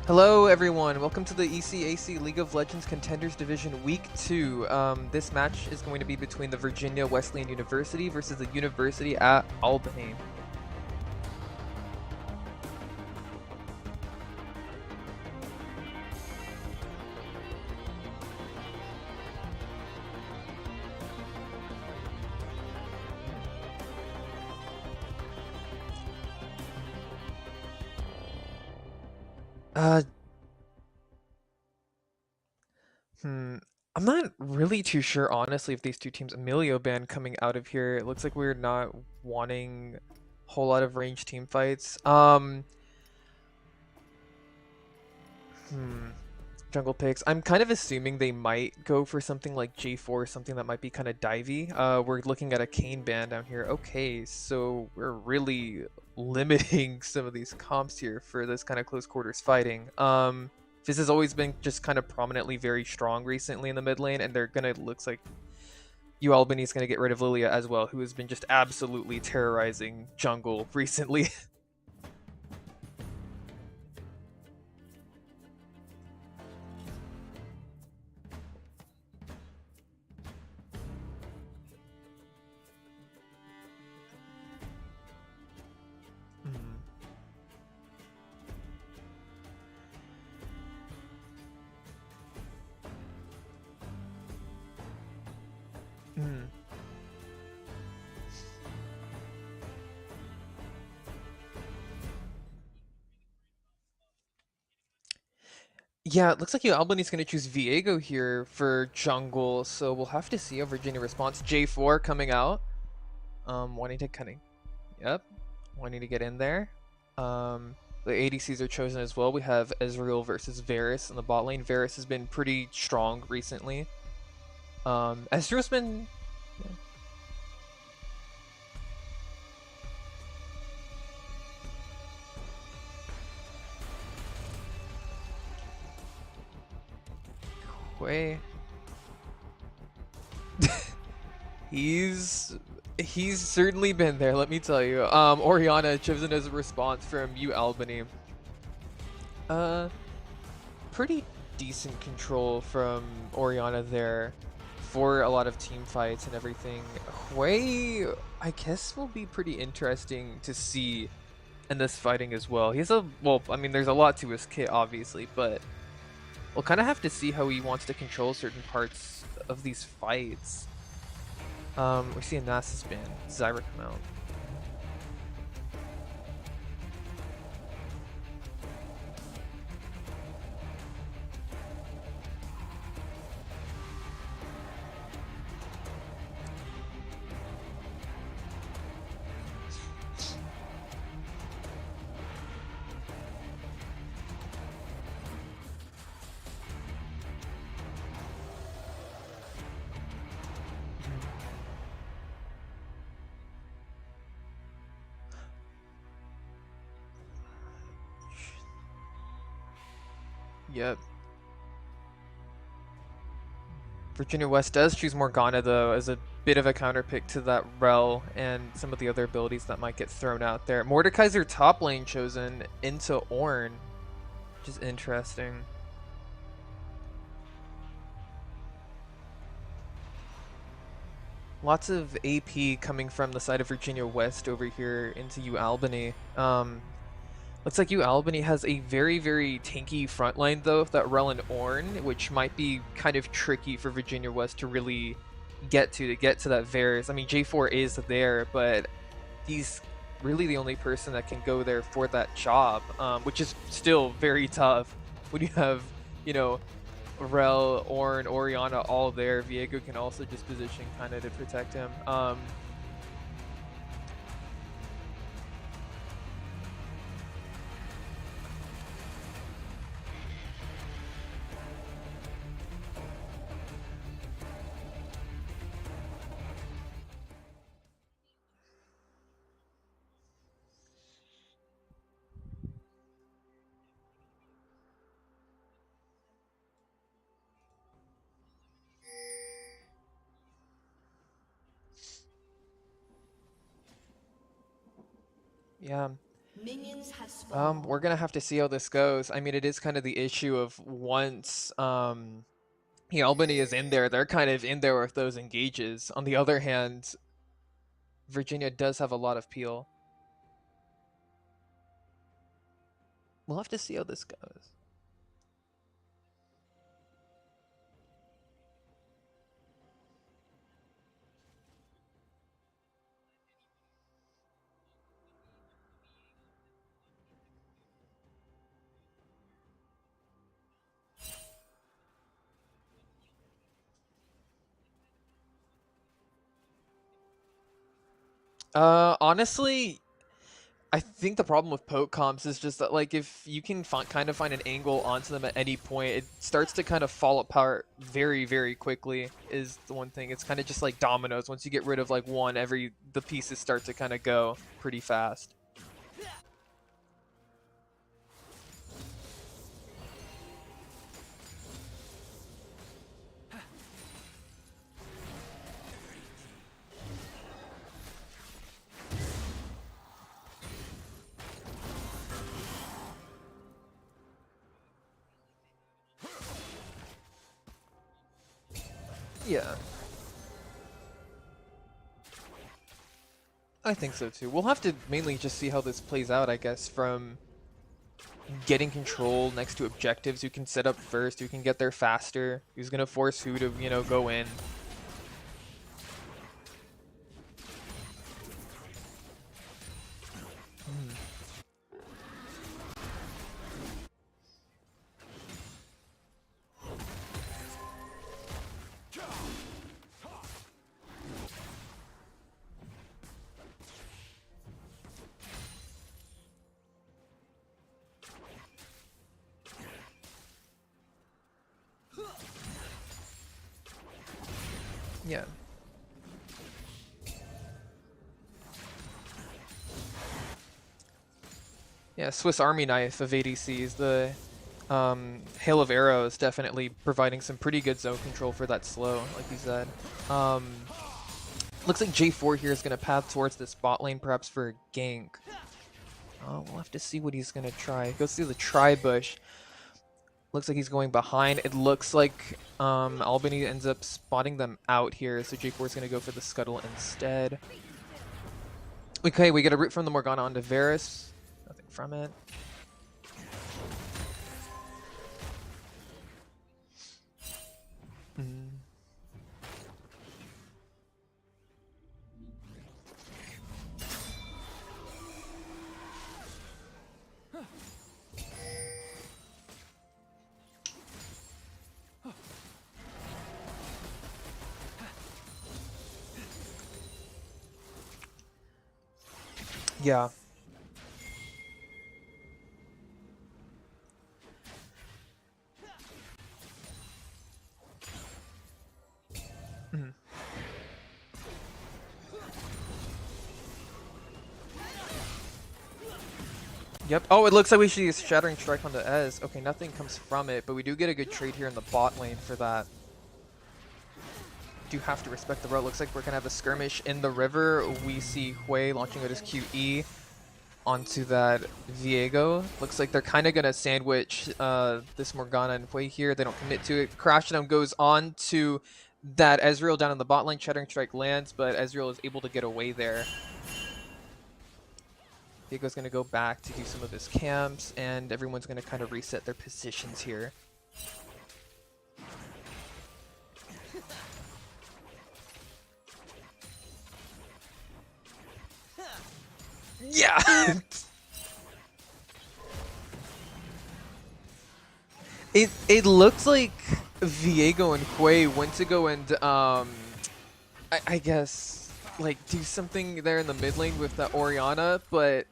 Hello everyone, welcome to the ECAC League of Legends Contenders Division Week 2. This match is going to be between the Virginia Wesleyan University versus the University at Albany. Uh, hmm, I'm not really too sure honestly if these two teams, Emilio ban coming out of here, it looks like we're not wanting a whole lot of range team fights. Hmm. Jungle picks. I'm kind of assuming they might go for something like J4, something that might be kind of divey. We're looking at a Kane ban down here. Okay, so we're really limiting some of these comps here for this kind of close quarters fighting. Fizz has always been just kind of prominently very strong recently in the mid lane, and they're gonna looks like UAlbany is gonna get rid of Lilia as well, who has been just absolutely terrorizing jungle recently. Hmm. Hmm. Yeah, it looks like Albany's going to choose Viego here for jungle, so we'll have to see how Virginia responds. J4 coming out, wanting to kind of, yep, wanting to get in there. The ADCs are chosen as well. We have Ezreal versus Varus in the bot lane. Varus has been pretty strong recently. Ezreal's been, yeah. Way. He's he's certainly been there, let me tell you. Orianna chosen as a response from UAlbany. Uh, Pretty decent control from Orianna there for a lot of team fights and everything. Hui, I guess, will be pretty interesting to see in this fighting as well. He's a, well, I mean, there's a lot to his kit, obviously, but we'll kind of have to see how he wants to control certain parts of these fights. We see a Nasus ban, Zyra come out. Yep. Virginia West does choose Morgana, though, as a bit of a counter pick to that Rel and some of the other abilities that might get thrown out there. Mordekaiser their top lane chosen into Ornn, which is interesting. Lots of AP coming from the side of Virginia West over here into UAlbany. Looks like UAlbany has a very, very tanky front line, though, that Rel and Ornn, which might be kind of tricky for Virginia West to really get to that Varus. I mean, J4 is there, but he's really the only person that can go there for that job, which is still very tough when you have, you know, Rel, Ornn, Orianna all there. Viego can also just position kind of to protect him. Yeah. Minions have spawned. We're gonna have to see how this goes. I mean, it is kind of the issue of once Albany is in there, they're kind of in there with those engages. On the other hand, Virginia does have a lot of peel. We'll have to see how this goes. Honestly, I think the problem with poke comps is just that, like, if you can kind of find an angle onto them at any point, it starts to kind of fall apart very, very quickly. Is the one thing. It's kind of just like dominoes. Once you get rid of like one, the pieces start to kind of go pretty fast. Yeah. I think so too. We'll have to mainly just see how this plays out, I guess, from getting control next to objectives. Who can set up first, who can get there faster, who's going to force who to, go in. Yeah. Yeah, Swiss Army knife of ADCs. The Hail of Arrows definitely providing some pretty good zone control for that slow, like you said. Looks like J4 here is going to path towards this bot lane, perhaps for a gank. We'll have to see what he's going to try. Goes through the tri-bush. Looks like he's going behind. It looks like Albany ends up spotting them out here, so J4 is going to go for the scuttle instead. Okay, we get a root from the Morgana onto Varus. Nothing from it. Yeah. Yep. Oh, it looks like we should use Shattering Strike on the Ez. Okay, nothing comes from it, but we do get a good trade here in the bot lane for that. Do have to respect the road. Looks like we're going to have a skirmish in the river. We see Hui launching out his QE onto that Viego. Looks like they're kind of going to sandwich this Morgana and Hui here. They don't commit to it. Crashdown goes on to that Ezreal down in the bot lane. Shattering Strike lands, but Ezreal is able to get away there. Viego's going to go back to do some of his camps, and everyone's going to kind of reset their positions here. Yeah! It looks like Viego and Hui went to go and, I guess, like, do something there in the mid lane with the Orianna, but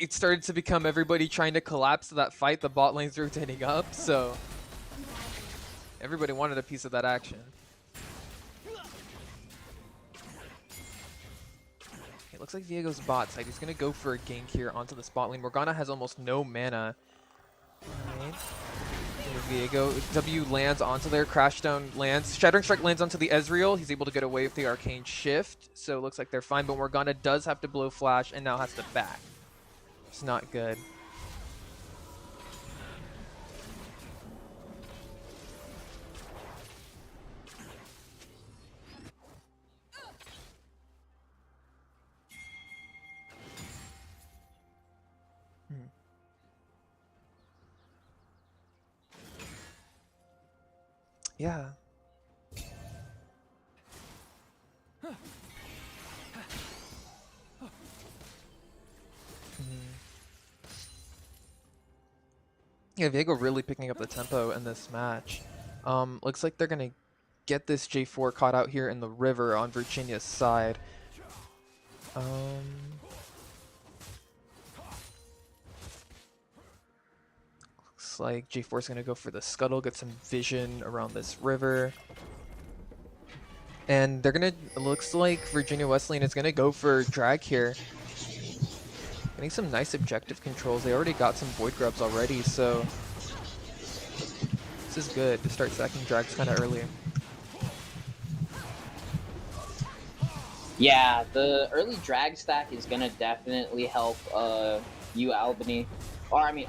it started to become everybody trying to collapse that fight. The bot lane's rotating up, so everybody wanted a piece of that action. It looks like Viego's bot side. He's going to go for a gank here onto the spot lane. Morgana has almost no mana. Alright. Viego. W lands onto there. Crashdown lands. Shattering Strike lands onto the Ezreal. He's able to get away with the Arcane Shift. So it looks like they're fine. But Morgana does have to blow Flash and now has to back. It's not good. Yeah. Yeah, Viego really picking up the tempo in this match. Looks like they're gonna get this J4 caught out here in the river on Virginia's side. Looks like J4 is gonna go for the scuttle, get some vision around this river. And they're gonna, it looks like Virginia Wesleyan is gonna go for drag here. Getting some nice objective controls. They already got some void grubs already, so this is good to start stacking drags kind of early. Yeah, the early drag stack is gonna definitely help UAlbany, or I mean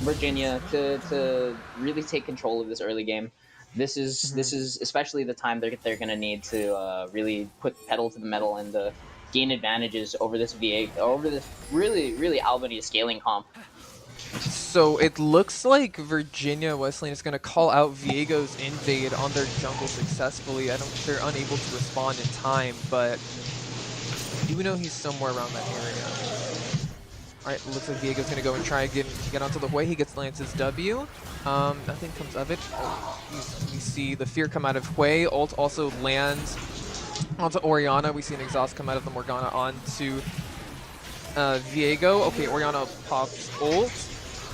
Virginia, to really take control of this early game. This is especially the time they're gonna need to really put pedal to the metal and gain advantages over this really Albany scaling comp. So it looks like Virginia Wesleyan is going to call out Viego's invade on their jungle successfully. They're unable to respond in time, but you know he's somewhere around that area. Alright, looks like Viego's going to go and try and get onto the Hui. He gets Lance's W. Nothing comes of it. Oh, we see the fear come out of Hui. Ult also lands onto Orianna. We see an exhaust come out of the Morgana onto Viego. Okay, Orianna pops ult.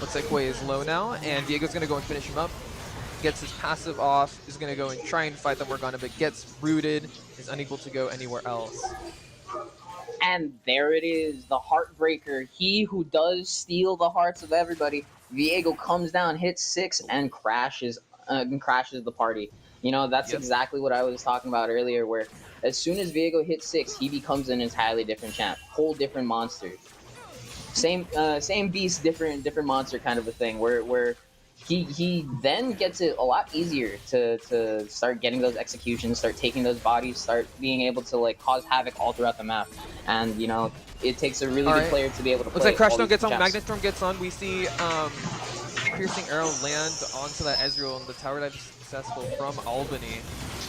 Looks like Hui is low now, and Viego's going to go and finish him up. Gets his passive off, is going to go and try and fight the Morgana, but gets rooted, is unable to go anywhere else. And there it is, the Heartbreaker. He who does steal the hearts of everybody. Viego comes down, hits 6, and crashes the party. You know, that's exactly what I was talking about earlier, where as soon as Viego hits 6, he becomes an entirely different champ. Whole different monster. Same beast, different monster kind of a thing, where he then gets it a lot easier to start getting those executions, start taking those bodies, start being able to like cause havoc all throughout the map. And you know, it takes a really good player to be able to play. Looks like Crashstone gets on, Magnetstorm gets on. We see Piercing Arrow land onto that Ezreal, and the tower dive is successful from Albany.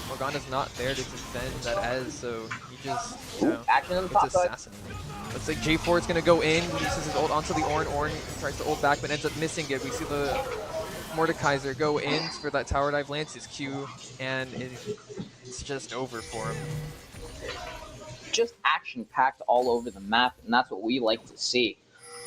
Morgana's not there to defend that Ez, so he just, you know, it's assassinated. Looks like J4 is going to go in, uses his ult onto the Ornn. Ornn tries to ult back, but ends up missing it. We see the Mordekaiser go in for that tower dive, lands his Q, and it's just over for him. Just action-packed all over the map, and that's what we like to see.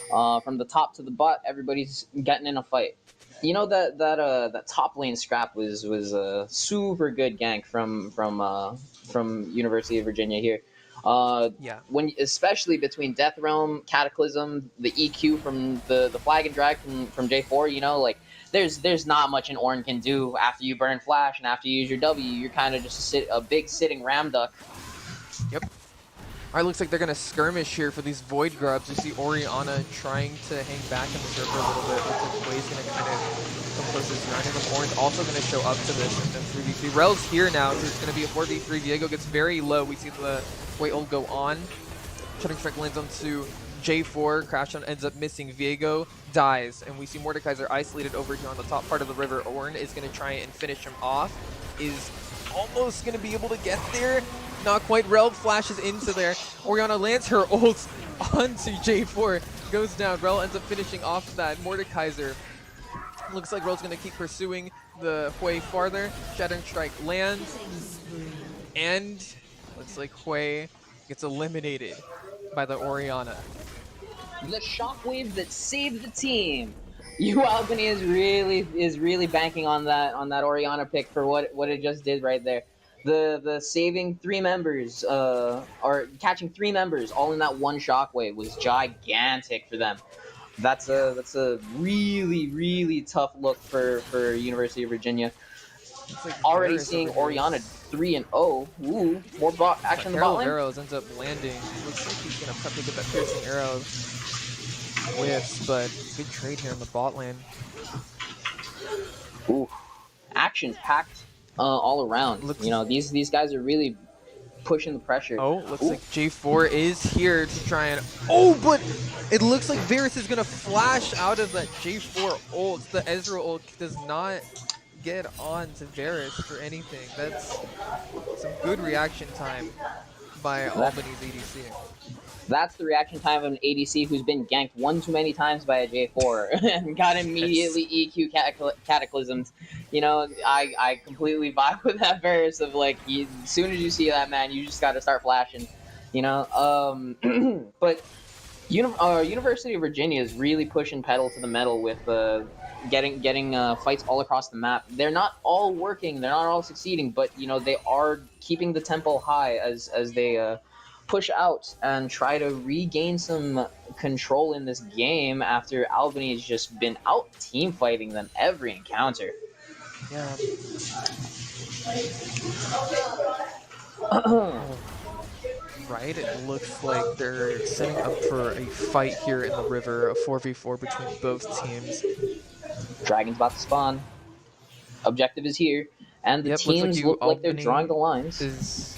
From the top to the bot, everybody's getting in a fight. You know that top lane scrap was a super good gank from University of Virginia here. Yeah. Especially between Death Realm, Cataclysm, the EQ from the Flag and Drag from J4, you know, like there's not much an Ornn can do after you burn Flash and after you use your W. You're kind of just a big sitting ram duck. Yep. Alright, looks like they're going to skirmish here for these Void Grubs. You see Orianna trying to hang back in the server a little bit. Looks like Hui's going to kind of come close to surrounding them. Ornn's also going to show up to this and 3v3. Rel's here now, so it's going to be a 4v3. Viego gets very low. We see the Hui ult go on. Shutting Strike lands onto J4. Crashdown ends up missing. Viego dies, and we see Mordekaiser isolated over here on the top part of the river. Ornn is going to try and finish him off. Is almost going to be able to get there. Not quite. Rel flashes into there. Orianna lands her ult onto J4. Goes down. Rel ends up finishing off that. Mordekaiser. Looks like Rel's going to keep pursuing the Hui farther. Shattering Strike lands. And looks like Hui gets eliminated by the Orianna. The shockwave that saved the team. UAlbany is really banking on that Orianna pick for what it just did right there. The saving 3 members, or catching 3 members all in that one shockwave was gigantic for them. That's a really tough look for University of Virginia. Like already seeing Orianna 3-0. Ooh, more bot action in the bot lane. Arrows ends up landing. Looks like he's gonna prep to get that piercing arrow. whiffs, but good trade here in the bot lane. Ooh, action packed all around. Looks You know, these guys are really pushing the pressure. Oh, looks Ooh. like J4 is here to try and... Oh, but it looks like Varus is going to flash out of that J4 ult. The Ezreal ult does not get on to Varus for anything. That's some good reaction time by Albany's ADC. That's the reaction time of an ADC who's been ganked one too many times by a J4 and got immediately EQ cataclysmed. You know, I completely vibe with that Varus of like, as soon as you see that man, you just got to start flashing. You know, but University of Virginia is really pushing pedal to the metal with getting fights all across the map. They're not all working, they're not all succeeding, but you know they are keeping the tempo high as they push out and try to regain some control in this game after Albany has just been out team fighting them every encounter. Yeah. Right, it looks like they're setting up for a fight here in the river, a 4v4 between both teams. Dragon's about to spawn. Objective is here, and the Yep, looks like teams look like they're UAlbany drawing the lines. is...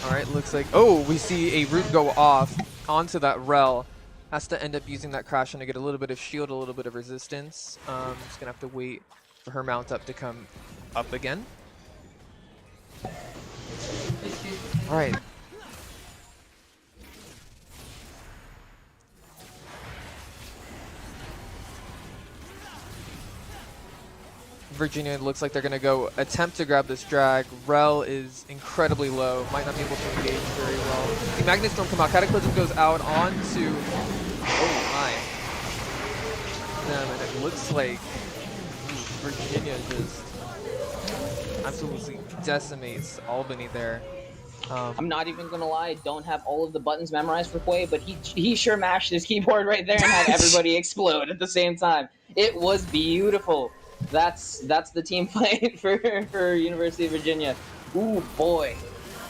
Alright, looks like... Oh, we see a root go off onto that Rel. Has to end up using that Crash to get a little bit of shield, a little bit of resistance. Just gonna have to wait for her mount up to come up again. Alright. Virginia looks like they're going to go attempt to grab this drag. Rel is incredibly low. Might not be able to engage very well. The Magnet Storm come out. Cataclysm goes out onto... Oh my. And it looks like Virginia just absolutely decimates Albany there. I'm not even gonna lie, I don't have all of the buttons memorized for Quay, but he sure mashed his keyboard right there and had everybody explode at the same time. It was beautiful. That's the team fight for University of Virginia. Ooh boy,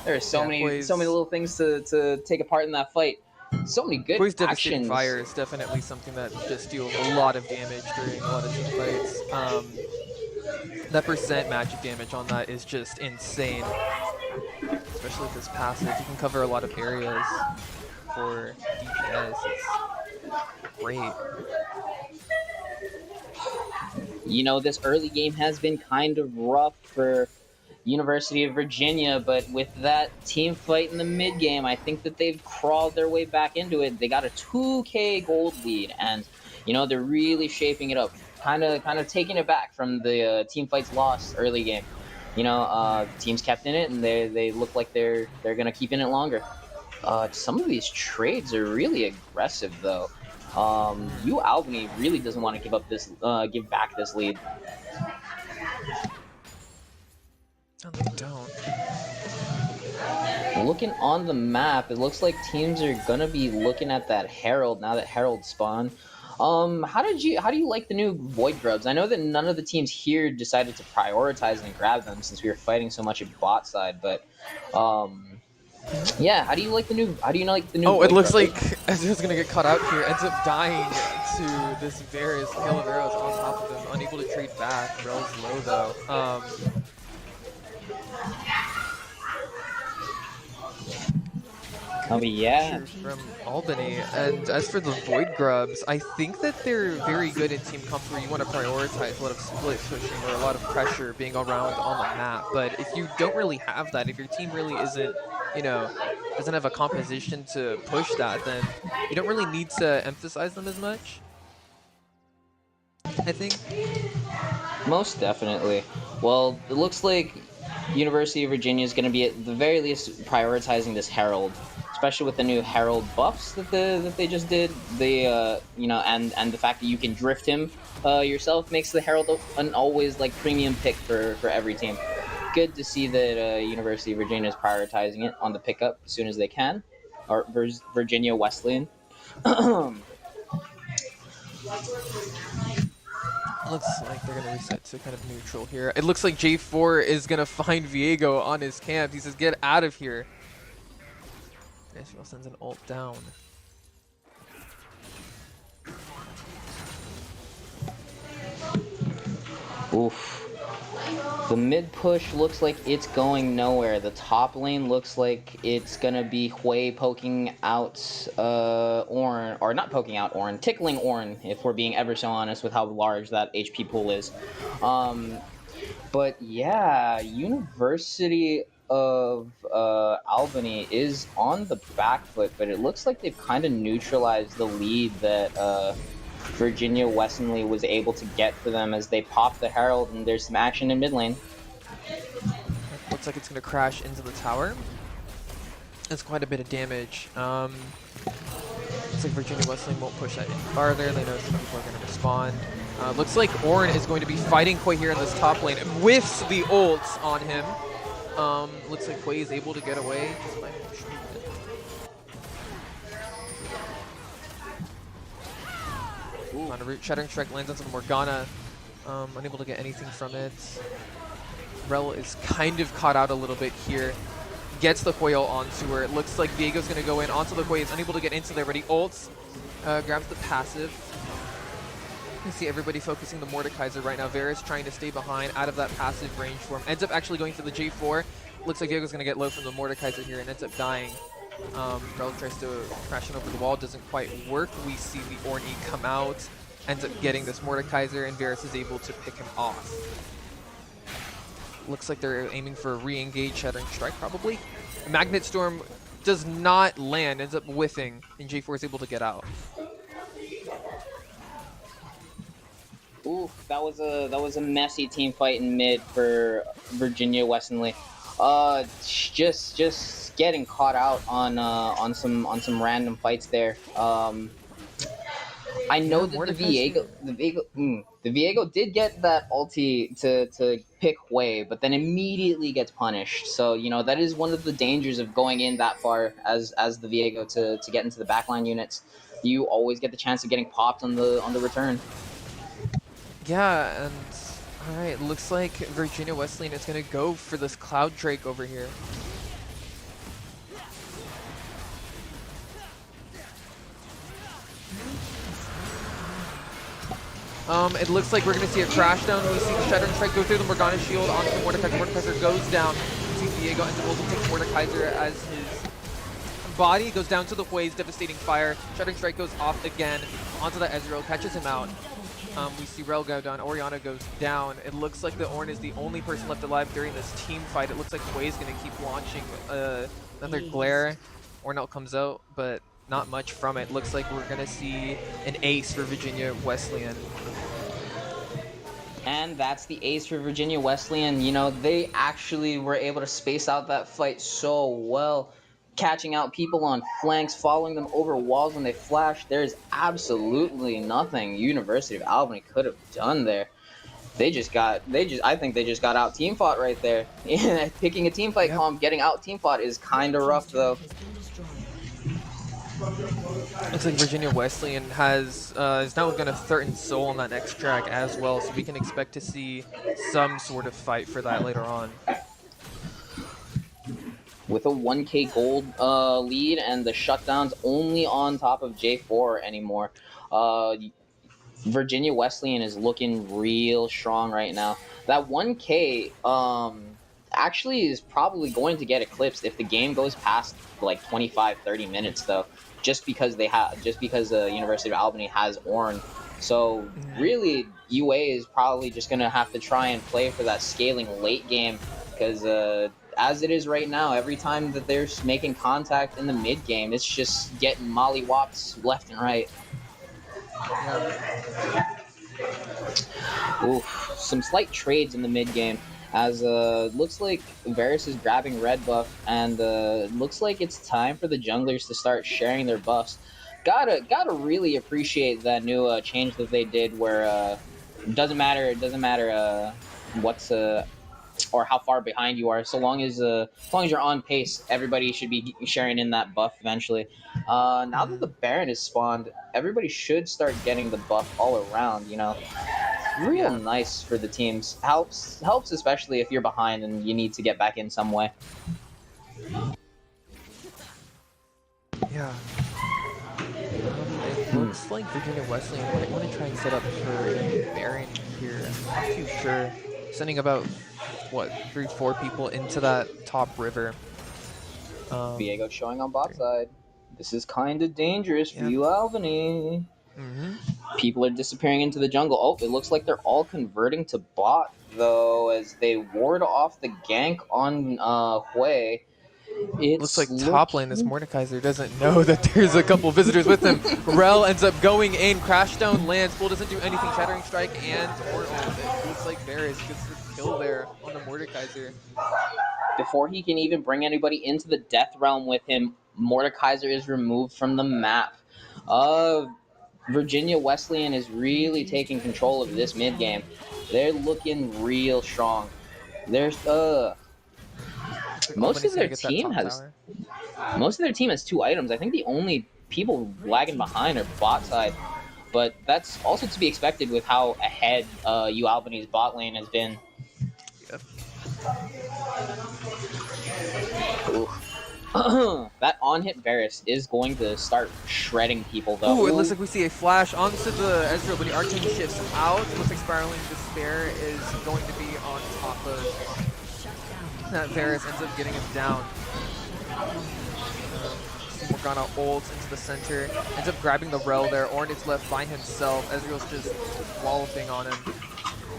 there are so many little things to take apart in that fight. So many good Quay's actions. Devastating Fire is definitely something that just deals a lot of damage during a lot of team fights. That percent magic damage on that is just insane. Especially with this passive, you can cover a lot of areas for DPS. It's great. You know, this early game has been kind of rough for University of Virginia, but with that team fight in the mid game, I think that they've crawled their way back into it. They got a 2K gold lead, and you know they're really shaping it up, kind of taking it back from the team fights lost early game. You know, teams kept in it, and they look like they're gonna keep in it longer. Some of these trades are really aggressive, though. UAlbany really doesn't want to give back this lead. No, they don't. Looking on the map, it looks like teams are gonna be looking at that Herald now that Herald spawned. How do you like the new Void Grubs? I know that none of the teams here decided to prioritize and grab them since we were fighting so much at bot side, but yeah, how do you like the new Oh, Void it looks Grubs? like Ezreal's gonna get caught out here, ends up dying to this Varus hail of arrows on top of him, unable to trade back. Rel's low though. Oh yeah. From Albany. And as for the Void Grubs, I think that they're very good in team comps where you want to prioritize a lot of split pushing or a lot of pressure being around on the map. But if you don't really have that, if your team really isn't, you know, doesn't have a composition to push that, then you don't really need to emphasize them as much, I think. Most definitely. Well, it looks like University of Virginia is going to be at the very least prioritizing this Herald, especially with the new Herald buffs that they just did. They you know, and the fact that you can drift him yourself makes the Herald an always like premium pick for every team. Good to see that University of Virginia is prioritizing it on the pickup as soon as they can, or Virginia Wesleyan. Looks like they're going to reset to kind of neutral here. It looks like J4 is going to find Viego on his camp. He says, get out of here. Israel sends an ult down. Oof. The mid push looks like it's going nowhere. The top lane looks like it's gonna be Hui poking out Ornn, or not poking out Ornn, tickling Ornn, if we're being ever so honest with how large that HP pool is. But yeah, University of Albany is on the back foot, but it looks like they've kind of neutralized the lead that Virginia Westonley was able to get for them as they pop the Herald, and there's some action in mid lane. Looks like it's going to crash into the tower. That's quite a bit of damage. Looks like Virginia Wesleyan won't push that any farther. They know some people are going to respond. Looks like Ornn is going to be fighting Hui here in this top lane. Whiffs the ults on him. Looks like Hui is able to get away just by pushing it. On a root, Shattering Strike lands onto the Morgana. Unable to get anything from it. Rel is kind of caught out a little bit here. Gets the Hui ult onto her. It looks like Viego's going to go in onto the Hui. Is unable to get into there, but he ults. Grabs the passive. You see everybody focusing the Mordekaiser right now. Varus trying to stay behind out of that passive range for him. Ends up actually going for the J4. Looks like Viego's going to get low from the Mordekaiser here and ends up dying. Rel tries to crash in over the wall. Doesn't quite work. We see the Ornn come out. Ends up getting this Mordekaiser and Varus is able to pick him off. Looks like they're aiming for a re-engage Shattering Strike, probably. Magnet Storm does not land, ends up whiffing, and J4 is able to get out. Oof, that was a messy team fight in mid for Virginia Westonley. Just getting caught out on some random fights there. I know that the Viego did get that ulti to pick Hui, but then immediately gets punished. So you know that is one of the dangers of going in that far as the Viego to get into the backline units. You always get the chance of getting popped on the return. Yeah, and alright, looks like Virginia Wesleyan is gonna go for this Cloud Drake over here. It looks like we're going to see a crash down. We see the Shattering Strike go through the Morgana shield onto the Mordekaiser. Mordekaiser goes down. We see Viego ends up able to take Mordekaiser as his body goes down to the Hui's devastating fire. Shattering Strike goes off again onto the Ezreal, catches him out. We see Rel go down. Orianna goes down. It looks like the Ornn is the only person left alive during this team fight. It looks like Hui is going to keep launching another glare. Ornn comes out, but not much from it. Looks like we're going to see an ace for Virginia Wesleyan. And that's the ace for Virginia Wesleyan. You know, they actually were able to space out that fight so well. Catching out people on flanks, following them over walls when they flash. There's absolutely nothing University of Albany could have done there. I think they just got out team fought right there. Picking a team fight comp, getting out team fought is kind of rough though. Looks like Virginia Wesleyan is now going to threaten Soul on that next track as well, so we can expect to see some sort of fight for that later on. With a 1k gold lead and the shutdowns only on top of J4 anymore, Virginia Wesleyan is looking real strong right now. That 1k actually is probably going to get eclipsed if the game goes past like 25-30 minutes though. Just because University of Albany has Ornn. So really, UA is probably just gonna have to try and play for that scaling late game, because as it is right now, every time that they're making contact in the mid game, it's just getting mollywopped left and right. Yeah. Oof, some slight trades in the mid game. As looks like Varus is grabbing red buff, and looks like it's time for the junglers to start sharing their buffs. Gotta really appreciate that new change that they did, where it doesn't matter what's or how far behind you are, so long as you're on pace, everybody should be sharing in that buff eventually. Now that the Baron is spawned, everybody should start getting the buff all around. You know. Real nice for the teams. Helps especially if you're behind and you need to get back in some way. Yeah. It looks like Virginia Wesleyan might want to try and set up for Baron here. I'm not too sure. Sending about, what, 3, 4 people into that top river. Viego showing on bot 3. side. This is kind of dangerous for Yeah. UAlbany. Mm-hmm. People are disappearing into the jungle. Oh, it looks like they're all converting to bot, though, as they ward off the gank on Hui. Looks It's like top lane, this looking... Mordekaiser doesn't know that there's a couple visitors with him. Rel ends up going in, Crashdown lands, Bull doesn't do anything, Shattering Strike and or ult. It looks like Varus gets the kill there on the Mordekaiser. Before he can even bring anybody into the Death Realm with him, Mordekaiser is removed from the map. Virginia Wesleyan is really taking control of this mid game. They're looking real strong. There's Looks like most Albany's of gonna their get that team top has tower. 2 items. I think the only people lagging behind are bot side, but that's also to be expected with how ahead UAlbany's bot lane has been. Yep. That on-hit Varus is going to start shredding people, though. Ooh, it looks like we see a flash onto the Ezreal, but the Arcane shifts out. Looks like Spiraling Despair is going to be on top of that. Varus ends up getting him down. Morgana ults into the center, ends up grabbing the Rel there. Ornn is left by himself. Ezreal's just walloping on him.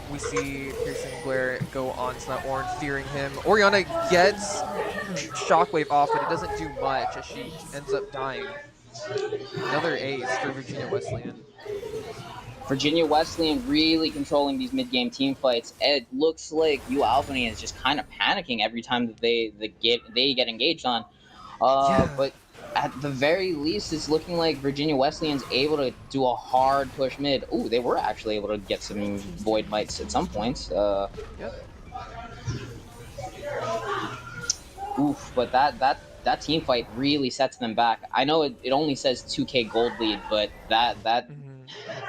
We see Piercing Glare go on to that Ornn, fearing him. Orianna gets Shockwave off, but it doesn't do much as she ends up dying. Another ace for Virginia Wesleyan. Virginia Wesleyan really controlling these mid-game team fights. It looks like UAlbany is just kind of panicking every time that they get engaged on. Yeah. But at the very least, it's looking like Virginia Wesleyan's able to do a hard push mid. Ooh, they were actually able to get some Void Mites at some points. Yep. Oof, but that team fight really sets them back. I know it only says 2K gold lead, but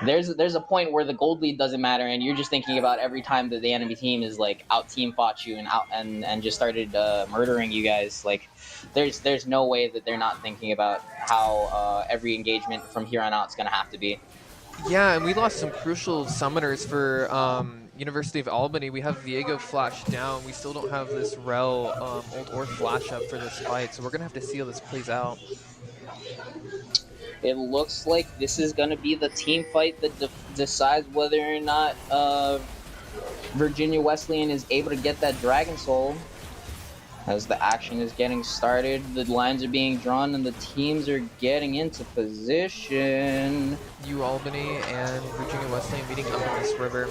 there's a point where the gold lead doesn't matter, and you're just thinking about every time that the enemy team is like out team fought you and just started murdering you guys. Like, there's no way that they're not thinking about how every engagement from here on out is gonna have to be. Yeah, and we lost some crucial summoners for University of Albany. We have Viego flash down. We still don't have this Rel ult or flash up for this fight, so we're gonna have to see how this plays out. It looks like this is going to be the team fight that decides whether or not Virginia Wesleyan is able to get that Dragon Soul. As the action is getting started, the lines are being drawn, and the teams are getting into position. UAlbany and Virginia Wesleyan meeting up in this river.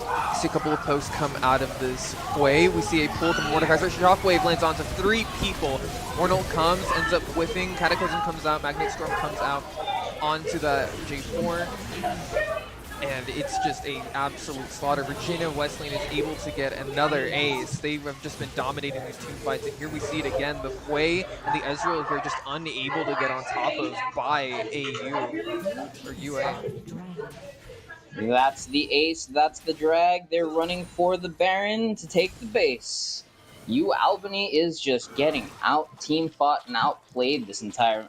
We see a couple of posts come out of this way. We see a pull from Mordekaiser. Shockwave lands onto 3 people. Ornn comes, ends up whiffing. Cataclysm comes out. Magnetic Storm comes out onto the J4. And it's just an absolute slaughter. Virginia Wesleyan is able to get another ace. They have just been dominating these team fights. And here we see it again. The Hui and the Ezreal here just unable to get on top of by AU or UA. That's the ace, that's the drag. They're running for the Baron to take the base. UAlbany is just getting out team fought and outplayed this entire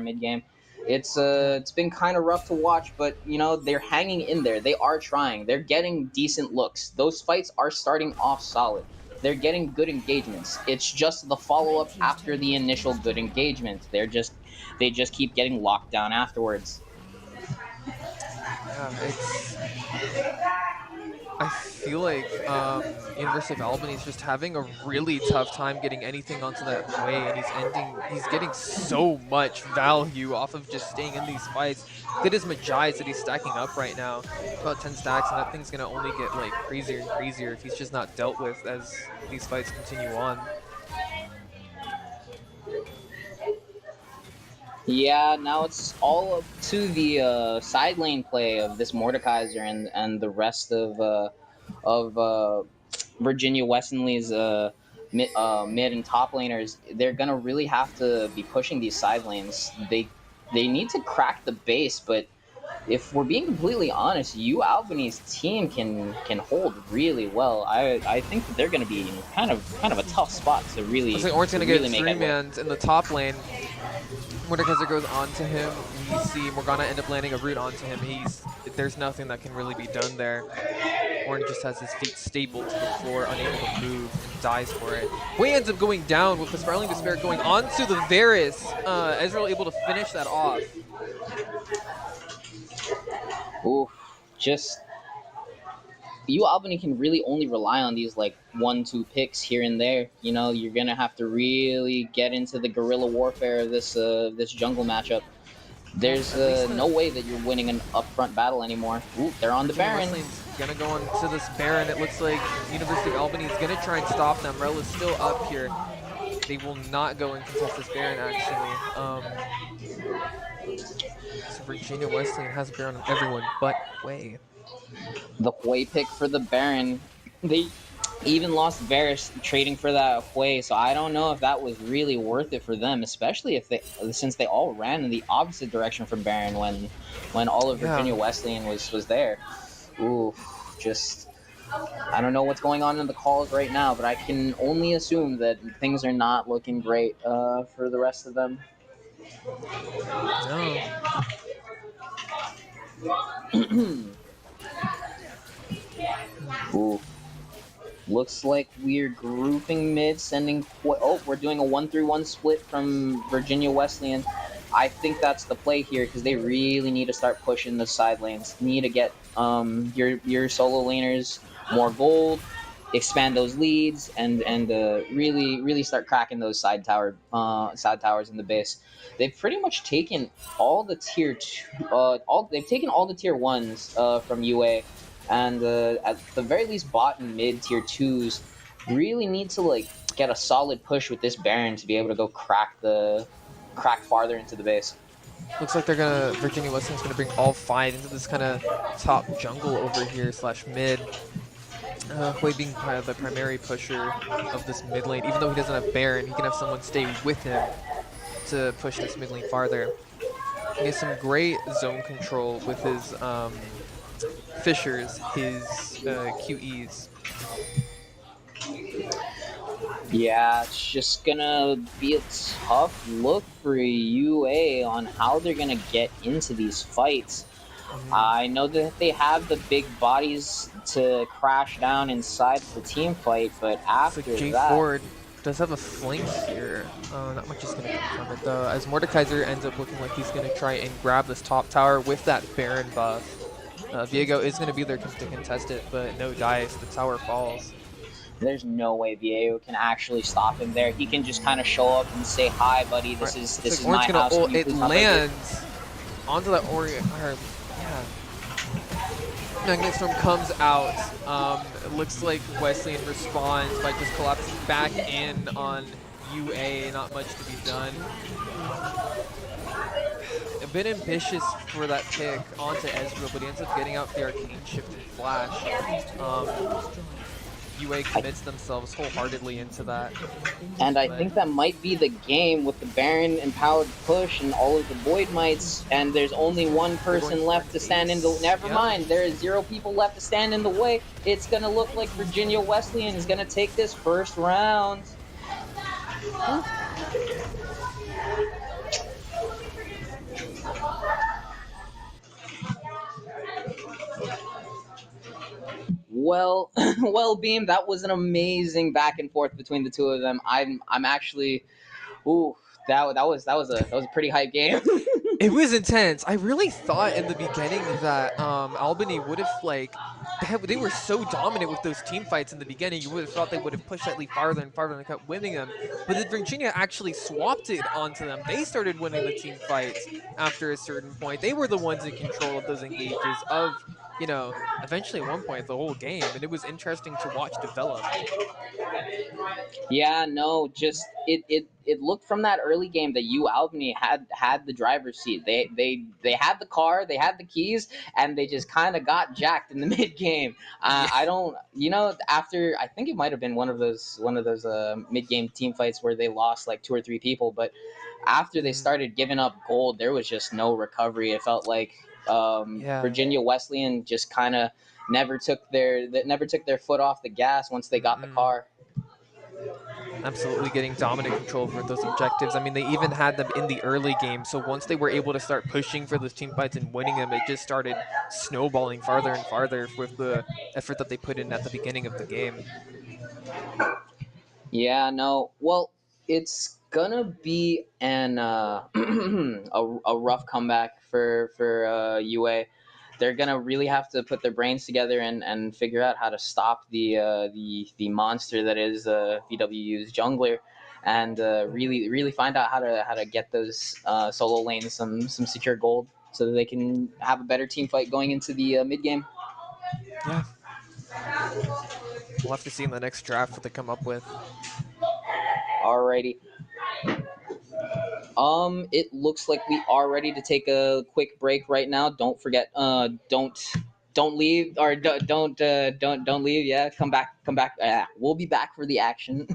mid game. It's been kind of rough to watch, but you know, they're hanging in there. They are trying. They're getting decent looks. Those fights are starting off solid. They're getting good engagements. It's just the follow-up after the initial good engagement. They just keep getting locked down afterwards. Yeah, I feel like University of Albany is just having a really tough time getting anything onto that way, and he's getting so much value off of just staying in these fights. Look at his Magi's that he's stacking up right now. About 10 stacks, and that thing's gonna only get like crazier and crazier if he's just not dealt with as these fights continue on. Yeah, now it's all up to the side lane play of this Mordekaiser and the rest of Virginia Wesleyan's mid and top laners. They're gonna really have to be pushing these side lanes. They need to crack the base, but if we're being completely honest, UAlbany's team can hold really well. I think that they're going to be in kind of a tough spot Looks like Orn's to gonna get really make three headway. mans in the top lane. Mordekaiser goes onto him. We see Morgana end up landing a root onto him. There's nothing that can really be done there. Orn just has his feet stapled to the floor, unable to move, and dies for it. Hwei ends up going down with the Spiraling Despair going onto the Varus. Ezreal able to finish that off. Oof, just UAlbany can really only rely on these like 1-2 picks here and there. You know, you're gonna have to really get into the guerrilla warfare of this jungle matchup. There's At least no way that you're winning an upfront battle anymore. Ooh, they're on the Virginia Baron. Wesleyan's gonna go on to this Baron. It looks like University of Albany is gonna try and stop them. Rel is still up here. They will not go and contest this Baron, actually. So Virginia Wesleyan has Baron on everyone but Hwei. The Hwei pick for the Baron. They even lost Varus trading for that Hwei, so I don't know if that was really worth it for them, especially since they all ran in the opposite direction from Baron when all of Virginia Wesleyan was there. Ooh, just I don't know what's going on in the calls right now, but I can only assume that things are not looking great for the rest of them. No. Ooh. Looks like we're grouping mid, sending. Oh, we're doing a 1-3-1 split from Virginia Wesleyan. I think that's the play here because they really need to start pushing the side lanes. Need to get your solo laners more gold, expand those leads, and really start cracking those side towers in the base. They've pretty much taken all the tier two, they've taken all the tier ones from UA, and at the very least, bot and mid tier twos really need to like get a solid push with this Baron to be able to go crack farther into the base. Looks like Virginia Wesleyan's gonna bring all five into this kind of top jungle over here / mid. Hwei being the primary pusher of this mid lane. Even though he doesn't have Baron, he can have someone stay with him to push this mid lane farther. He has some great zone control with his Fishers, his QEs. Yeah, it's just gonna be a tough look for UA on how they're gonna get into these fights. I know that they have the big bodies to crash down inside the team fight, but after Jay that, Ford does have a flank here. Not much is going to come from it though, as Mordekaiser ends up looking like he's going to try and grab this top tower with that Baron buff. Viego is going to be there to contest it, but no dice. The tower falls. there's no way Viego can actually stop him there. He can just kind of show up and say, "Hi, buddy. This is my house." It lands onto that Magnet Storm comes out. It looks like Wesleyan responds by just collapsing back in on UA. Not much to be done. A bit ambitious for that pick onto Ezreal, but he ends up getting out the Arcane Shift and Flash. UA commits themselves wholeheartedly into that. And I think that might be the game with the Baron empowered push and all of the Void Mites, and there's only one person left to stand in the. Never mind, there is 0 people left to stand in the way. It's gonna look like Virginia Wesleyan is gonna take this first round. Well, well, Beam, that was an amazing back and forth between the two of them. I'm actually, ooh, that was a pretty hype game. It was intense. I really thought in the beginning that Albany would have they were so dominant with those team fights in the beginning. You would have thought they would have pushed that lead farther and farther and kept winning them. But then Virginia actually swapped it onto them. They started winning the team fights after a certain point. They were the ones in control of those engages of, eventually at one point the whole game, and it was interesting to watch develop. Yeah, no, just it looked from that early game that UAlbany had the driver's seat. They had the car, they had the keys, and they just kind of got jacked in the mid game. I don't, after I think it might have been one of those mid game team fights where they lost like 2 or 3 people, but after they started giving up gold, there was just no recovery. It felt like Yeah. Virginia Wesleyan just kind of never took their foot off the gas once they got the Mm-mm. car. Absolutely getting dominant control over those objectives. I mean, they even had them in the early game, so once they were able to start pushing for those team fights and winning them, it just started snowballing farther and farther with the effort that they put in at the beginning of the game. Yeah, no. Well, it's gonna be an a rough comeback for UA. They're gonna really have to put their brains together and figure out how to stop the monster that is VWU's jungler, and really find out how to get those solo lanes some secure gold so that they can have a better team fight going into the mid game. Yeah, we'll have to see in the next draft what they come up with. Alrighty. It looks like we are ready to take a quick break right now. Don't forget, don't leave or don't leave. Yeah, come back, come back. We'll be back for the action.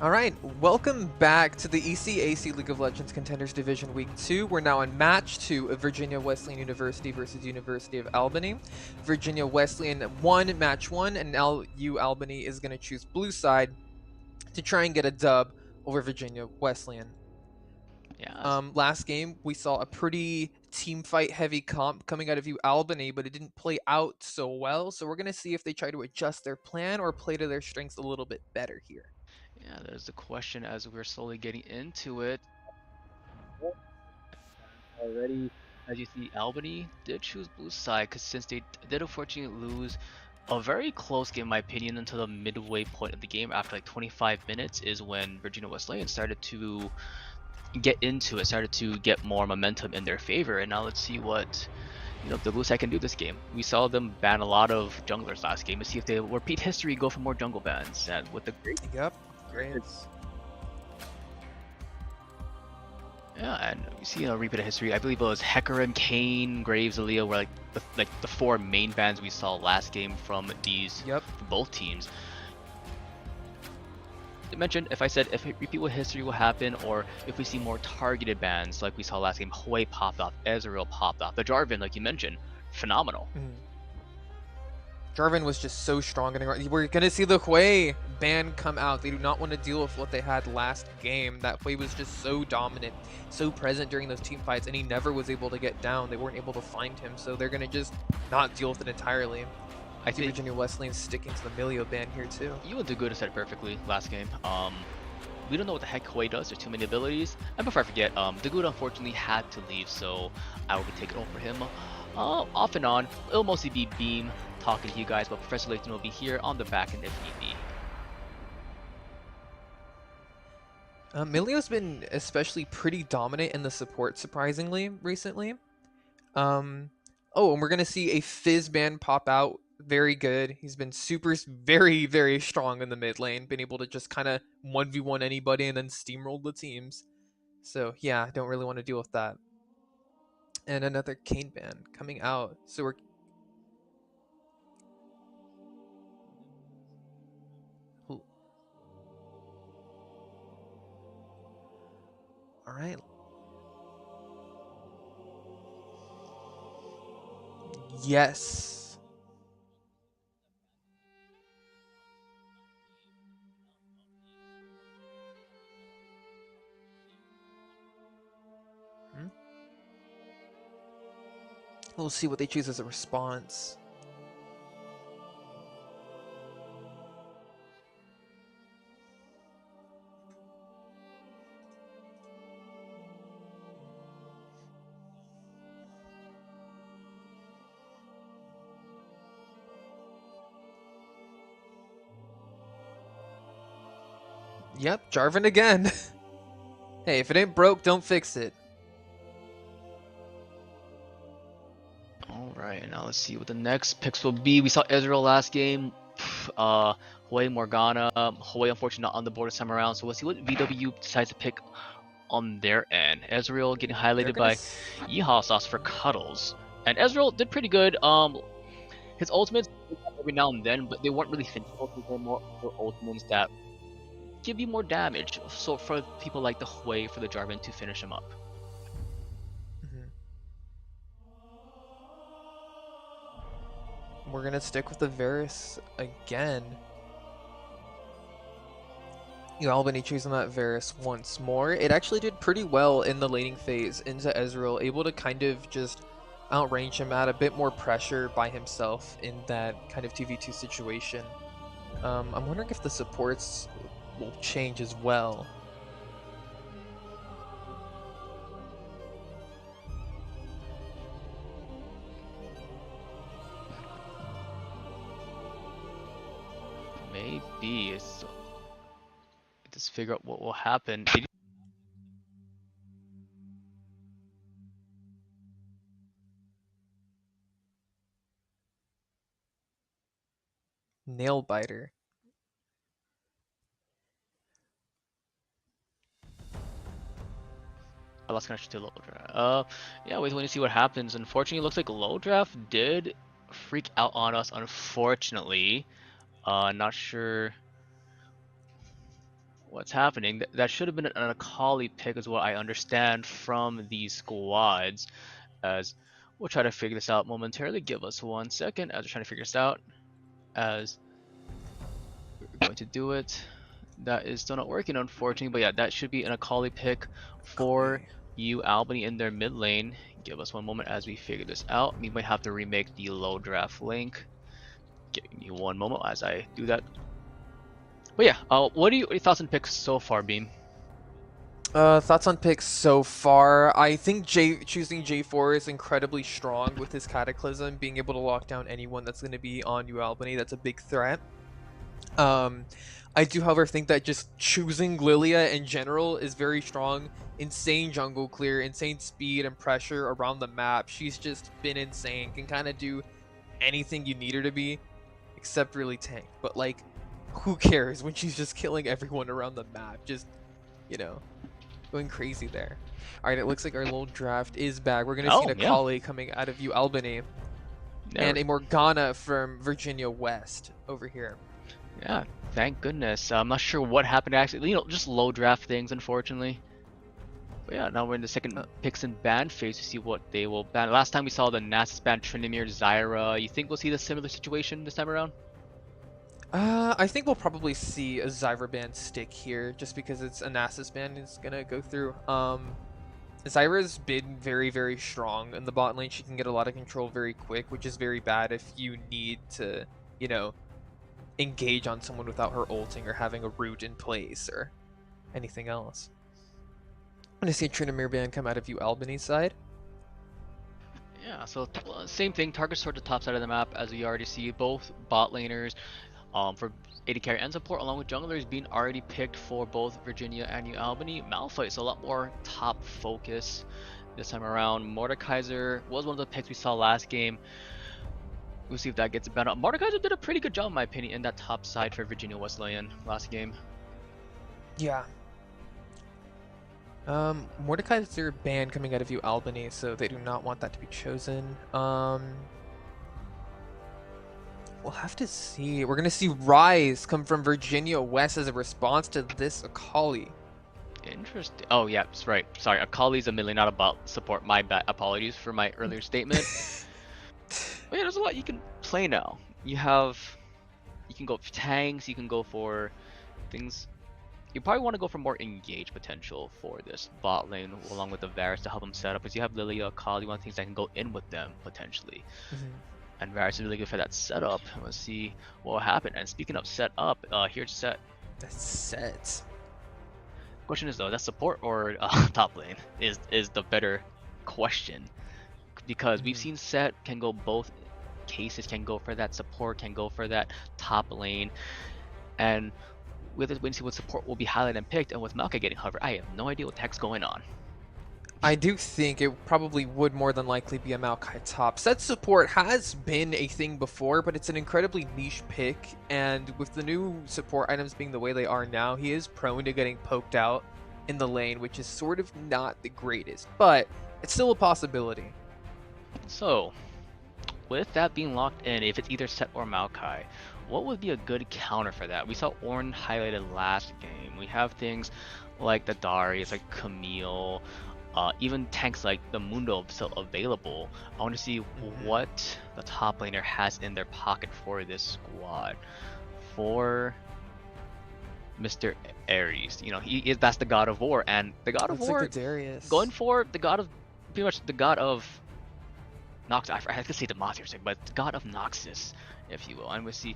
All right, welcome back to the ECAC League of Legends Contenders Division Week 2. We're now in Match 2 of Virginia Wesleyan University versus University of Albany. Virginia Wesleyan won Match 1, and now UAlbany is going to choose blue side to try and get a dub over Virginia Wesleyan. Yeah. Last game, we saw a pretty team fight heavy comp coming out of UAlbany, but it didn't play out so well. So we're going to see if they try to adjust their plan or play to their strengths a little bit better here. Yeah, there's the question as we're slowly getting into it. Already, as you see, Albany did choose blue side because since they did unfortunately lose a very close game, in my opinion, until the midway point of the game after like 25 minutes is when Virginia Wesleyan started to get into it, started to get more momentum in their favor. And now let's see what the blue side can do this game. We saw them ban a lot of junglers last game. Let's see if they repeat history, go for more jungle bans. And with the Yep, great. Yeah, and you see a repeat of history. I believe it was Hecarim, Kane, Graves, Aaliyah were like the four main bans we saw last game from these both teams. I mentioned if I said if repeat with history will happen, or if we see more targeted bans like we saw last game, Hui popped off, Ezreal popped off, the Jarvan, like you mentioned, phenomenal. Jarvan was just so strong. We're going to see the Hui ban come out. They do not want to deal with what they had last game. That Hui was just so dominant, so present during those team fights, and he never was able to get down. They weren't able to find him, so they're going to just not deal with it entirely. I think Virginia Wesleyan sticking to the Milio ban here too. You and Deguda said it perfectly last game. We don't know what the heck Hui does. There's too many abilities. And before I forget, Deguda unfortunately had to leave, so I will be taking over him. Off and on, it'll mostly be Beam talking to you guys, but Professor Layton will be here on the back end if need be. Milio's been especially pretty dominant in the support, surprisingly, recently. Oh, and we're going to see a Fizz ban pop out. Very good. He's been very, very strong in the mid lane. Been able to just kind of 1v1 anybody and then steamroll the teams. So, yeah, don't really want to deal with that. And another Kane ban coming out. So we're... All right. Yes. We'll see what they choose as a response. Yep, Jarvan again. Hey, if it ain't broke, don't fix it. Alright, now let's see what the next picks will be. We saw Ezreal last game. Hui, Morgana. Hui, unfortunately, not on the board this time around, so we'll see what VWU decides to pick on their end. Ezreal getting highlighted by Yeehaw Sauce for Cuddles. And Ezreal did pretty good. His ultimates every now and then, but they weren't really finishable. They were more ultimates that give you more damage. So for people like the Hui, for the Jarvan to finish him up. We're going to stick with the Varus again. UAlbany choosing that Varus once more. It actually did pretty well in the laning phase into Ezreal, able to kind of just outrange him, add a bit more pressure by himself in that kind of 2v2 situation. I'm wondering if the supports will change as well. Maybe it's just figure out what will happen. Nail biter. I lost connection to low draft. Yeah, wait to see what happens. Unfortunately, it looks like low draft did freak out on us. Unfortunately, not sure what's happening. That should have been an Akali pick, is what I understand from these squads. As we'll try to figure this out momentarily. Give us 1 second as we're trying to figure this out. As we're going to do it. That is still not working, unfortunately. But yeah, that should be an Akali pick for UAlbany in their mid lane. Give us 1 moment as we figure this out. We might have to remake the low draft link. Give me 1 moment as I do that. But yeah, what are your thoughts on picks so far, Beam? Thoughts on picks so far. I think choosing J4 is incredibly strong with his Cataclysm, being able to lock down anyone that's going to be on UAlbany. That's a big threat. I do, however, think that just choosing Lilia in general is very strong. Insane jungle clear, insane speed and pressure around the map. She's just been insane. Can kind of do anything you need her to be, except really tank. But like, who cares when she's just killing everyone around the map? Just, you know, going crazy there. All right, it looks like our little draft is back. We're gonna see an Akali coming out of UAlbany, and a Morgana from Virginia West over here. Yeah, thank goodness. I'm not sure what happened actually. You know, just low draft things, unfortunately. But yeah, now we're in the second picks and ban phase to see what they will ban. Last time we saw the Nasus ban Tryndamere, Zyra. You think we'll see the similar situation this time around? I think we'll probably see a Zyra ban stick here, just because it's a Nasus ban is gonna go through. Zyra's been very, very strong in the bot lane. She can get a lot of control very quick, which is very bad if you need to, you know, engage on someone without her ulting or having a root in place or anything else. I'm gonna see a Tryndamere ban come out of UAlbany's side. Yeah, so same thing. Targets toward the top side of the map, as we already see. Both bot laners, for AD carry and support, along with junglers, being already picked for both Virginia and UAlbany. Malphite is a lot more top focus this time around. Mordekaiser was one of the picks we saw last game. We'll see if that gets banned out. Mordekaiser did a pretty good job, in my opinion, in that top side for Virginia Wesleyan last game. Yeah. Mordekaiser ban coming out of UAlbany, so they do not want that to be chosen. We'll have to see. We're gonna see Rise come from Virginia West as a response to this Akali. Interesting. Oh yeah, that's right. Sorry, Akali's a million, not about support. My bad. Apologies for my earlier statement. But yeah, there's a lot you can play now. You can go for tanks. You can go for things. You probably want to go for more engage potential for this bot lane, along with the Varus to help them set up. Because you have Lilia, Akali, one of the things that can go in with them potentially. And Varus is really good for that setup. Let's see what will happen. And speaking of set up, here's set. That's set. Question is though, that support or top lane is the better question, because we've seen set can go both cases, can go for that support, can go for that top lane, and with it, when see what support will be highlighted and picked, and with Maokai getting hover, I have no idea what the heck's going on. I do think it probably would more than likely be a Maokai top. Set support has been a thing before, but it's an incredibly niche pick, and with the new support items being the way they are now, he is prone to getting poked out in the lane, which is sort of not the greatest, but it's still a possibility. So, with that being locked in, if it's either Set or Maokai, what would be a good counter for that? We saw Ornn highlighted last game. We have things like the Darius, like Camille, even tanks like the Mundo still available. I want to see what the top laner has in their pocket for this squad. For Mr. Ares, you know, that's the God of War, and the God of War, like Darius. Going for the God of, pretty much the God of Noxus. I have to say Demacia, but the God of Noxus, if you will. And we'll see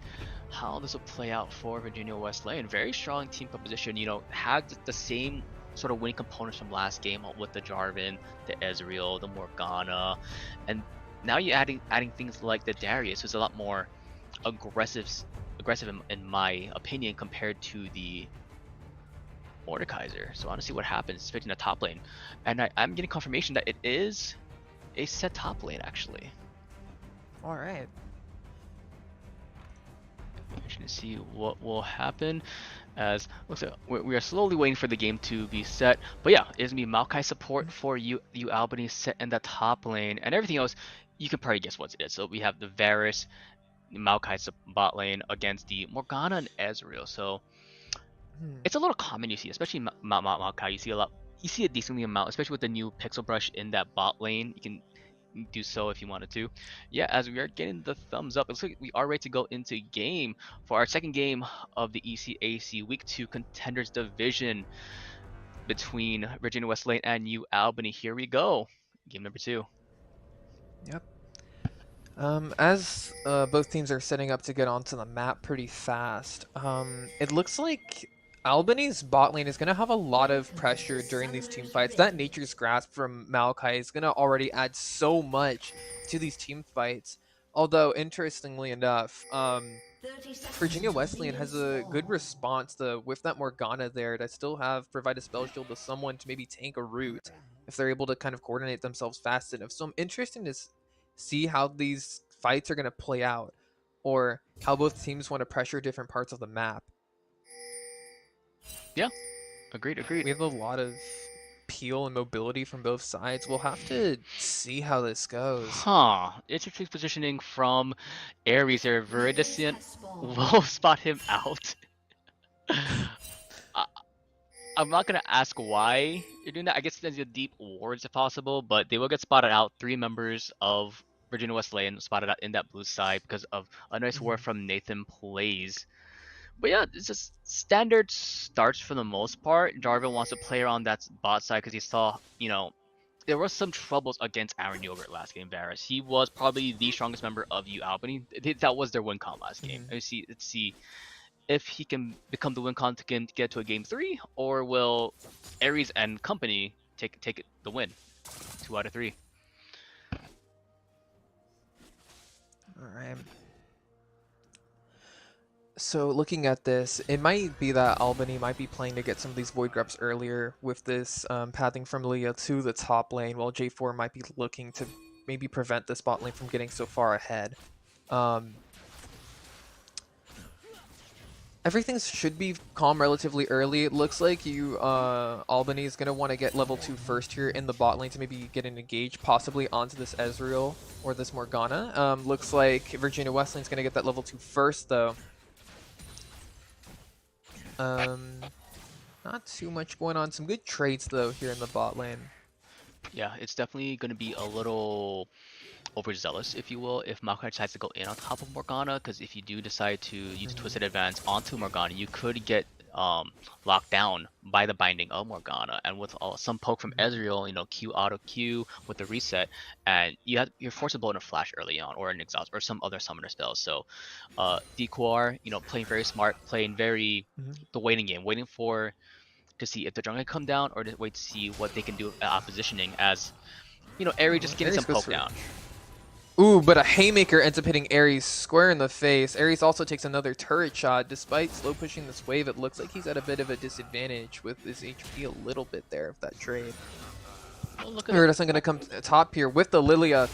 how this will play out for Virginia Wesleyan. Very strong team composition. You know, had the same sort of winning components from last game with the Jarvan, the Ezreal, the Morgana, and now you're adding things like the Darius, who's a lot more aggressive in my opinion compared to the Mordekaiser. So I want to see what happens, especially in the top lane. And I'm getting confirmation that it is a set top lane actually. All right. To see what will happen, as looks like we are slowly waiting for the game to be set. But yeah, it's gonna be Maokai support for UAlbany set in the top lane, and everything else you can probably guess what it is. So we have the Varus, Maokai bot lane against the Morgana and Ezreal. So It's a little common you see, especially Maokai. You see a lot. You see a decently amount, especially with the new pixel brush in that bot lane. You can do so if you wanted to. Yeah, as we are getting the thumbs up, it looks like we are ready to go into game for our second game of the ECAC Week 2 Contenders Division between Virginia Wesleyan and UAlbany. Here we go. Game number 2. Yep. As both teams are setting up to get onto the map pretty fast, it looks like Albany's bot lane is going to have a lot of pressure during these team fights. That Nature's Grasp from Maokai is going to already add so much to these team fights. Although, interestingly enough, Virginia Wesleyan has a good response to with that Morgana there to still provide a spell shield to someone to maybe tank a root if they're able to kind of coordinate themselves fast enough. So I'm interested to see how these fights are going to play out, or how both teams want to pressure different parts of the map. Yeah, agreed. We have a lot of peel and mobility from both sides. We'll have to see how this goes. Huh. Interesting positioning from Ares there. Viridescent will spot him out. I'm not gonna ask why you're doing that. I guess there's a deep wards if possible, but they will get spotted out. 3 members of Virginia Wesleyan spotted out in that blue side because of a nice ward from Nathan Plays. But yeah, it's just standard starts for the most part. Jarvan wants to play around that bot side because he saw, there was some troubles against Aaron Gilbert last game, Varus. He was probably the strongest member of UAlbany. That was their win con last game. Let's see if he can become the win con to get to a game 3, or will Ares and company take the win? 2 out of 3. All right. So looking at this, it might be that Albany might be playing to get some of these Void Grubs earlier with this pathing from Leah to the top lane, while J4 might be looking to maybe prevent this bot lane from getting so far ahead. Everything should be calm relatively early. It looks like Albany is going to want to get level 2 first here in the bot lane to maybe get an engage, possibly onto this Ezreal or this Morgana. Looks like Virginia Wesleyan is going to get that level 2 first, though. Not too much going on. Some good trades though here in the bot lane. Yeah, it's definitely going to be a little overzealous, if you will, if Maokai decides to go in on top of Morgana, because if you do decide to use Twisted Advance onto Morgana, you could get locked down by the binding of Morgana, and with some poke from Ezreal, Q auto Q with the reset, and you're forced to blow in a flash early on, or an exhaust, or some other summoner spell. So DQR, playing very smart, playing very the waiting game, waiting to see if the jungle can come down, or to wait to see what they can do positioning, as Aerie just getting some poke down. Ooh, but a Haymaker ends up hitting Ares square in the face. Ares also takes another turret shot. Despite slow pushing this wave, it looks like he's at a bit of a disadvantage with his HP a little bit there of that trade. Viridescent going to come top here with the Lilia.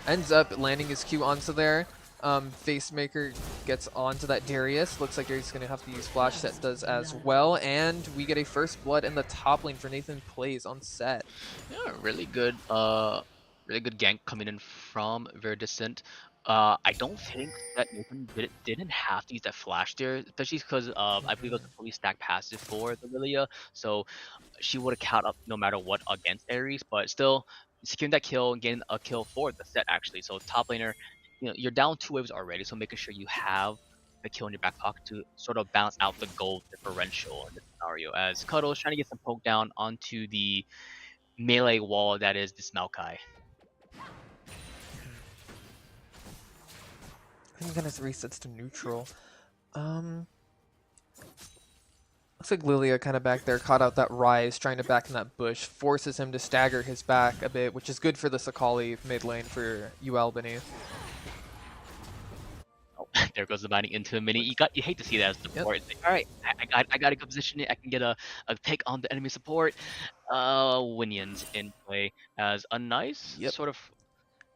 Ends up landing his Q onto there. Facemaker gets onto that Darius. Looks like Darius is going to have to use Flash. Set does as well. And we get a first blood in the top lane for Nathan Plays on set. Yeah, really good gank coming in from Viridescent. I don't think that Nathan didn't have to use that flash there, especially because I believe it was a fully stacked passive for the Lilia, so she would have caught up no matter what against Ares, but still securing that kill and getting a kill for the set actually. So top laner, you're down 2 waves already, so making sure you have the kill in your back pocket to sort of balance out the gold differential in this scenario, as Cuddle is trying to get some poke down onto the melee wall that is this Maokai. I think it resets to neutral. Looks like Lilia kind of back there caught out that Rise, trying to back in that bush, forces him to stagger his back a bit, which is good for the Sakali mid lane for UAlbany. Oh, there goes the binding into a mini. You hate to see that as support. Yep. All right, I got a good position. I can get a pick on the enemy support. Winions in play as a nice sort of.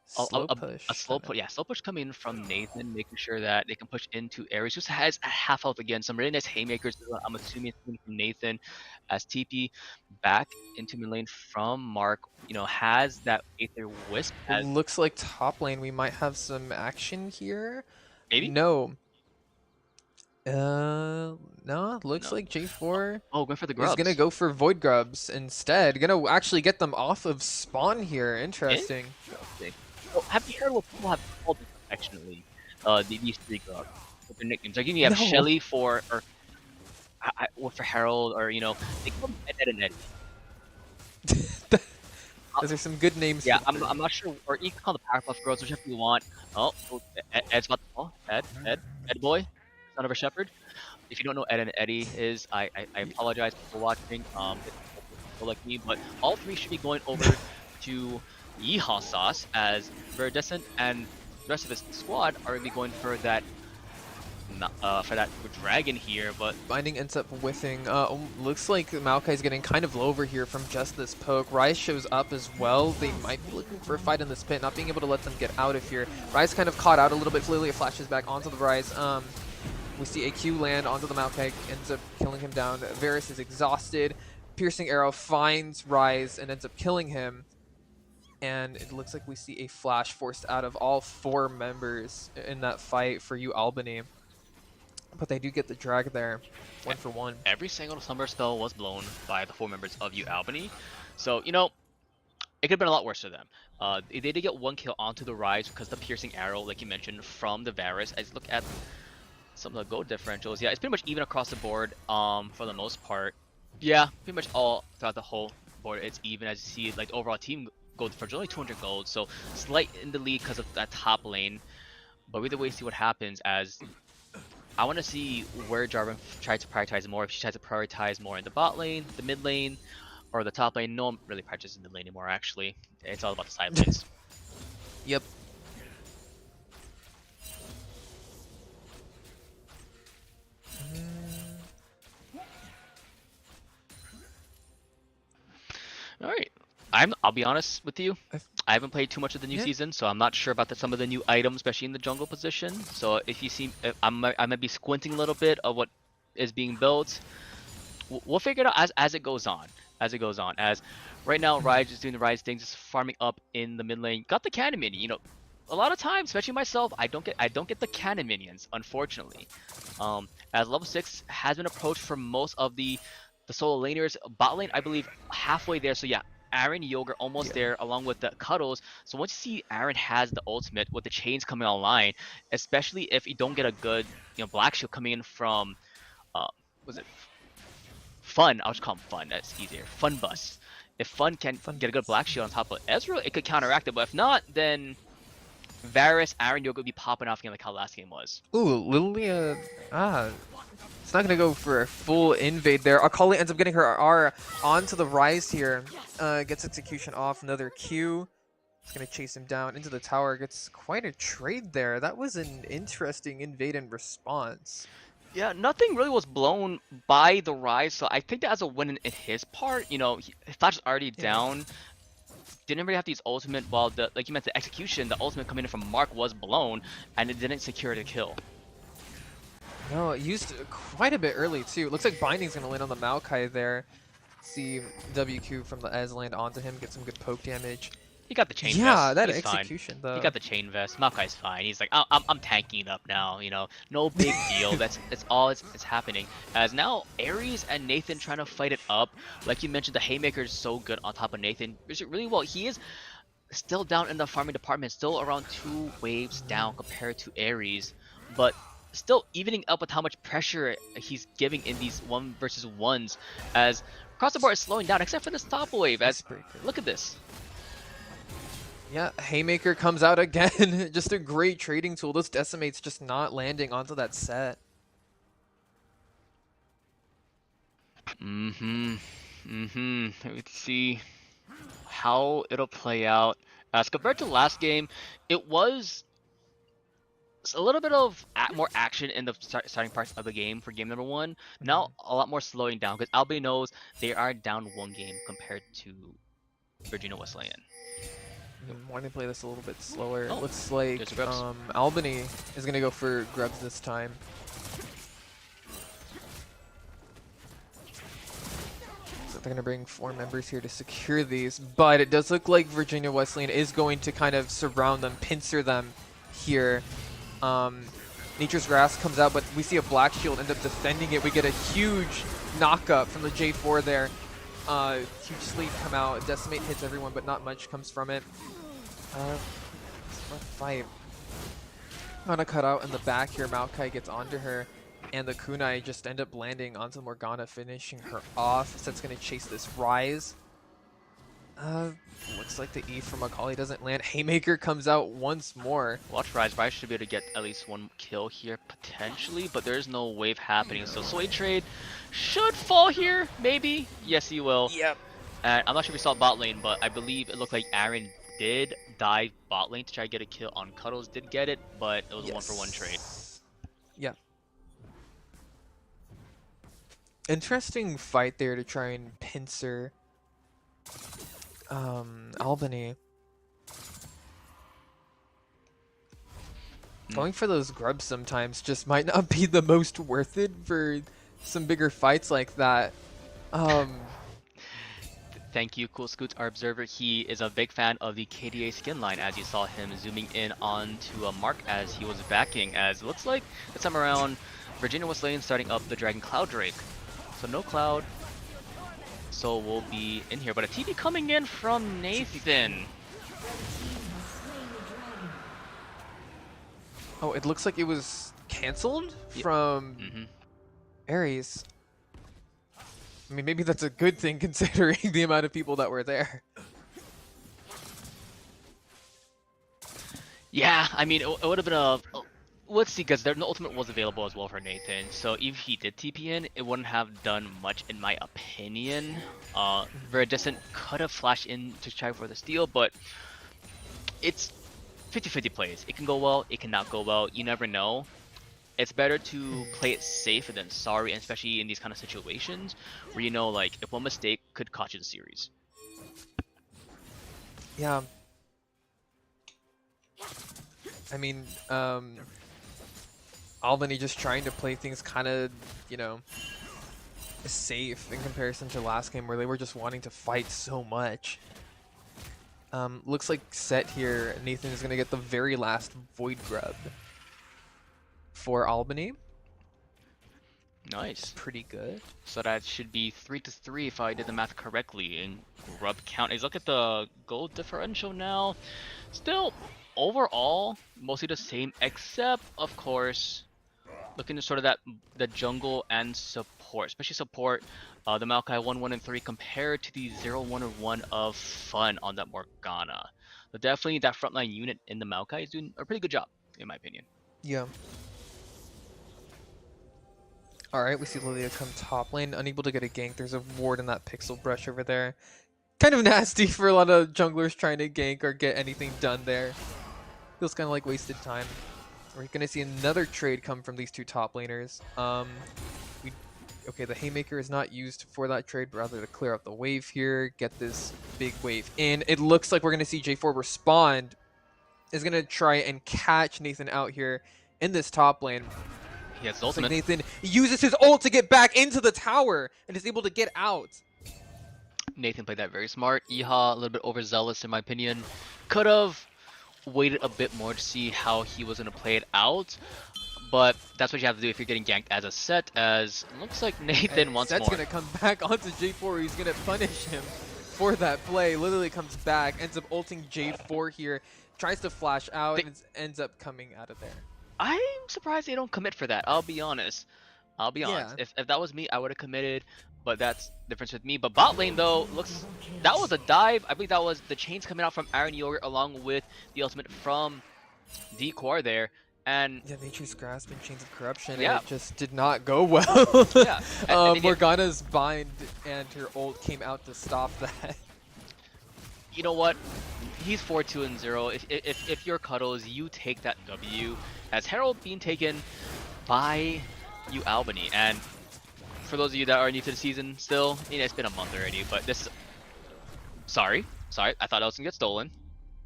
Slow push. A slow push, slow push coming from Nathan, making sure that they can push into Ares, who has a half health again. Some really nice haymakers. I'm assuming it's coming from Nathan, as TP back into mid lane from Mark. Has that Aether Wisp. It looks like top lane we might have some action here. Maybe. No. No, looks No. like J4 Oh, going for the is gonna grubs. go for Void Grubs instead. Gonna actually get them off of spawn here. Interesting. Interesting. Well, have you heard what people have called this affectionately? These three grubs with their nicknames. Like you have No. Shelly for or for Harold, or they call them Ed and Eddie. Those are some good names Yeah, for I'm not sure, or you can call the Powerpuff Girls, whichever you want. Oh, Ed's got the ball. Ed boy, son of a shepherd. If you don't know Ed and Eddie is, I apologize for watching. It's people like me, but all three should be going over to Yeehaw Sauce, as Viridescent and the rest of the squad are gonna be going for that dragon here. But Binding ends up whiffing. Looks like Maokai's getting kind of low over here from just this poke. Rise shows up as well. They might be looking for a fight in this pit, not being able to let them get out of here. Rise kind of caught out a little bit. Lilia flashes back onto the Rise. We see a Q land onto the Maokai, ends up killing him down. Varus is exhausted. Piercing arrow finds Rise and ends up killing him. And it looks like we see a flash forced out of all 4 members in that fight for UAlbany. But they do get the drag there, 1 for 1. every single summer spell was blown by the 4 members of UAlbany, so it could have been a lot worse for them. They did get 1 kill onto the Rise because the piercing arrow, like you mentioned, from the Varus. As look at some of the gold differentials, yeah, it's pretty much even across the board. For the most part, yeah, pretty much all throughout the whole board, it's even. As you see, like overall team gold differential only 200 gold, so slight in the lead because of that top lane. But either way, see what happens. As I want to see where Jarvan tries to prioritize more. If she tries to prioritize more in the bot lane, the mid lane, or the top lane. No one really prioritizes the mid lane anymore, actually. It's all about the side lanes. Yep. Alright. I'll be honest with you. I haven't played too much of the new season, so I'm not sure about some of the new items, especially in the jungle position. So if you see, I might be squinting a little bit of what is being built. We'll figure it out as it goes on. As right now, Rise is doing the Rise things, just farming up in the mid lane. Got the cannon minion. A lot of times, especially myself, I don't get the cannon minions, unfortunately. As level 6 has been approached for most of the solo laners. Bot lane, I believe, halfway there. So yeah, Aaron, Yogurt almost there, along with the Cuddles. So once you see Aaron has the ultimate with the chains coming online, especially if you don't get a good, Black Shield coming in from, was it Fun? I'll just call him Fun. That's easier. Fun Bus. If Fun can get a good Black Shield on top of Ezreal, it could counteract it. But if not, then Varus, Aaron, Yogurt will be popping off again like how last game was. Ooh, Lilia. It's not gonna go for a full invade there. Akali ends up getting her R onto the Rise here. Gets execution off. Another Q. It's gonna chase him down into the tower. Gets quite a trade there. That was an interesting invade and response. Yeah, nothing really was blown by the Rise, so I think that as a win in his part. Flash is already down. Didn't really have to use ultimate, while like you meant the execution, the ultimate coming in from Mark was blown, and it didn't secure the kill. No, it used quite a bit early too. Looks like Binding's gonna land on the Maokai there. See WQ from the Ez land onto him, get some good poke damage. He got the chain vest. Yeah, that He's execution fine. though. He got the chain vest. Maokai's fine. He's like, I'm tanking it up now. No big deal. That's all it's happening. As now Ares and Nathan trying to fight it up. Like you mentioned, the Haymaker is so good on top of Nathan. Really well. He is still down in the farming department, still around 2 waves down compared to Ares, but still evening up with how much pressure he's giving in these 1 versus 1s. As across the board is slowing down, except for this top wave. As look at this. Yeah, Haymaker comes out again. Just a great trading tool. Those decimates just not landing onto that set. Let's see how it'll play out. As compared to last game, it was a little bit of more action in the starting parts of the game for game number 1. Now a lot more slowing down because Albany knows they are down 1 game compared to Virginia Wesleyan. Why don't we play this a little bit slower? Oh, It looks like Albany is going to go for grubs this time. So they're going to bring 4 members here to secure these, but it does look like Virginia Wesleyan is going to kind of surround them, pincer them here. Nature's Grass comes out, but we see a Black Shield end up defending it. We get a huge knock-up from the J4 there. Huge sleep come out. Decimate hits everyone, but not much comes from it. It's a rough fight. On a cutout in the back here, Maokai gets onto her, and the kunai just end up landing onto Morgana, finishing her off. Set's gonna chase this Rise. Looks like the E from Macaulay doesn't land. Haymaker comes out once more. Watch Rise. Rise should be able to get at least one kill here, potentially, but there's no wave happening. So Sway Trade should fall here, maybe. Yes, he will. Yep. And I'm not sure if we saw bot lane, but I believe it looked like Aaron did dive bot lane to try to get a kill on Cuddles. Did get it, but it was a 1-for-1 trade. Yeah. Interesting fight there to try and pincer Albany. Going for those grubs sometimes just might not be the most worth it for some bigger fights like that. Thank you, Cool Scoots, our observer. He is a big fan of the KDA skin line, as you saw him zooming in onto a Mark as he was backing, as it looks like this time around Virginia was lane starting up the Dragon Cloud Drake. So no Cloud, so we'll be in here, but a TP coming in from Nathan. Oh, it looks like it was canceled from Ares. I mean, maybe that's a good thing considering the amount of people that were there. Yeah, I mean, it would have been a... Let's see, because the ultimate was available as well for Nathan. So if he did TP in, it wouldn't have done much in my opinion. Very distant could have flashed in to try for the steal, but it's 50-50 plays. It can go well, it cannot go well. You never know. It's better to play it safe than sorry, and especially in these kind of situations where you know, like, if one mistake could cost you the series. Yeah. I mean, Albany just trying to play things kind of, you know, safe in comparison to last game where they were just wanting to fight so much. Looks like set here, Nathan is going to get the very last Void Grub for Albany. Nice. Pretty good. So that should be 3-3 if I did the math correctly in grub count. Let's look at the gold differential now. Still, overall, mostly the same, except, of course, looking at sort of the jungle and support, especially support. The Maokai 1-1 and 3 compared to the 0-1 or 1 of Fun on that Morgana. But definitely that frontline unit in the Maokai is doing a pretty good job, in my opinion. Yeah. Alright, we see Lilia come top lane, unable to get a gank. There's a ward in that pixel brush over there. Kind of nasty for a lot of junglers trying to gank or get anything done there. Feels kind of like wasted time. We're going to see another trade come from these two top laners. Okay, the Haymaker is not used for that trade, but rather to clear up the wave here, get this big wave in. It looks like we're going to see J4 respond. Is going to try and catch Nathan out here in this top lane. He has Like ultimate. Nathan uses his ult to get back into the tower and is able to get out. Nathan played that very smart. Iha, a little bit overzealous in my opinion. Could have waited a bit more to see how he was going to play it out. But that's what you have to do if you're getting ganked as a set, as it looks like Nathan wants more. Set's going to come back onto J4. He's going to punish him for that play. Literally comes back, ends up ulting J4 here, tries to flash out, and ends up coming out of there. I'm surprised they don't commit for that. I'll be honest. Yeah. If that was me, I would have committed. But that's the difference with me. But bot lane though, that was a dive. I believe that was the chains coming out from Aaron Yogurt along with the ultimate from Decor there. And yeah, Nature's Grasp and Chains of Corruption. Yeah. It just did not go well. Yeah. And Morgana's bind and her ult came out to stop that. you know what? He's 4-2-0. If you're Cuddles, you take that W. As Herald being taken by UAlbany. And for those of you that are new to the season still, you know, it's been a month already, but this is... Sorry, I thought I was gonna get stolen.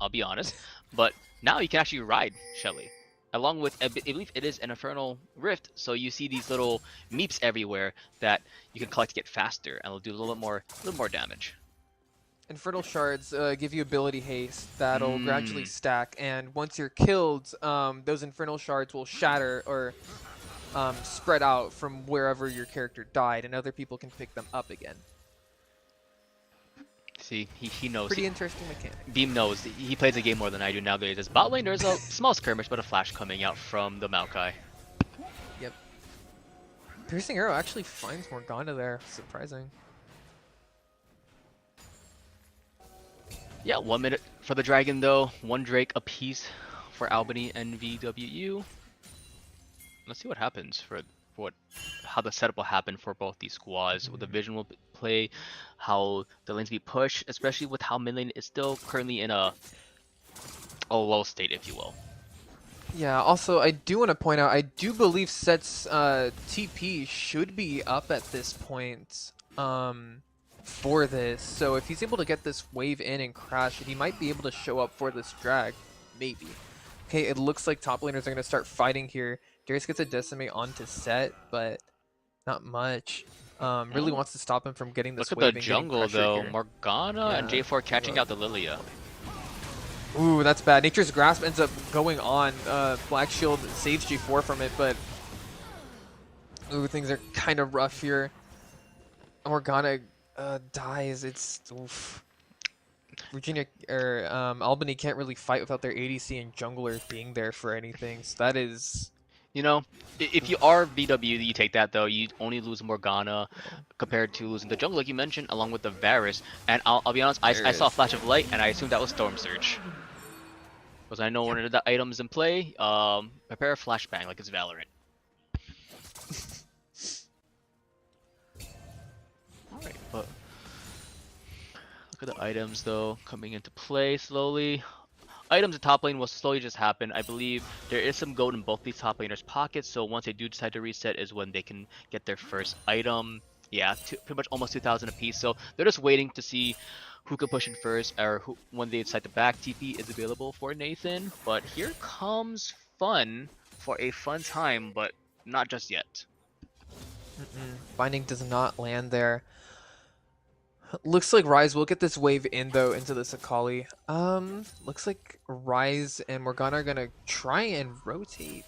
I'll be honest. But now you can actually ride Shelly. Along with, I believe it is an Infernal Rift, so you see these little meeps everywhere that you can collect to get faster, and it'll do a little bit more damage. Infernal Shards give you ability haste that'll gradually Mm. stack, and once you're killed, those Infernal Shards will shatter or spread out from wherever your character died, and other people can pick them up again. See, he knows. Pretty interesting mechanic. Beam knows. He plays the game more than I do nowadays. As bot lane, there's a small skirmish, but a flash coming out from the Maokai. Yep. Piercing Arrow actually finds Morgana there. Surprising. Yeah, 1 minute for the Dragon though. 1 Drake apiece for Albany and VWU. Let's see what happens for how the setup will happen for both these squads. What the vision will play, how the lanes be pushed, especially with how mid lane is still currently in a low state, if you will. Yeah, also I do want to point out, I do believe Set's TP should be up at this point for this. So if he's able to get this wave in and crash it, he might be able to show up for this drag, maybe. Okay, it looks like top laners are going to start fighting here. Darius gets a decimate onto Set, but not much. Really wants to stop him from getting this Look wave at the and getting jungle pressure though. here. Morgana and Yeah. J4 catching out the Lilia. Ooh, that's bad. Nature's Grasp ends up going on. Black Shield saves G4 from it, but ooh, things are kind of rough here. Morgana dies. It's oof. Virginia or Albany can't really fight without their ADC and jungler being there for anything. So that is, You know, if you are VW, you take that though. You only lose Morgana compared to losing the jungle, like you mentioned, along with the Varus. And I'll be honest, I saw a flash of light, and I assumed that was Storm Surge. Because I know one of the items in play, prepare a flashbang like it's Valorant. Alright, but look at the items though coming into play slowly. Items in top lane will slowly just happen. I believe there is some gold in both these top laners' pockets, so once they do decide to reset is when they can get their first item. Yeah, pretty much almost 2,000 apiece, so they're just waiting to see who can push in first, or when they decide the back TP is available for Nathan. But here comes fun for a fun time, but not just yet. Binding does not land there. Looks like Ryze will get this wave in though into the Sakali. Looks like Ryze and Morgana are gonna try and rotate,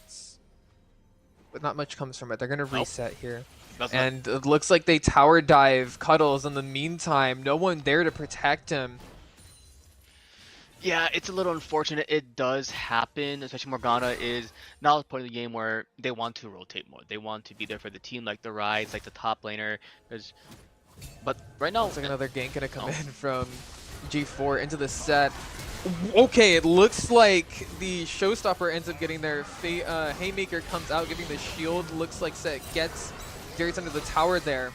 but not much comes from it. They're gonna reset here, and it looks like they tower dive Cuddles. In the meantime, no one there to protect him. Yeah, it's a little unfortunate. It does happen, especially Morgana is now at the point of the game where they want to rotate more. They want to be there for the team, like the Ryze, like the top laner. But right now, Looks like another gank gonna come in from G4 into the set. Okay, it looks like the Showstopper ends up getting there. Haymaker comes out, giving the shield. Looks like Set gets Darius under the tower there.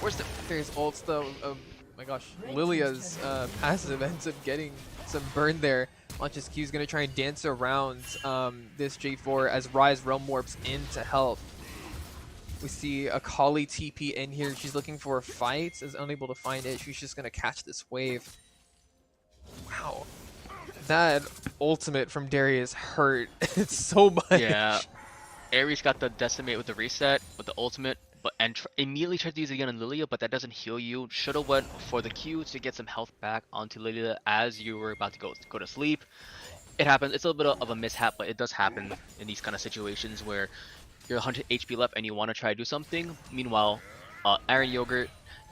Where's the Darius ults though? Oh my gosh, Lilia's passive ends up getting some burn there. Launches Q's gonna try and dance around this J4 as Ryze Realm Warps in to help. We see a Kali TP in here. She's looking for a fight, is unable to find it. She's just gonna catch this wave. Wow. That ultimate from Darius hurt it's so much. yeah, Ares got the decimate with the reset, with the ultimate, but immediately tried to use it again on Lilia, but that doesn't heal you. Should've went for the Q to get some health back onto Lilia as you were about to go to sleep. It happens. It's a little bit of a mishap, but it does happen in these kind of situations where you're 100 HP left and you want to try to do something. Meanwhile, Aaron Yogurt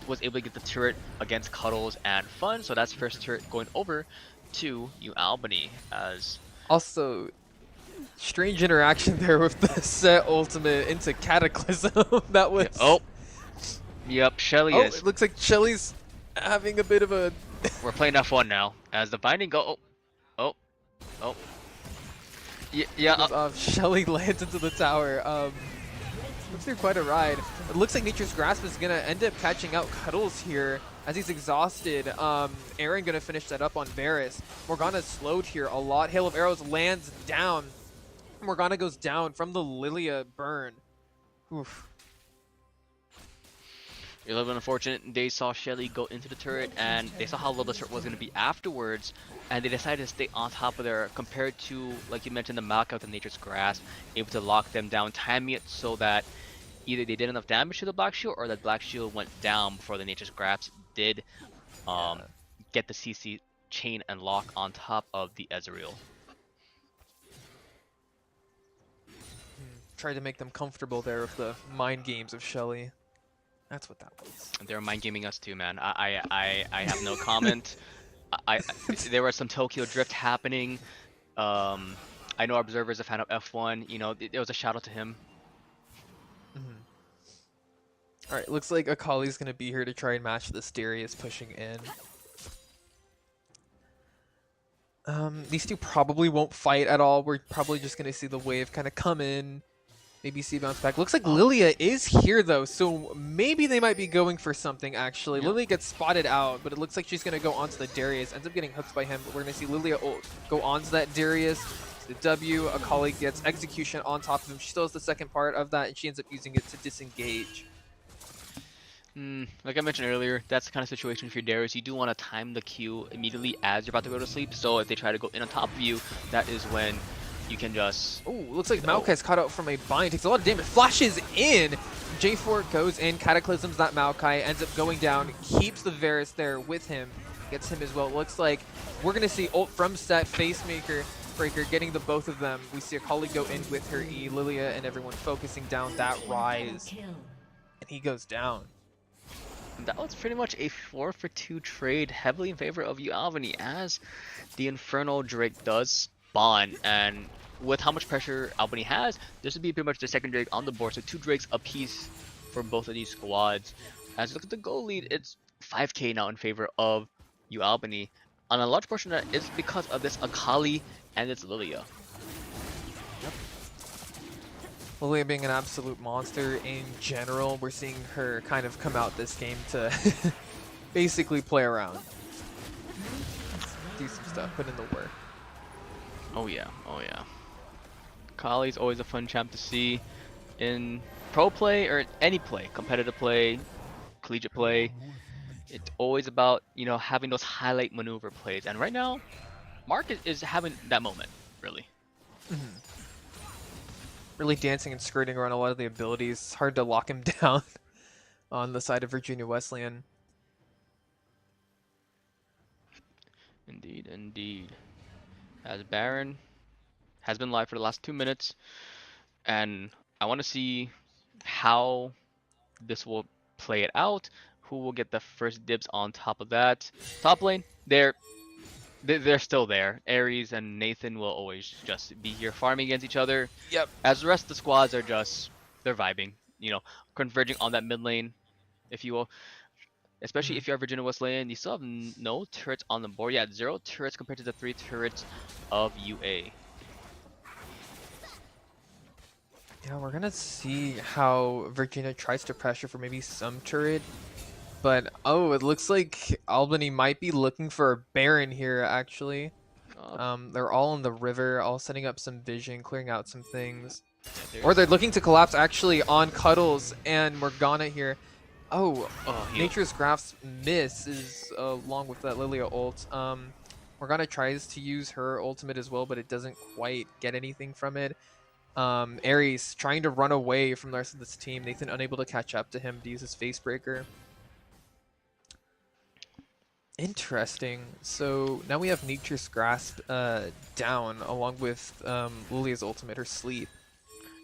was able to get the turret against Cuddles and Fun, so that's first turret going over to UAlbany. As also, strange interaction there with the Set ultimate into Cataclysm. That was... Yep, Shelly oh, is. it looks like Shelly's having a bit of a... We're playing F1 now, as the binding go... Shelly lands into the tower. Looks through quite a ride. It looks like Nature's Grasp is gonna end up catching out Cuddles here as he's exhausted. Aaron gonna finish that up on Varus. Morgana's slowed here a lot. Hail of Arrows lands down. Morgana goes down from the Lilia burn. Oof. A little bit unfortunate. They saw Shelly go into the turret, and they saw how low the turret was going to be afterwards, and they decided to stay on top of there compared to, like you mentioned, the Malka with the Nature's Grasp, able to lock them down, timing it so that either they did enough damage to the Black Shield or that Black Shield went down before the Nature's Grasp did get the CC chain and lock on top of the Ezreal. Tried to make them comfortable there with the mind games of Shelly. That's what that was. They're mind gaming us too, man. I have no comment. I there was some Tokyo drift happening. I know Observer is a fan of F1. You know, there was a shout out to him. All right, looks like Akali's gonna be here to try and match this Darius pushing in. These two probably won't fight at all. We're probably just gonna see the wave kind of come in. Maybe see bounce back. Looks like Lilia is here though, so maybe they might be going for something actually. Yep. Lilia gets spotted out, but it looks like she's gonna go onto the Darius. Ends up getting hooked by him, but we're gonna see Lilia go onto that Darius. The W, Akali gets execution on top of him. She still has the second part of that, and she ends up using it to disengage. Like I mentioned earlier, that's the kind of situation for Darius. You do want to time the Q immediately as you're about to go to sleep. So if they try to go in on top of you, that is when you can just... Oh, looks like Maokai's caught out from a bind. Takes a lot of damage. Flashes in. J4 goes in. Cataclysms that Maokai. Ends up going down. Keeps the Varus there with him. Gets him as well. Looks like we're going to see ult from set. Facemaker Breaker getting the both of them. We see Akali go in with her E. Lilia and everyone focusing down that rise. And he goes down. That was pretty much a 4-for-2 trade, heavily in favor of UAlbany, as the Infernal Drake does spawn. And with how much pressure Albany has, this would be pretty much the second Drake on the board. So 2 Drakes apiece for both of these squads. As you look at the goal lead, it's 5k now in favor of UAlbany. And a large portion of that is because of this Akali and its Lilia. Lilia being an absolute monster in general. We're seeing her kind of come out this game to basically play around. Do some stuff, put in the work. Oh yeah, oh yeah. Akali's always a fun champ to see in pro play or any play, competitive play, collegiate play. It's always about, you know, having those highlight maneuver plays. And right now, Mark is having that moment, really. Really dancing and skirting around a lot of the abilities. It's hard to lock him down on the side of Virginia Wesleyan. Indeed, indeed. As Baron has been live for the last 2 minutes, and I want to see how this will play it out. Who will get the first dibs on top of that? Top lane, they're still there. Ares and Nathan will always just be here farming against each other. Yep. As the rest of the squads are just, they're vibing, you know, converging on that mid lane, if you will. Especially if you are Virginia Wesleyan, you still have no turrets on the board. Yeah, 0 turrets compared to the 3 turrets of UA. Yeah, we're gonna see how Virginia tries to pressure for maybe some turret. But, oh, it looks like Albany might be looking for a Baron here, actually. They're all in the river, all setting up some vision, clearing out some things. Or they're looking to collapse, actually, on Cuddles and Morgana here. Oh, Nature's Graph's miss is along with that Lilia ult. Morgana tries to use her ultimate as well, but it doesn't quite get anything from it. Ares trying to run away from the rest of this team. Nathan unable to catch up to him to use his Facebreaker. Interesting. So now we have Nature's Grasp down along with Lilia's ultimate, her sleep.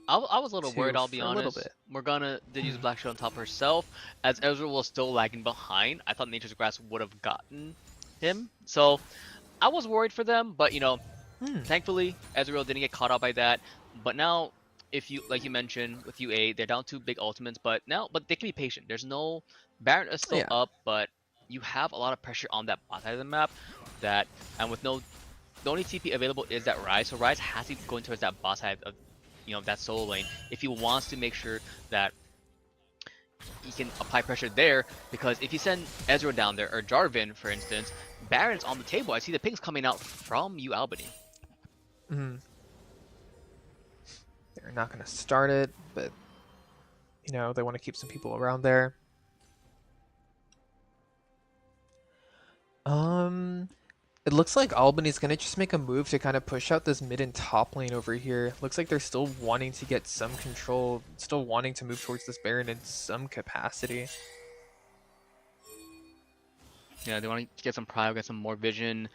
I was a little worried, I'll be honest. Morgana did use Black Shield on top herself, as Ezra was still lagging behind. I thought Nature's Grasp would have gotten him, so I was worried for them. But you know, thankfully Ezreal didn't get caught out by that. But now, if you like you mentioned with UA, they're down 2 big ultimates, but they can be patient. There's no Baron is still up, but you have a lot of pressure on that bot side of the map. And with the only TP available is that Ryze, so Ryze has to go towards that bot side of, you know, that solo lane if he wants to make sure that he can apply pressure there. Because if you send Ezra down there, or Jarvan for instance, Baron's on the table. I see the pings coming out from UAlbany. They're not going to start it, but you know, they want to keep some people around there. It looks like Albany's gonna just make a move to kind of push out this mid and top lane over here. Looks like they're still wanting to get some control, still wanting to move towards this Baron in some capacity. Yeah, they want to get some prio, get some more vision.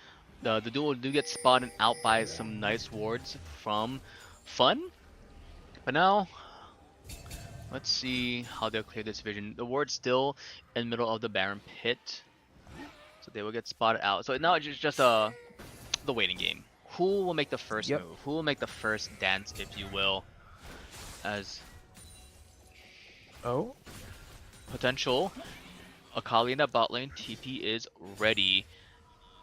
The duo do get spotted out by some nice wards from Fun, but now let's see how they'll clear this vision. The ward's still in the middle of the Baron pit, so they will get spotted out. So now it's just the waiting game. Who will make the first Yep. move? Who will make the first dance, if you will, as Oh. potential Akali in that bot lane. TP is ready,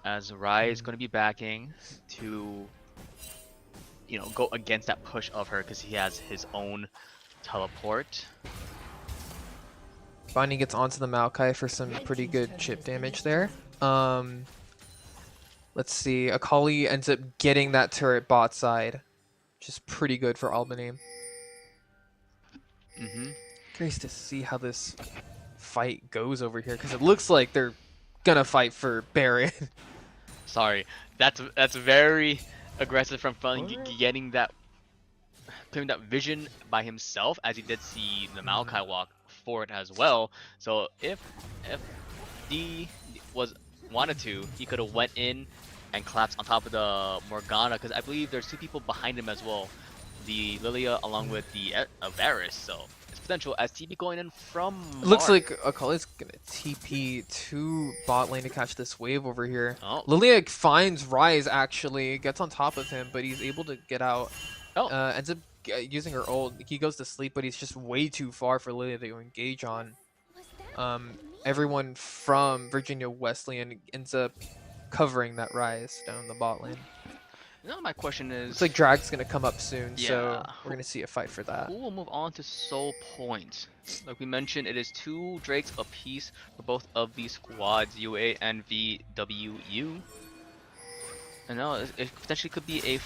as Rai is going to be backing to, you know, go against that push of her because he has his own teleport. Bonnie gets onto the Maokai for some pretty good chip damage there. Let's see. Akali ends up getting that turret bot side, which is pretty good for Albany. Curious to see how this fight goes over here, because it looks like they're gonna fight for Baron. Sorry, that's very aggressive from Fun, What? getting that, clearing that vision by himself, as he did see the Maokai walk forward as well. So if D wanted to, he could have went in and collapsed on top of the Morgana, because I believe there's two people behind him as well, the Lilia along with the Varus. So it's potential as TP going in from It looks Mark. like Akali's gonna TP to bot lane to catch this wave over here. Oh. Lilia finds Rise actually, gets on top of him, but he's able to get out. Oh. Ends up using her ult. He goes to sleep, but he's just way too far for Lilia to engage on. Everyone from Virginia Wesleyan ends up covering that Rise down the bot lane. Now my question is, Looks like Drag's gonna come up soon, so Yeah. we're gonna see a fight for that. who will move on to Soul Point? Like we mentioned, it is 2 Drakes apiece for both of these squads, UA and VWU. And now it potentially could be a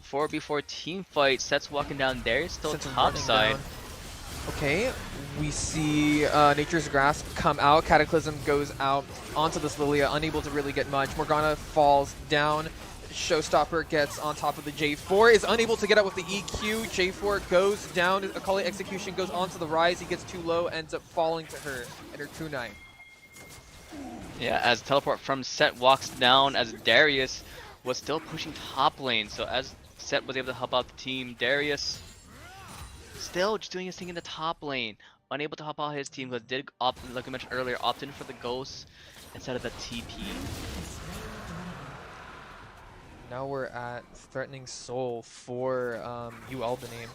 4v4 team fight. Set's walking down there, still Since I'm top running side. down. Okay, we see Nature's Grasp come out. Cataclysm goes out onto this Lilia, unable to really get much. Morgana falls down. Showstopper gets on top of the J4, is unable to get out with the EQ. J4 goes down. Akali Execution goes onto the Rise. He gets too low, ends up falling to her and her kunai. Yeah, as teleport from Set walks down, as Darius was still pushing top lane. So as Set was able to help out the team, Darius still just doing his thing in the top lane, unable to help out his team, but did opt, like I mentioned earlier, opt in for the Ghost instead of the TP. Now we're at Threatening Soul for UAlbany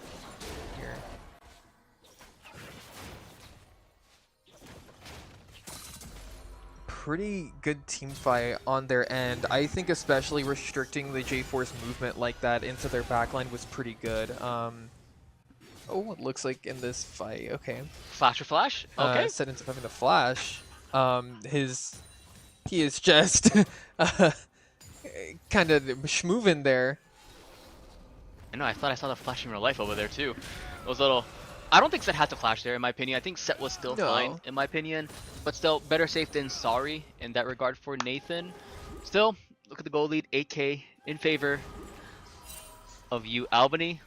here. Pretty good team fight on their end. I think especially restricting the J4's movement like that into their backline was pretty good. Oh, it looks like in this fight, okay. Flash or flash? Okay. Set ends up having to flash. He is just kind of schmoovin' there. I know, I thought I saw the flash in real life over there too. It was a little... I don't think Set had to flash there in my opinion. I think Set was still fine in my opinion. But still, better safe than sorry in that regard for Nathan. Still, look at the goal lead, 8k in favor of UAlbany.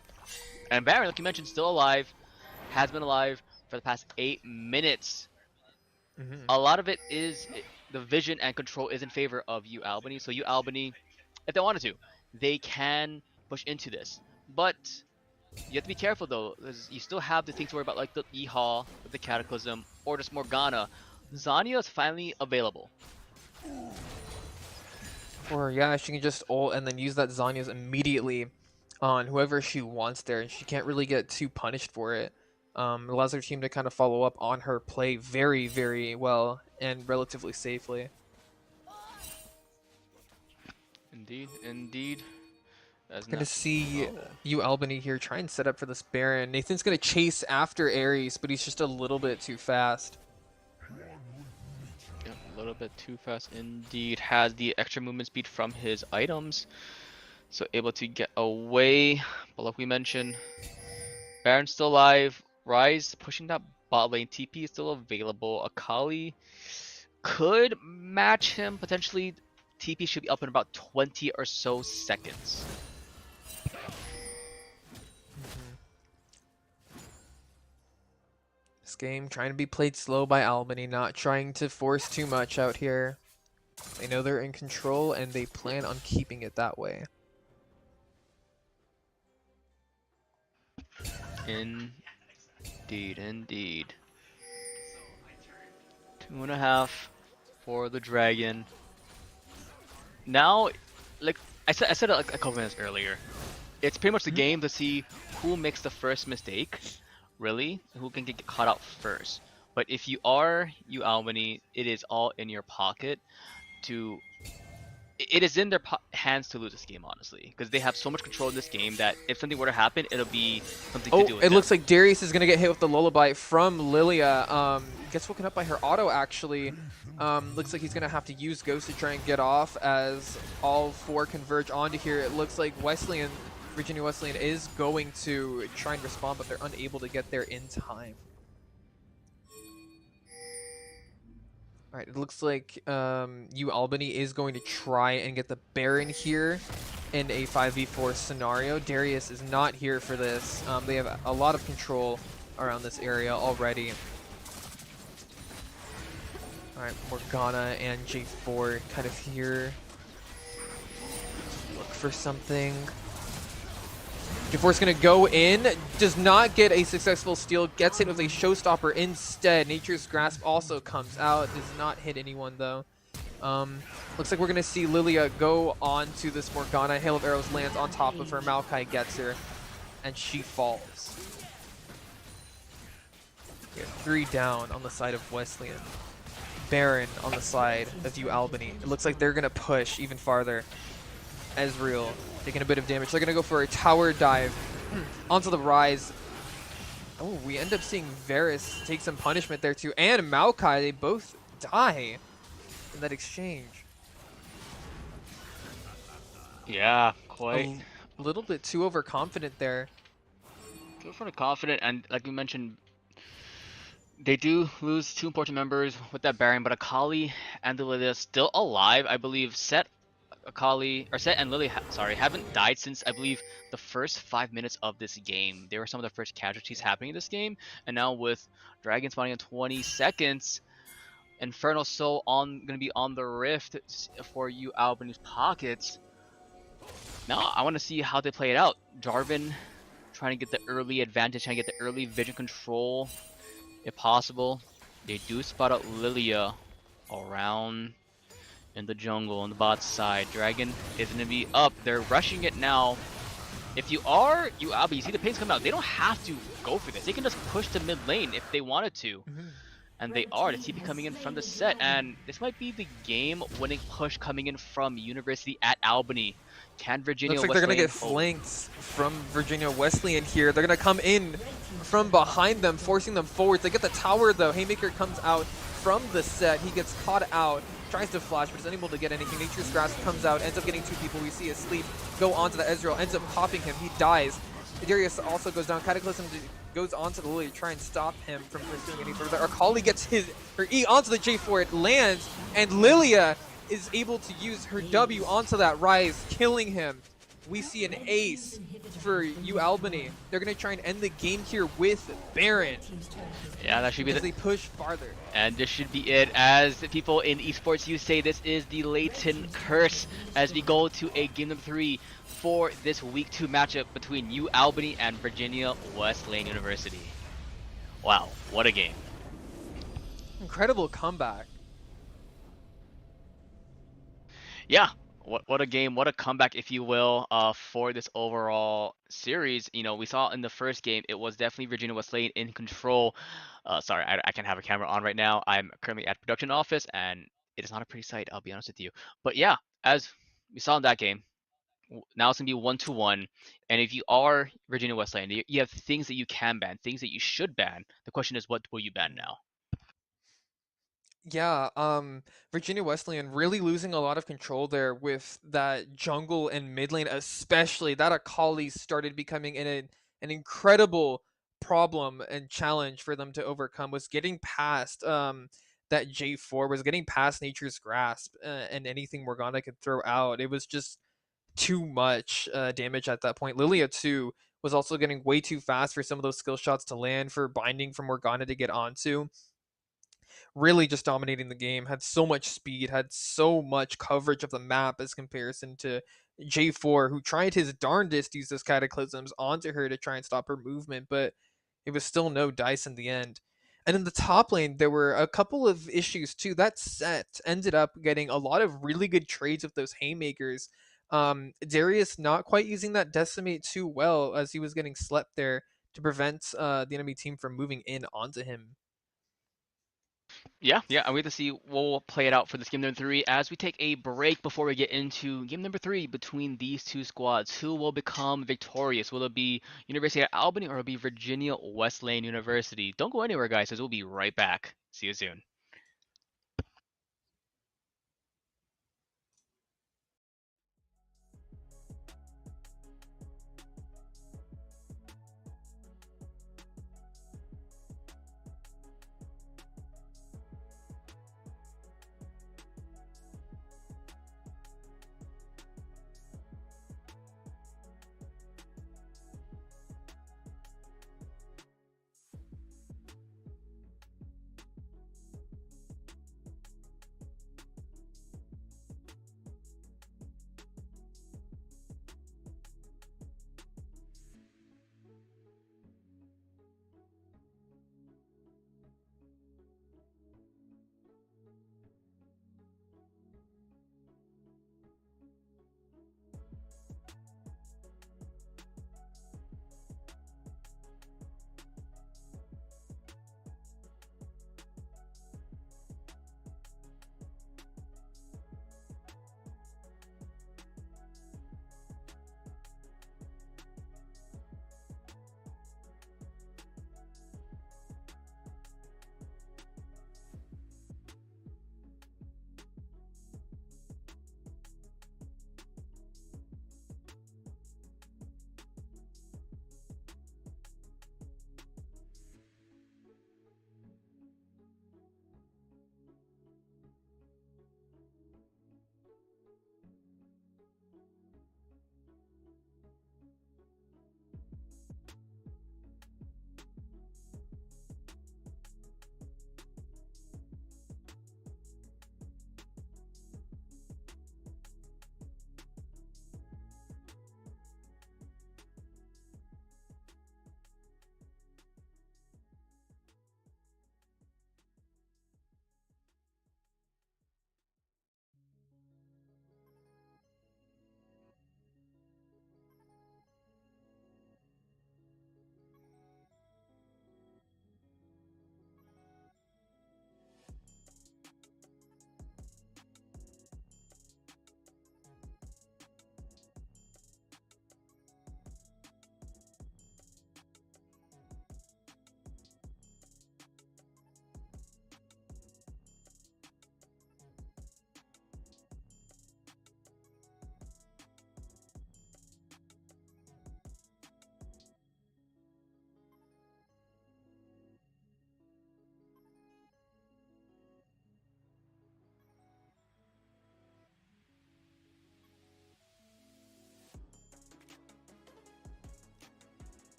And Baron, like you mentioned, still alive. Has been alive for the past 8 minutes. A lot of it is the vision and control is in favor of UAlbany. So UAlbany, if they wanted to, they can push into this. But you have to be careful though, because you still have the things to worry about, like the E-Hall, the Cataclysm, or just Morgana. Zanya is finally available. Or yeah, she can just ult and then use that Zanya's immediately on whoever she wants there, and she can't really get too punished for it. It allows her team to kind of follow up on her play very, very well and relatively safely. Indeed, indeed. That's Gonna not... see Oh. UAlbany here try and set up for this Baron. Nathan's gonna chase after Ares, but he's just a little bit too fast. Yeah, a little bit too fast indeed. Has the extra movement speed from his items, so able to get away. But like we mentioned, Baron's still alive. Rise pushing that bot lane. TP is still available. Akali could match him potentially. TP should be up in about 20 or so seconds. This game trying to be played slow by Albany, not trying to force too much out here. They know they're in control, and they plan on keeping it that way. Indeed, indeed. 2.5 for the dragon. Now, like I said it like a couple minutes earlier. It's pretty much the game to see who makes the first mistake, really, who can get caught out first. But if you are UAlbany, it is all in your pocket to. It is in their hands to lose this game, honestly, because they have so much control in this game that if something were to happen, it'll be something to do with it them. looks like Darius is gonna get hit with the lullaby from Lilia. Gets woken up by her auto actually. Looks like he's gonna have to use Ghost to try and get off as all four converge onto here. It looks like Virginia Wesleyan is going to try and respond, but they're unable to get there in time. All right, it looks like UAlbany is going to try and get the Baron here in a 5v4 scenario. Darius is not here for this. They have a lot of control around this area already. All right, Morgana and J4 kind of here. Look for something. J4's gonna go in, does not get a successful steal, gets hit with a showstopper instead. Nature's Grasp also comes out, does not hit anyone though. Looks like we're gonna see Lilia go on to this Morgana. Hail of Arrows lands on top of her, Maokai gets her, and she falls. We have 3 down on the side of Wesleyan. Baron on the side of UAlbany. It looks like they're gonna push even farther. Ezreal taking a bit of damage. They're gonna go for a tower dive onto the rise. Oh, we end up seeing Varus take some punishment there too, and Maokai. They both die in that exchange. Yeah, quite. A little bit too overconfident there. Too confident, and like you mentioned, they do lose 2 important members with that Baron, but Akali and Lilia still alive. I believe Set and Lily, haven't died since I believe the first 5 minutes of this game. They were some of the first casualties happening in this game, and now with Dragon spawning in 20 seconds, Infernal Soul gonna be on the Rift for UAlbany's pockets. Now I want to see how they play it out. Jarvan trying to get the early advantage, trying to get the early vision control if possible. They do spot out Lilia around in the jungle on the bot side. Dragon is going to be up. They're rushing it now. If you are UAlbany, you see the pings coming out. They don't have to go for this. They can just push to mid lane if they wanted to. And they are. The TP coming in from the set. And this might be the game-winning push coming in from University at Albany. Can Virginia Looks like they're going to get flanked from Virginia Wesleyan here. They're going to come in from behind them, forcing them forward. They get the tower, though. Haymaker comes out from the set. He gets caught out. Tries to flash, but is unable to get anything. Nature's Grasp comes out, ends up getting 2 people. We see his sleep go onto the Ezreal, ends up popping him. He dies. Darius also goes down. Cataclysm goes onto the Lily to try and stop him from pursuing any further. Akali gets her E onto the J4. It lands, and Lilia is able to use her W onto that rise, killing him. We see an ace for UAlbany. They're going to try and end the game here with Baron. Yeah, that should be as they push farther. And this should be it. As the people in esports you say, this is the Layton curse as we go to a game number 3 for this week 2 matchup between UAlbany and Virginia Wesleyan University. Wow, what a game. Incredible comeback. Yeah, what a game, what a comeback, if you will, for this overall series. You know, we saw in the first game, it was definitely Virginia Wesleyan in control. Sorry, I can't have a camera on right now. I'm currently at production office, and it is not a pretty sight, I'll be honest with you. But yeah, as we saw in that game, now it's going to be 1-1. And if you are Virginia Wesleyan, you have things that you can ban, things that you should ban. The question is, what will you ban now? Yeah, Virginia Wesleyan really losing a lot of control there with that jungle and mid lane, especially. That Akali started becoming an incredible problem and challenge for them to overcome, was getting past that J4, was getting past Nature's Grasp, and anything Morgana could throw out. It was just too much damage at that point. Lilia too was also getting way too fast for some of those skill shots to land, for binding from Morgana to get onto. really just dominating the game, had so much speed, had so much coverage of the map as comparison to J4, who tried his darndest to use those cataclysms onto her to try and stop her movement, but it was still no dice in the end. And in the top lane, there were a couple of issues too. That set ended up getting a lot of really good trades with those haymakers. Darius not quite using that decimate too well as he was getting slept there to prevent the enemy team from moving in onto him. Yeah, yeah, I'm waiting to see what will play it out for this game number 3 as we take a break before we get into game number 3 between these two squads. Who will become victorious? Will it be University of Albany or will it be Virginia Wesleyan University? Don't go anywhere, guys, as we'll be right back. See you soon.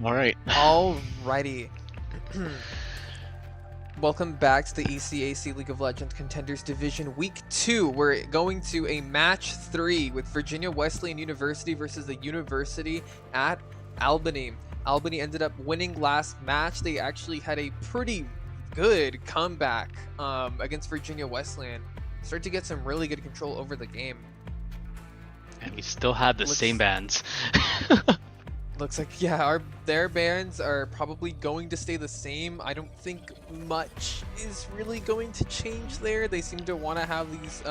All right. Alrighty. Welcome back to the ECAC League of Legends Contenders Division Week 2. We're going to a match 3 with Virginia Wesleyan University versus the University at Albany. Albany ended up winning last match. They actually had a pretty good comeback against Virginia Wesleyan. Started to get some really good control over the game. And we still have the same bans. Looks like, yeah, their bans are probably going to stay the same. I don't think much is really going to change there. They seem to want to have these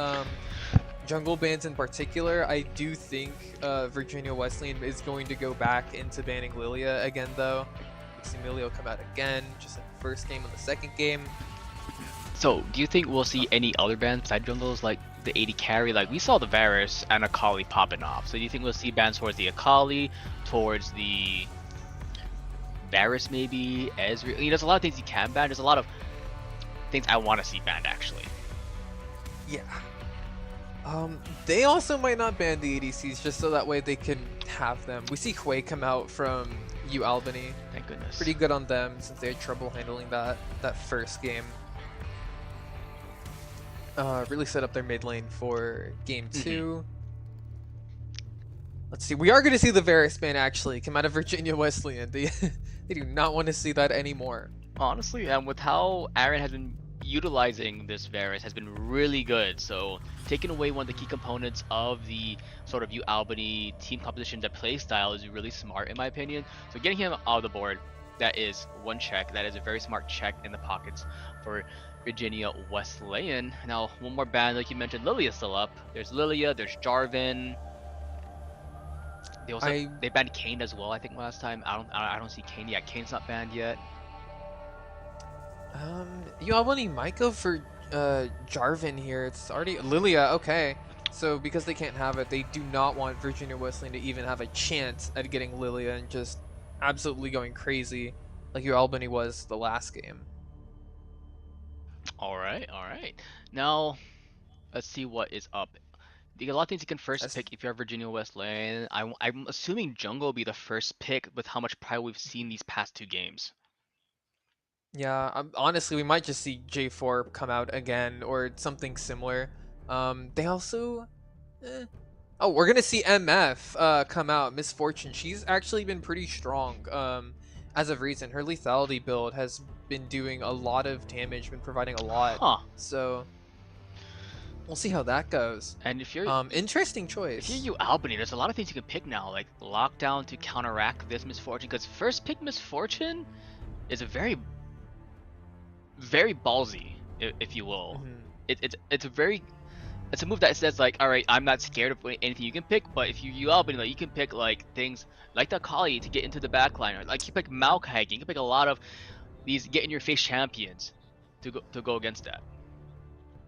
jungle bans in particular. I do think Virginia Wesleyan is going to go back into banning Lilia again, though. We've seen Lilia come out again, just in the first game and the second game. So, do you think we'll see any other bans besides jungles, like the AD carry? Like, we saw the Varus and Akali popping off. So, do you think we'll see bans towards the Akali, towards the Varus maybe, Ezreal? I mean, there's a lot of things you can ban. There's a lot of things I want to see banned, actually. Yeah. They also might not ban the ADCs, just so that way they can have them. We see Hui come out from UAlbany. Thank goodness. Pretty good on them, since they had trouble handling that first game. Really set up their mid lane for game 2. Let's see. We are going to see the Varus ban actually come out of Virginia Wesleyan. They do not want to see that anymore. Honestly, and with how Aaron has been utilizing this Varus has been really good. So taking away one of the key components of the sort of UAlbany team composition, the play style is really smart in my opinion. So getting him out of the board, that is one check. That is a very smart check in the pockets for Virginia Wesleyan. Now, one more ban, like you mentioned, Lilia's still up. There's Lilia, there's Jarvan. They also they banned Kayn as well, I think last time. I don't see Kayn yet. Kayn's not banned yet. UAlbany might go for Jarvan here. It's already Lilia, okay. So because they can't have it, they do not want Virginia Wesleyan to even have a chance at getting Lilia and just absolutely going crazy like UAlbany was the last game. Alright. Now, let's see what is up. You got a lot of things you can first pick if you're Virginia Wesleyan. I'm assuming jungle will be the first pick with how much pride we've seen these past 2 games. Yeah, honestly, we might just see J4 come out again or something similar. They also... Oh, we're going to see MF come out, Misfortune. She's actually been pretty strong as of recent. Her lethality build has been doing a lot of damage, been providing a lot. So we'll see how that goes. And if you're interesting choice. If you're UAlbany, there's a lot of things you can pick now, like Lockdown to counteract this Misfortune. Because first pick Misfortune is a very ballsy, if you will. It's a move that says like, all right, I'm not scared of anything you can pick, but if you UAlbany, like you can pick like things like the Akali to get into the backline, or like you pick Maokai, you can pick a lot of these get in your face champions to go against that.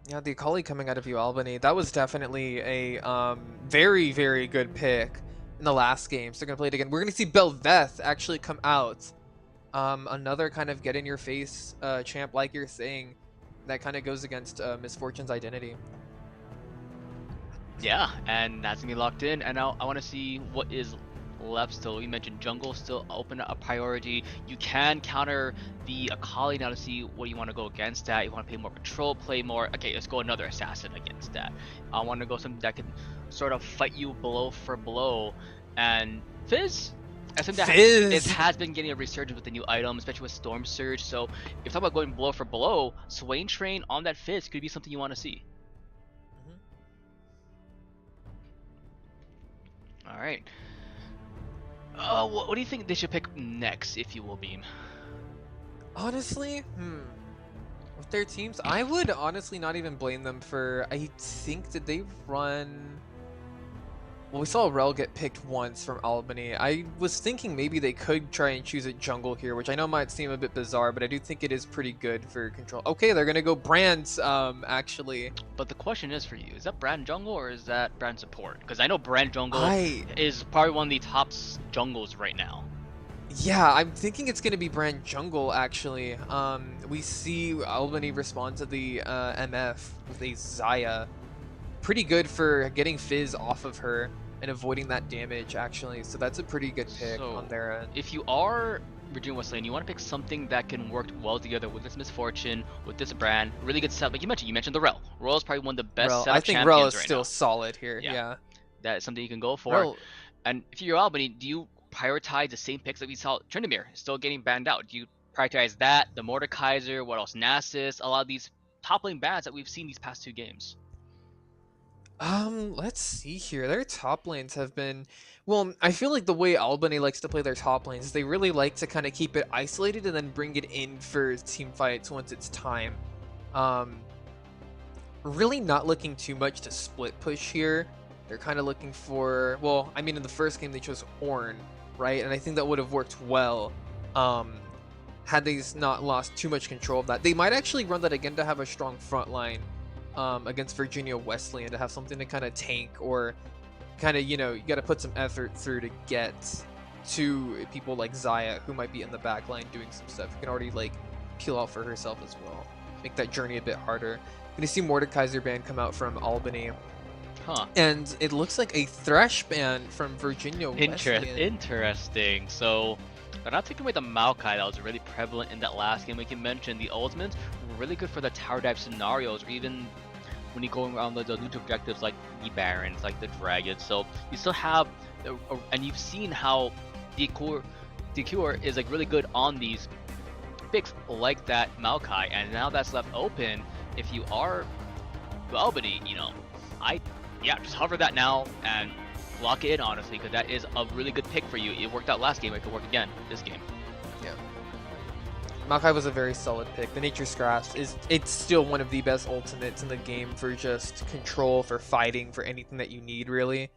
Yeah, the Akali coming out of UAlbany, that was definitely a very, very good pick in the last game. So they're gonna play it again. We're gonna see Bel'Veth actually come out. Another kind of get in your face champ, like you're saying, that kind of goes against Misfortune's identity. Yeah, and that's gonna be locked in. And now I want to see what is left still. We mentioned jungle still open a priority. You can counter the Akali now to see what you want to go against that. You want to play more patrol, play more. Okay, let's go another assassin against that. I want to go something that can sort of fight you blow for blow. And Fizz, I think that it has been getting a resurgence with the new item, especially with Storm Surge. So if you're talking about going blow for blow, Swain Train on that Fizz could be something you want to see. All right. What do you think they should pick next, if you will, Beam? Honestly, with their teams, I would honestly not even blame them for. I think did they run? Well, we saw Rel get picked once from Albany. I was thinking maybe they could try and choose a jungle here, which I know might seem a bit bizarre, but I do think it is pretty good for control. Okay, they're gonna go Brand's actually. But the question is for you, is that Brand jungle or is that Brand support? Because I know Brand jungle is probably one of the top jungles right now. Yeah, I'm thinking it's gonna be Brand jungle actually. We see Albany respond to the MF with a Xayah. Pretty good for getting Fizz off of her. and avoiding that damage actually. So that's a pretty good pick So, on their end. if you are Virginia Wesleyan, you want to pick something that can work well together with this misfortune, with this brand. Really good setup. Like you mentioned the Rel. Rel is probably one of the best Rel, setup I think Rel champions is right still now. solid here. Yeah. Yeah. That is something you can go for. Rel, And if you're Albany, do you prioritize the same picks that we saw? Tryndamere still getting banned out. Do you prioritize that, the Mordekaiser, what else? Nasus, a lot of these top lane bans that we've seen these past 2 games. let's see here. Their top lanes have been, well, I feel like the way Albany likes to play their top lanes is they really like to kind of keep it isolated and then bring it in for team fights once it's time. Really not looking too much to split push here. They're kind of looking for, well, I mean, in the first game they chose Ornn, right? And I think that would have worked well had they not lost too much control of that. They might actually run that again to have a strong front line against Virginia Wesleyan, to have something to kind of tank, or kind of, you know, you got to put some effort through to get to people like Xayah, who might be in the back line doing some stuff. You can already like peel out for herself as well. Make that journey a bit harder. Going to see Mordekaiser ban come out from Albany. Huh. And it looks like a Thresh ban from Virginia Wesleyan. Interesting. So they're not taking away the Maokai that was really prevalent in that last game. Like you mentioned, the ultimates were really good for the tower dive scenarios, or even when you're going around the loot objectives like the Barons, like the Dragons. So you still have, and you've seen how Decure is like really good on these picks like that Maokai, and now that's left open. If you are Albany, you know, just hover that now and lock it in, honestly, because that is a really good pick for you. It worked out last game, it could work again this game. Yeah. Maokai was a very solid pick. The Nature's Grasp it's still one of the best ultimates in the game for just control, for fighting, for anything that you need, really.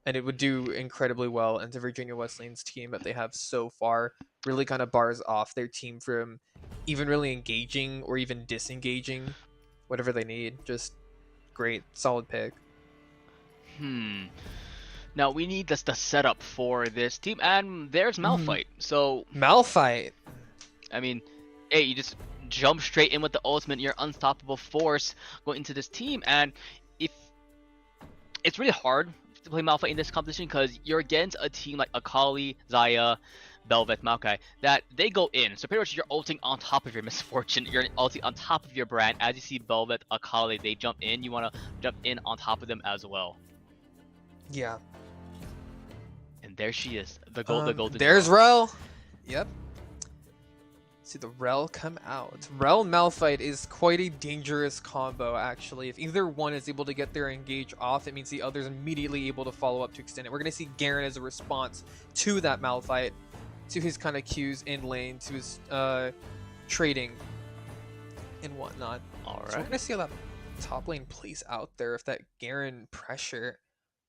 And it would do incredibly well into Virginia Wesleyan's team that they have so far. Really kind of bars off their team from even really engaging or even disengaging whatever they need. Just great, solid pick. Now we need the setup for this team, and there's Malphite. So Malphite. I mean, hey, you just jump straight in with the ultimate, your unstoppable force going into this team, and if it's really hard to play Malphite in this competition because you're against a team like Akali, Xayah, Bel'Veth, Maokai, that they go in. So pretty much you're ulting on top of your misfortune, you're ulting on top of your brand. As you see Bel'Veth, Akali, they jump in, you want to jump in on top of them as well. Yeah. And there she is, the golden. There's Rel. Yep. See the Rel come out. Rel Malphite is quite a dangerous combo, actually. If either one is able to get their engage off, it means the other's immediately able to follow up to extend it. We're going to see Garen as a response to that Malphite, to his kind of cues in lane, to his trading and whatnot. Alright. So we're going to see how that top lane plays out there, if that Garen pressure.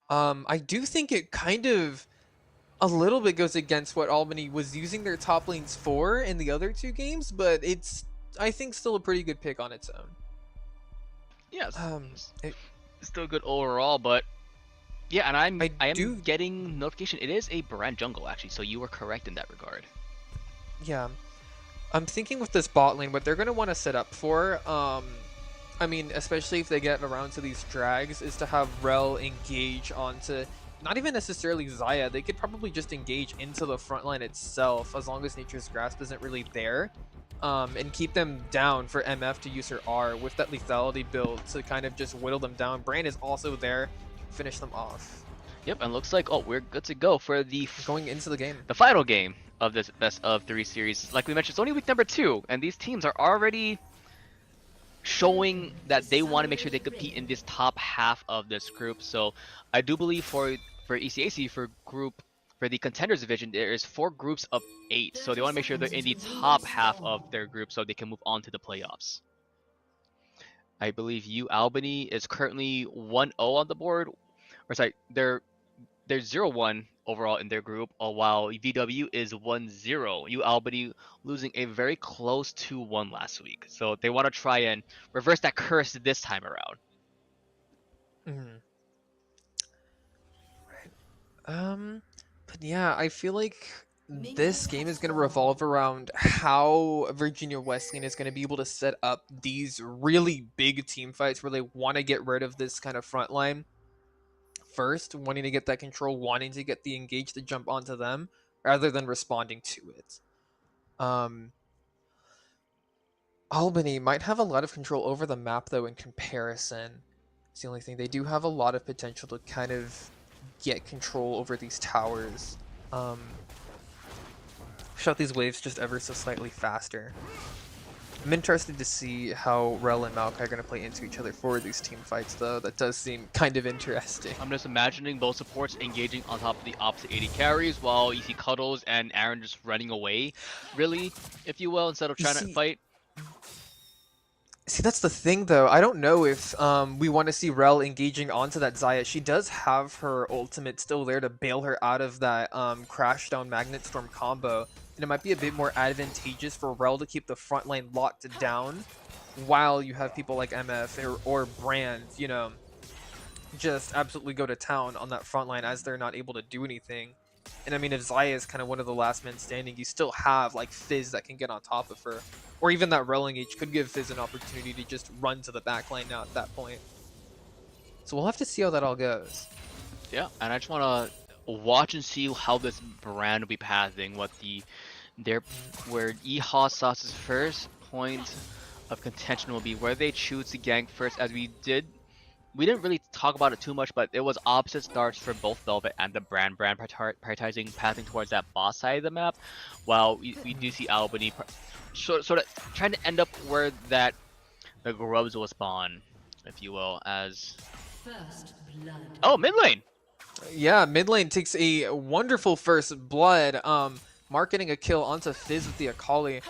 I do think it kind of a little bit goes against what Albany was using their top lanes for in the other 2 games, but it's, I think, still a pretty good pick on its own. Yeah, it's still good overall, but yeah, and I am getting notification. It is a brand jungle, actually, so you were correct in that regard. Yeah. I'm thinking with this bot lane, what they're going to want to set up for, I mean, especially if they get around to these drags, is to have Rel engage onto, not even necessarily Xayah. They could probably just engage into the front line itself, as long as Nature's Grasp isn't really there, and keep them down for MF to use her R with that lethality build to kind of just whittle them down. Brand is also there to finish them off. Yep, and looks like, we're good to go for the going into the game. The final game of this best of 3 series. Like we mentioned, it's only week number 2, and these teams are already showing that they want to make sure they compete in this top half of this group. So I do believe for ECAC, for the contenders division, there is 4 groups of 8. So they want to make sure they're in the top half of their group so they can move on to the playoffs. I believe UAlbany is currently 1-0 on the board. Or sorry, they're 0-1 overall in their group, while VWU is 1-0. UAlbany losing a very close 2-1 last week. So they want to try and reverse that curse this time around. Right. But yeah, I feel like this game is going to revolve around how Virginia Wesleyan is going to be able to set up these really big team fights where they want to get rid of this kind of front line first, wanting to get that control, wanting to get the engage to jump onto them, rather than responding to it. Albany might have a lot of control over the map, though, in comparison. It's the only thing. They do have a lot of potential to kind of get control over these towers. Shot these waves just ever so slightly faster. I'm interested to see how Rel and Maokai are going to play into each other for these team fights, though. That does seem kind of interesting. I'm just imagining both supports engaging on top of the opposite AD carries while you see Cuddles and Aaron just running away, really, if you will, instead of trying to fight. See, that's the thing, though. I don't know if we want to see Rel engaging onto that Xayah. She does have her ultimate still there to bail her out of that Crash Down Magnet Storm combo. And it might be a bit more advantageous for Rel to keep the front lane locked down while you have people like MF or Brand, you know, just absolutely go to town on that front line as they're not able to do anything. And I mean, if Xayah is kind of one of the last men standing, you still have like Fizz that can get on top of her. Or even that Rel engage could give Fizz an opportunity to just run to the back line now at that point. So we'll have to see how that all goes. Yeah, and I just want to watch and see how this Brand will be passing, what where EHOS's first point of contention will be, where they choose to gank first, as we didn't really talk about it too much, but it was opposite starts for both Velvet and the Brand prioritizing passing towards that boss side of the map, while we do see Albany sort of trying to end up where the grubs will spawn, if you will, as mid lane. Yeah, mid lane takes a wonderful first blood. Mark getting a kill onto Fizz with the Akali.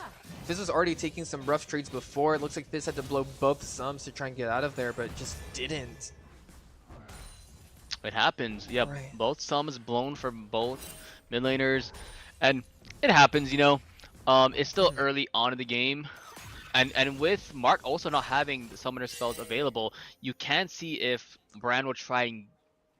Fizz was already taking some rough trades before. It looks like Fizz had to blow both sums to try and get out of there, but just didn't. It happens. Yep, right. Both sums blown for both mid laners, and it happens, you know. It's still early on in the game, and with Mark also not having the summoner spells available, you can see if Brand will try and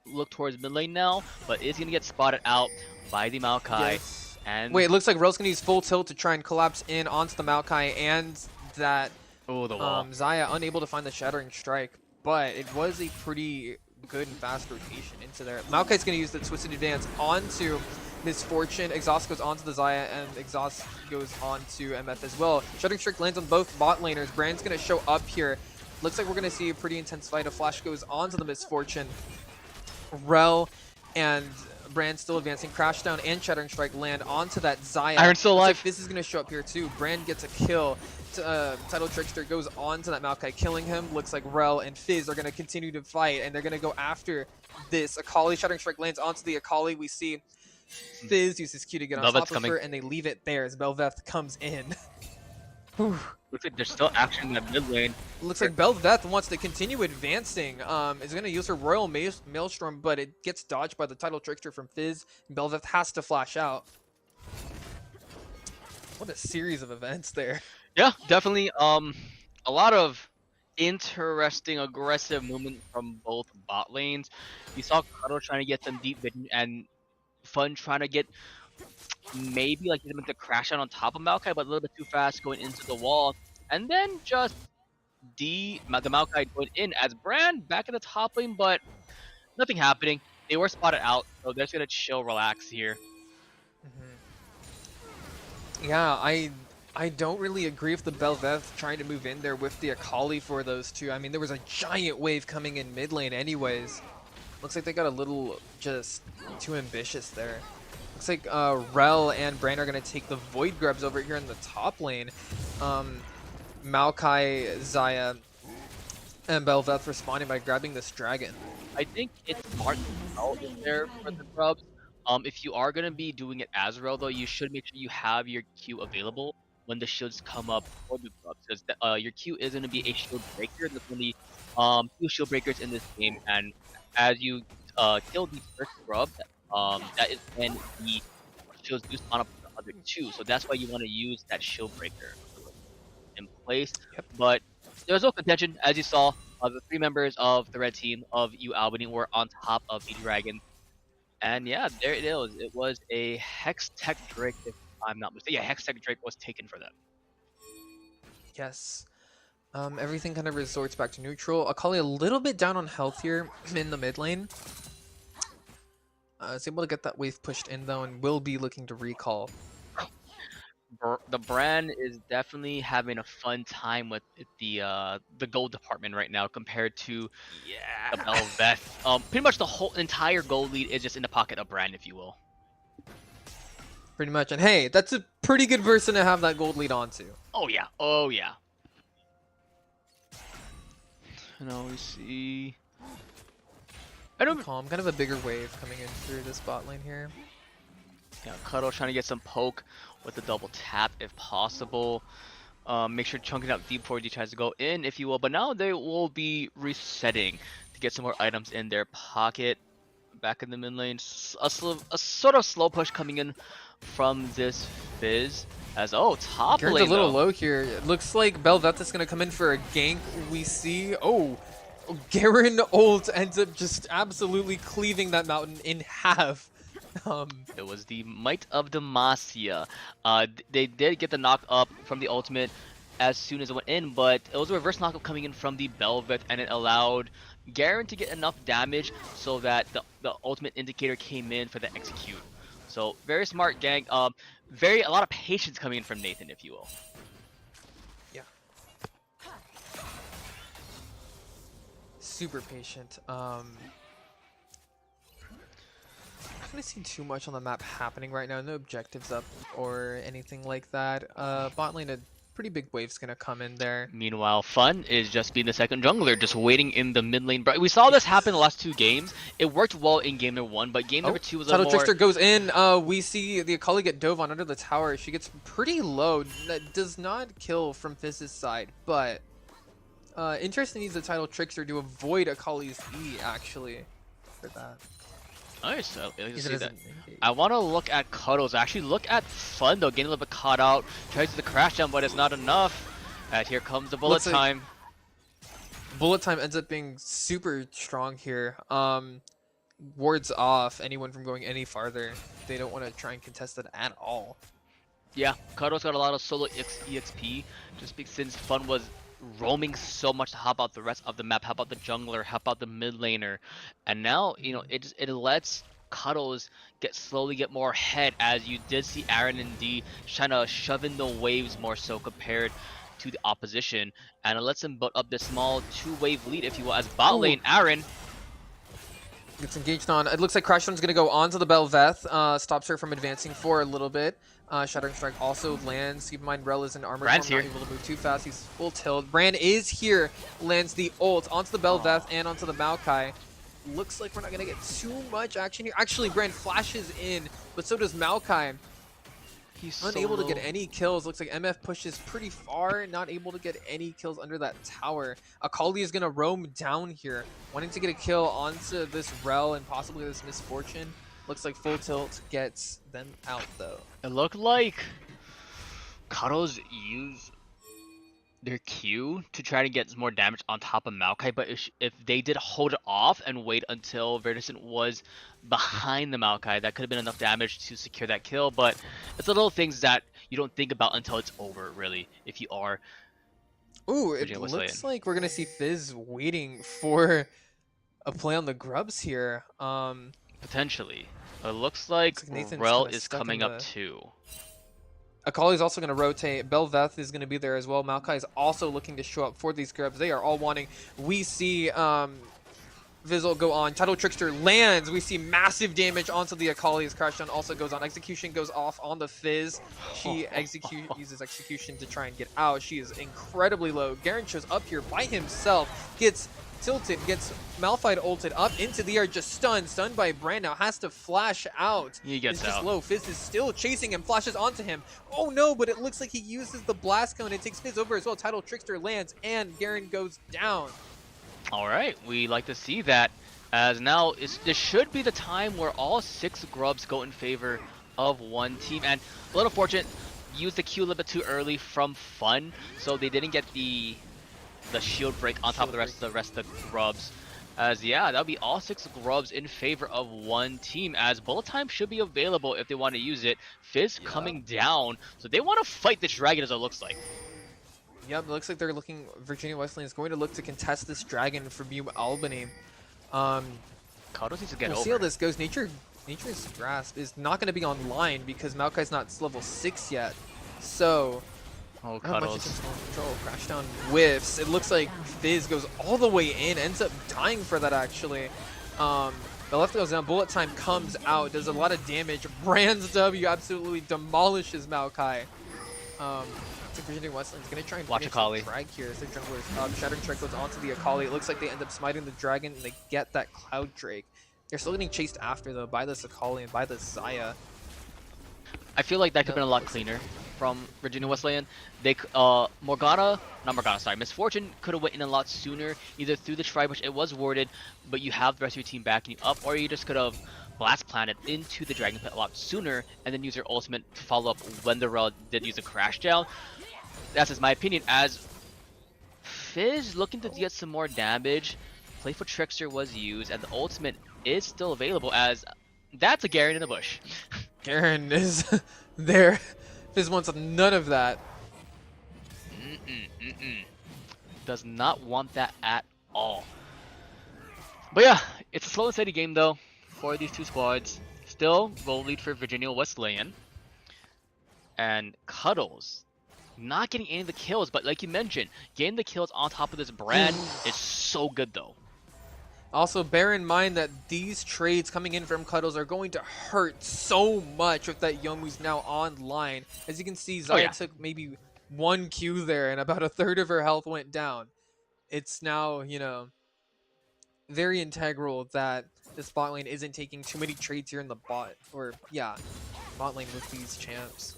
look towards mid lane now, but is gonna get spotted out by the Maokai. Yes. And wait, it looks like Rel's gonna use full tilt to try and collapse in onto the Maokai, and that the wall. Xayah unable to find the Shattering Strike, but it was a pretty good and fast rotation into there. Maokai's gonna use the Twisted Advance onto Misfortune. Exhaust goes onto the Xayah, and Exhaust goes onto MF as well. Shattering Strike lands on both bot laners. Brand's gonna show up here. Looks like we're gonna see a pretty intense fight. A flash goes onto the Misfortune. Rel and Brand still advancing. Crashdown and Shattering Strike land onto that Xayah. Iron's still alive. Like this is going to show up here too. Brand gets a kill. Title Trickster goes on to that Maokai, killing him. Looks like Rel and Fizz are going to continue to fight, and they're going to go after this Akali. Shattering Strike lands onto the Akali. We see Fizz uses Q to get on top of her, and they leave it there as Bel'Veth comes in. Looks like there's still action in the mid lane. Looks like Bel'Veth wants to continue advancing. Is going to use her Royal Maelstrom, but it gets dodged by the Title Trickster from Fizz. Bel'Veth has to flash out. What a series of events there. Yeah, definitely. A lot of interesting, aggressive movement from both bot lanes. You saw Cuddle trying to get some deep vision, and Fun trying to get maybe like him to crash out on top of Maokai, but a little bit too fast going into the wall. And then just the Maokai going in as Brand back in the top lane, but nothing happening. They were spotted out, so they're just gonna chill, relax here. Yeah, I don't really agree with the Bel'Veth trying to move in there with the Akali for those two. I mean, there was a giant wave coming in mid lane anyways. Looks like they got a little just too ambitious there. Looks like Rel and Brand are going to take the Void Grubs over here in the top lane. Maokai, Xayah, and Bel'Veth responding by grabbing this dragon. I think it's smart in there for the Grubs. If you are going to be doing it as Rel, though, you should make sure you have your Q available when the shields come up for the Grubs, because your Q is going to be a shield breaker. There's only 2 shield breakers in this game, and as you kill the first Grub, that is when the shields do spawn up for the other 2. So that's why you want to use that shield breaker in place. Yep. But there's no contention, as you saw. The 3 members of the red team of UAlbany were on top of the dragon. And yeah, there it is. It was a Hex Tech Drake, if I'm not mistaken. Yeah, Hex Tech Drake was taken for them. Yes. Everything kind of resorts back to neutral. Akali a little bit down on health here in the mid lane. Is able to get that wave pushed in though, and will be looking to recall. The brand is definitely having a fun time with the gold department right now compared to the Yeah. Belveth. Pretty much the whole entire gold lead is just in the pocket of brand, if you will. Pretty much. And hey, that's a pretty good person to have that gold lead onto. Oh yeah, oh yeah. Now we see. I don't. Calm, kind of a bigger wave coming in through this bot lane here. Yeah, Cuddle trying to get some poke with the double tap if possible. Make sure chunking out deep before he tries to go in, if you will. But now they will be resetting to get some more items in their pocket. Back in the mid lane, a sort of slow push coming in from this Fizz. As top Garen's lane a little though. low here. It looks like Belveth is going to come in for a gank. We see, Garen ult ends up just absolutely cleaving that mountain in half. It was the Might of Demacia. They did get the knock up from the ultimate as soon as it went in, but it was a reverse knockup coming in from the Belveth, and it allowed Garen to get enough damage so that the ultimate indicator came in for the execute. So very smart gang. A lot of patience coming in from Nathan, if you will. Yeah. Super patient. I'm not gonna see too much on the map happening right now. No objectives up or anything like that. Bot lane, a pretty big wave's gonna come in there. Meanwhile, Fun is just being the second jungler, just waiting in the mid lane. We saw this happen the last 2 games. It worked well in game number 1, but game number 2 was a Title more... Trickster goes in. We see the Akali get dove on under the tower. She gets pretty low. That does not kill from Fizz's side, but interesting to use the Title Trickster to avoid Akali's E, actually, for that. Nice. I Because see it that. doesn't engage. I want to look at Cuddles. Actually, look at Fun though, getting a little bit caught out. Tries to the crash jump, but it's not enough. And here comes the bullet Looks like time. Bullet time ends up being super strong here. Wards off anyone from going any farther. They don't want to try and contest it at all. Yeah, Cuddles got a lot of solo EXP, just because since Fun was roaming so much to help out the rest of the map, help out the jungler, help out the mid laner, and now it lets Cuddles slowly get more ahead, as you did see Aaron and D trying to shove in the waves more so compared to the opposition, and it lets him build up this small 2-wave lead, if you will, as bot lane Aaron Gets engaged on. It looks like Crashdown's going to go onto the Belveth. Stops her from advancing for a little bit. Shattering Strike also lands. Keep in mind, Rel is in armor Brand's form, here. not able to move too fast. He's full tilt. Brand is here. Lands the ult onto the Belveth and onto the Maokai. Looks like we're not going to get too much action here. Actually, Brand flashes in, but so does Maokai. he's Unable so to get low. any kills. Looks like MF pushes pretty far, not able to get any kills under that tower. Akali is going to roam down here, wanting to get a kill onto this Rel and possibly this Misfortune. Looks like full tilt gets them out though. It looked like Cuddles used their Q to try to get more damage on top of Maokai, but if they did hold it off and wait until Verdicent was behind the Maokai, that could have been enough damage to secure that kill, but it's the little things that you don't think about until it's over, really, if you are... Ooh, it Virginia Wesleyan. looks like we're going to see Fizz waiting for a play on the grubs here. Potentially. It looks like Nathan's Rel kinda is stuck in coming up the- too. Akali's also going to rotate. Belveth is going to be there as well. Maokai is also looking to show up for these grubs. They are all wanting. We see Vizzle go on. Title Trickster lands. We see massive damage onto the Akali as Crashdown also goes on. Execution goes off on the Fizz. She uses Execution to try and get out. She is incredibly low. Garen shows up here by himself. Gets tilted, gets Malphite ulted up into the air, just stunned by Brand now, has to flash out. He gets It's just out. low. Fizz is still chasing him, flashes onto him. Oh no, but it looks like he uses the blast cone. It takes Fizz over as well. Title Trickster lands and Garen goes down. Alright, we like to see that, as now this should be the time where all 6 grubs go in favor of one team, and a little fortunate, used the Q a little bit too early from Fun, so they didn't get the shield break on top of the rest of the grubs. As yeah, that'll be all 6 grubs in favor of one team, as bullet time should be available if they want to use it. Fizz coming down, so they want to fight this dragon, as it looks like. Yep, it looks like they're looking. Virginia Wesleyan is going to look to contest this dragon from UAlbany. Kato needs to get We'll over. see how this goes. Nature Nature's Grasp is not going to be online because Maokai's not level 6 yet. So, Oh, not much Cuddles. intentional control. Crash down whiffs. It looks like Fizz goes all the way in, ends up dying for that actually. The left goes down, bullet time comes out, does a lot of damage. Brand's W absolutely demolishes Maokai. It's like Virginia Westland's gonna try and Watch finish Akali. the drag here as their jungler's up. Shattering Strike goes onto the Akali. It looks like they end up smiting the dragon and they get that Cloud Drake. They're still getting chased after though by this Akali and by this Zaya. I feel like that could have been a lot cleaner from Virginia Wesleyan. They Morgana, not Morgana, sorry, Misfortune could have went in a lot sooner, either through the Tri, which it was warded, but you have the rest of your team backing you up, or you just could have blast planted into the Dragon Pit a lot sooner, and then use your ultimate to follow up when the Rel did use a crash down. That's just my opinion. As Fizz looking to get some more damage, Playful Trickster was used, and the ultimate is still available. As that's a Garen in a bush. Garen is there. Fizz wants none of that. Does not want that at all. But yeah, it's a slow and steady game though for these two squads. Still goal lead for Virginia Wesleyan. And Cuddles not getting any of the kills, but like you mentioned, getting the kills on top of this brand is so good though. Also, bear in mind that these trades coming in from Cuddles are going to hurt so much with that Young who's now online. As you can see, Zaya took maybe 1 Q there and about a third of her health went down. It's now, you know, very integral that this bot lane isn't taking too many trades here in the bot, or yeah, bot lane with these champs.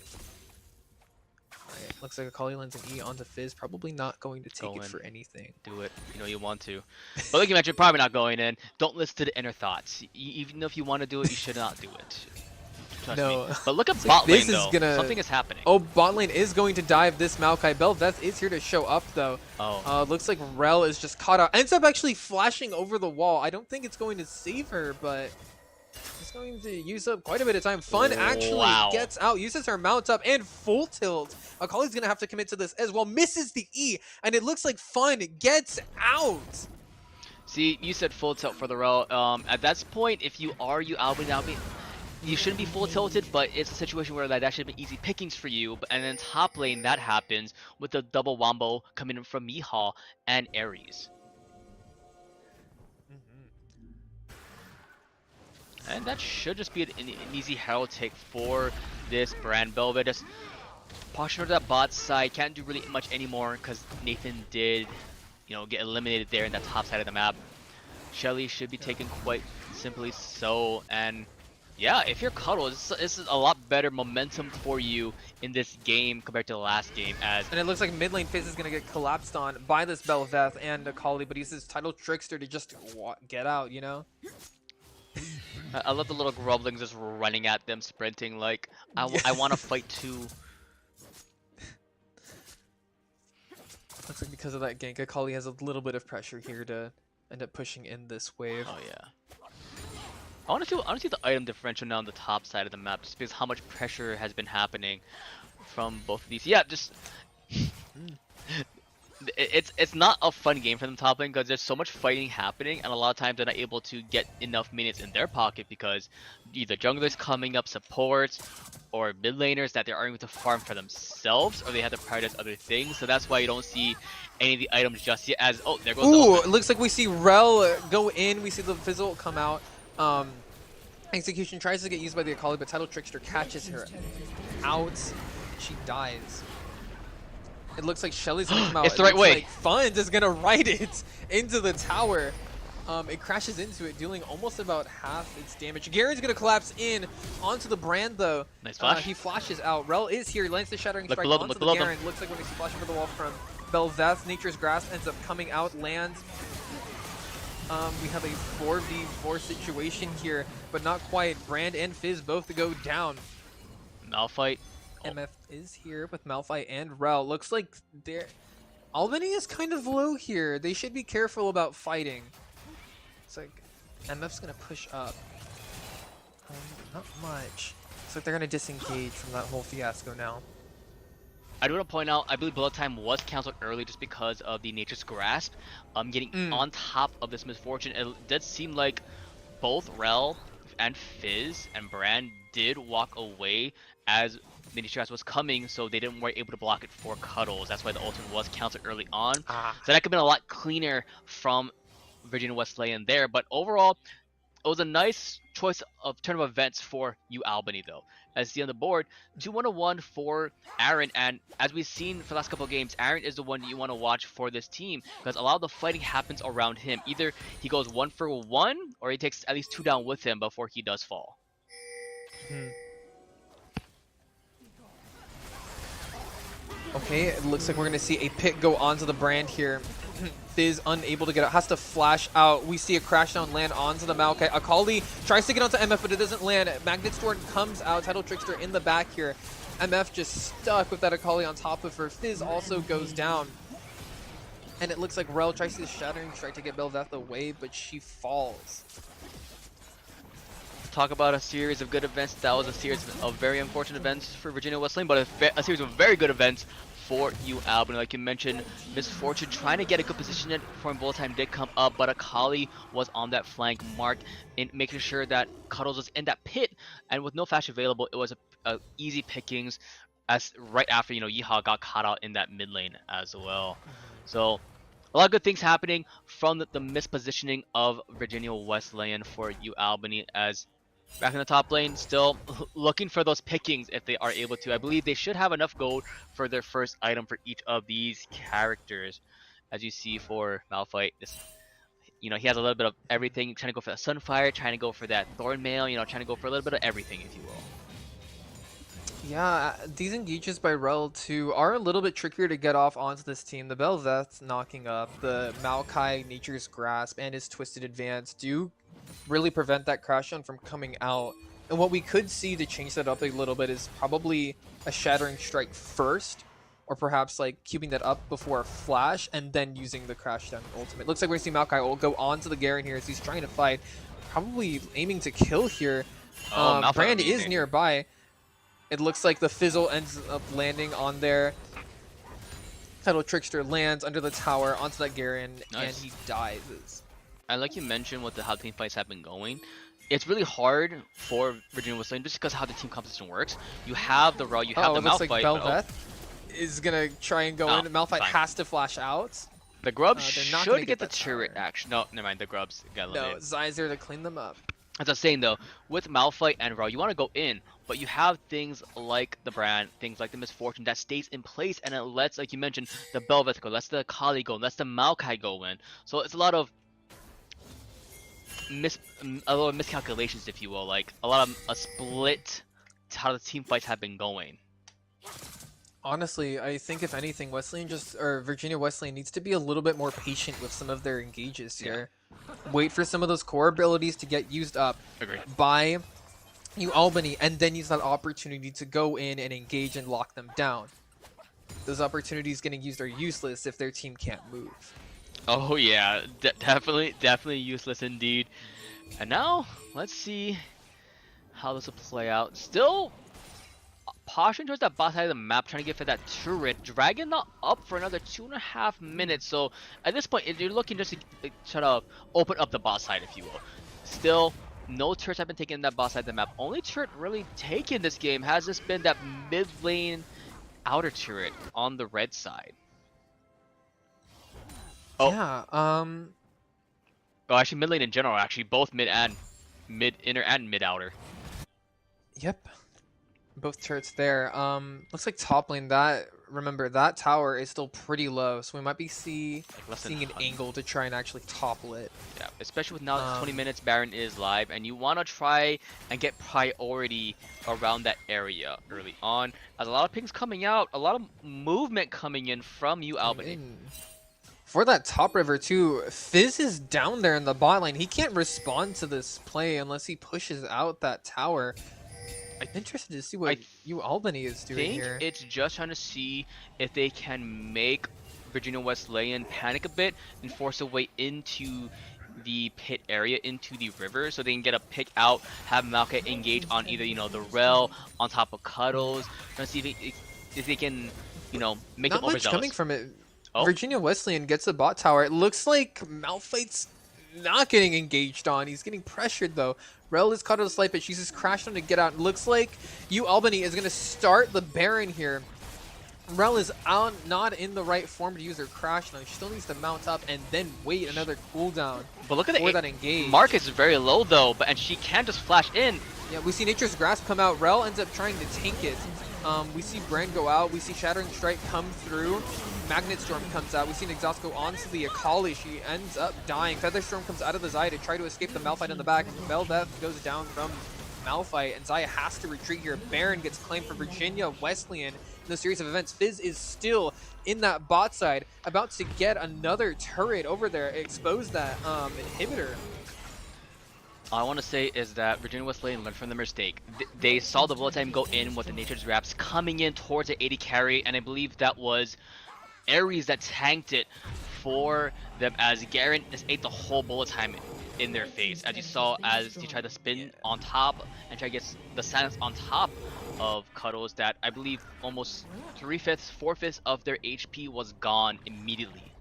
Alright, looks like Akali lands an E onto Fizz, probably not going to take it for anything. Do it, you know you want to. But like you mentioned, probably not going in. Don't listen to the inner thoughts. Even if you want to do it, you should not do it. Trust me. But look at bot lane though. Something is happening. Oh, bot lane is going to dive this Maokai. Bel'Veth is here to show up though. Looks like Rel is just caught out. Ends up actually flashing over the wall. I don't think it's going to save her, but it's going to use up quite a bit of time. Fun actually gets out, uses her mount up, and full tilt. Akali's going to have to commit to this as well. Misses the E, and it looks like Fun gets out. See, you said full tilt for the Rel. At that point, if you are UAlbany, you shouldn't be full tilted, but it's a situation where that should have been easy pickings for you. And then top lane, that happens with the double wombo coming in from Mihal and Ares. And that should just be an easy herald take for this brand. Bel'Veth just pushing to that bot side. Can't do really much anymore because Nathan did, you know, get eliminated there in that top side of the map. Shelly should be taken quite simply so. And yeah, if you're Cuddles, this is a lot better momentum for you in this game compared to the last game. And it looks like mid lane Fizz is going to get collapsed on by this Bel'Veth and Akali, but he's his title Trickster to just get out, you know? I love the little grumblings just running at them, sprinting like, I want to fight too. Looks like because of that gank, Akali has a little bit of pressure here to end up pushing in this wave. Oh yeah. I want to see the item differential now on the top side of the map, just because how much pressure has been happening from both of these. Yeah, just it's not a fun game for them top lane because there's so much fighting happening, and a lot of times they're not able to get enough minutes in their pocket because either junglers coming up, supports, or mid laners that they're able to farm for themselves, or they have to prioritize other things. So that's why you don't see any of the items just yet. As there goes. Ooh, it looks like we see Rel go in. We see the Fizzle come out. Execution tries to get used by the Akali, but Title Trickster catches her out. She dies. It looks like Shelly's gonna come out. It's the right way. Like Fund is gonna ride it into the tower. It crashes into it, dealing almost about half its damage. Garen's gonna collapse in onto the brand though. Nice flash. He flashes out. Rel is here, lands the Shattering Strike onto the Garen. Looks like when we see flash over the wall from Bel'Veth, Nature's Grasp ends up coming out, lands. We have a 4v4 situation here, but not quite. Brand and Fizz both to go down. Malphite. MF is here with Malphite and Rel. Looks like Albany is kind of low here. They should be careful about fighting. It's like MF's gonna push up. Not much. Looks like they're gonna disengage from that whole fiasco now. I do want to point out, I believe bullet time was cancelled early just because of the Nature's Grasp. Getting on top of this Misfortune, it did seem like both Rel and Fizz and Brand did walk away as Mini Stress was coming, so they didn't were able to block it for Cuddles. That's why the ultimate was counted early on. So that could have been a lot cleaner from Virginia Wesleyan there. But overall, it was a nice choice of turn of events for UAlbany though. As you see on the board, 2-1-1 for Aaron, and as we've seen for the last couple of games, Aaron is the one you want to watch for this team because a lot of the fighting happens around him. Either he goes 1 for 1 or he takes at least 2 down with him before he does fall. Okay, it looks like we're going to see a pick go onto the Brand here. Fizz unable to get out, has to flash out. We see a crash down land onto the Maokai. Akali tries to get onto MF, but it doesn't land. Magnet Storm comes out, Tidal Trickster in the back here. MF just stuck with that Akali on top of her. Fizz also goes down. And it looks like Rel tries to Shattering Strike to get Bel'Veth away, but she falls. Talk about a series of good events. That was a series of very unfortunate events for Virginia Wesleyan, but a series of very good events for UAlbany. Like you mentioned, Misfortune trying to get a good position in for him. Bullet time did come up, but Akali was on that flank mark in making sure that Cuddles was in that pit, and with no flash available, it was a easy pickings as right after, you know, Yeehaw got caught out in that mid lane as well. So a lot of good things happening from the mispositioning of Virginia Wesleyan for UAlbany, as back in the top lane, still looking for those pickings if they are able to. I believe they should have enough gold for their first item for each of these characters. As you see for Malphite, this, you know, he has a little bit of everything, trying to go for that Sunfire, trying to go for that Thornmail, you know, trying to go for a little bit of everything, if you will. Yeah, these engages by Rel too are a little bit trickier to get off onto this team. The Bel'Veth knocking up, the Maokai Nature's Grasp, and his Twisted Advance do really prevent that crash down from coming out. And what we could see to change that up a little bit is probably a Shattering Strike first, or perhaps like keeping that up before a flash and then using the crash down ultimate. Looks like we're going to see Maokai will go on to the Garen here as he's trying to fight, probably aiming to kill here. Brand is nearby. It looks like the Fizzle ends up landing on there. Tidal Trickster lands under the tower onto that Garen, and he dies. And like you mentioned, with how the team fights have been going, it's really hard for Virginia Wesleyan just because how the team composition works. You have the Raw, you have the Malphite. Like Bel'Veth is gonna try and go in. Malphite has to flash out. The Grubs should get the turret action. No, never mind. The Grubs got eliminated. No, Zai's there to clean them up. As I was saying though, with Malphite and Raw, you want to go in, but you have things like the Brand, things like the Misfortune that stays in place, and it lets, like you mentioned, the Bel'Veth go, lets the Akali go, lets the Maokai go in. So it's a lot of miscalculations, if you will, like a lot of a split to how the team fights have been going. Honestly, I think if anything, Virginia Wesleyan needs to be a little bit more patient with some of their engages here. Wait for some of those core abilities to get used up by UAlbany, and then use that opportunity to go in and engage and lock them down. Those opportunities getting used are useless if their team can't move. Oh yeah, definitely useless indeed. And now, let's see how this will play out. Still posturing towards that bot side of the map, trying to get for that turret. Dragon not up for another 2.5 minutes, so at this point, you're looking just to try to open up the bot side, if you will. Still, no turrets have been taken in that bot side of the map. Only turret really taken this game has just been that mid lane outer turret on the red side. Oh. Yeah, Oh, actually, mid lane in general, actually, both mid inner and mid outer. Yep. Both turrets there. Looks like top lane, remember, that tower is still pretty low, so we might be seeing an angle to try and actually topple it. Yeah, especially with now 20 minutes, Baron is live, and you want to try and get priority around that area early on. As a lot of pings coming out, a lot of movement coming in from UAlbany. For that top river too, Fizz is down there in the bot lane. He can't respond to this play unless he pushes out that tower. I'm interested to see what UAlbany is doing here. I think it's just trying to see if they can make Virginia Wesleyan panic a bit and force a way into the pit area, into the river, so they can get a pick out, have Maokai engage on either, you know, the Rel on top of Cuddles, trying to see if they can, you know, make them overzealous. Not much coming from it. Oh. Virginia Wesleyan gets a bot tower. It looks like Malphite's not getting engaged on. He's getting pressured though. Rel is caught on a slight, but she's just crashed on to get out. Looks like UAlbany is going to start the Baron here. Rel is out, not in the right form to use her crash now. She still needs to mount up and then wait another cooldown But look at for the that engage. Marcus is very low though, and she can just flash in. Yeah, we see Nature's Grasp come out. Rel ends up trying to tank it. We see Brand go out. We see Shattering Strike come through. Magnet Storm comes out. We see an Exhaust go onto the Akali. She ends up dying. Featherstorm comes out of the Xayah to try to escape the Malphite in the back. Bel'Veth goes down from Malphite, and Xayah has to retreat here. Baron gets claimed for Virginia Wesleyan in the series of events. Fizz is still in that bot side, about to get another turret over there, expose that inhibitor. All I want to say is that Virginia Wesleyan learned from the mistake. They saw the bullet time go in with the Nature's Wraps coming in towards the 80 carry, and I believe that was Ares that tanked it for them, as Garen just ate the whole bullet time in their face, as you saw as he tried to spin on top and try to get the silence on top of Cuddles, that I believe almost 3/5, 4/5 of their HP was gone immediately.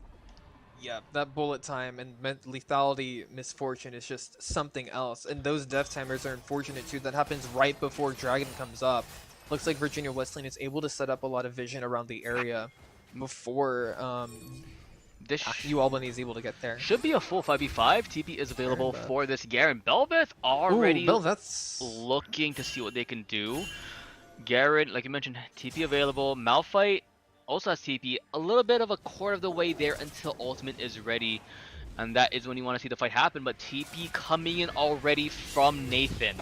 Yeah, that bullet time and lethality misfortune is just something else. And those death timers are unfortunate too. That happens right before Dragon comes up. Looks like Virginia Wesleyan is able to set up a lot of vision around the area before UAlbany is able to get there. Should be a full 5v5. TP is available for this Garen. Bel'Veth already looking to see what they can do. Garen, like you mentioned, TP available. Malphite also has TP, a little bit of a quarter of the way there until ultimate is ready, and that is when you want to see the fight happen. But TP coming in already from Nathan.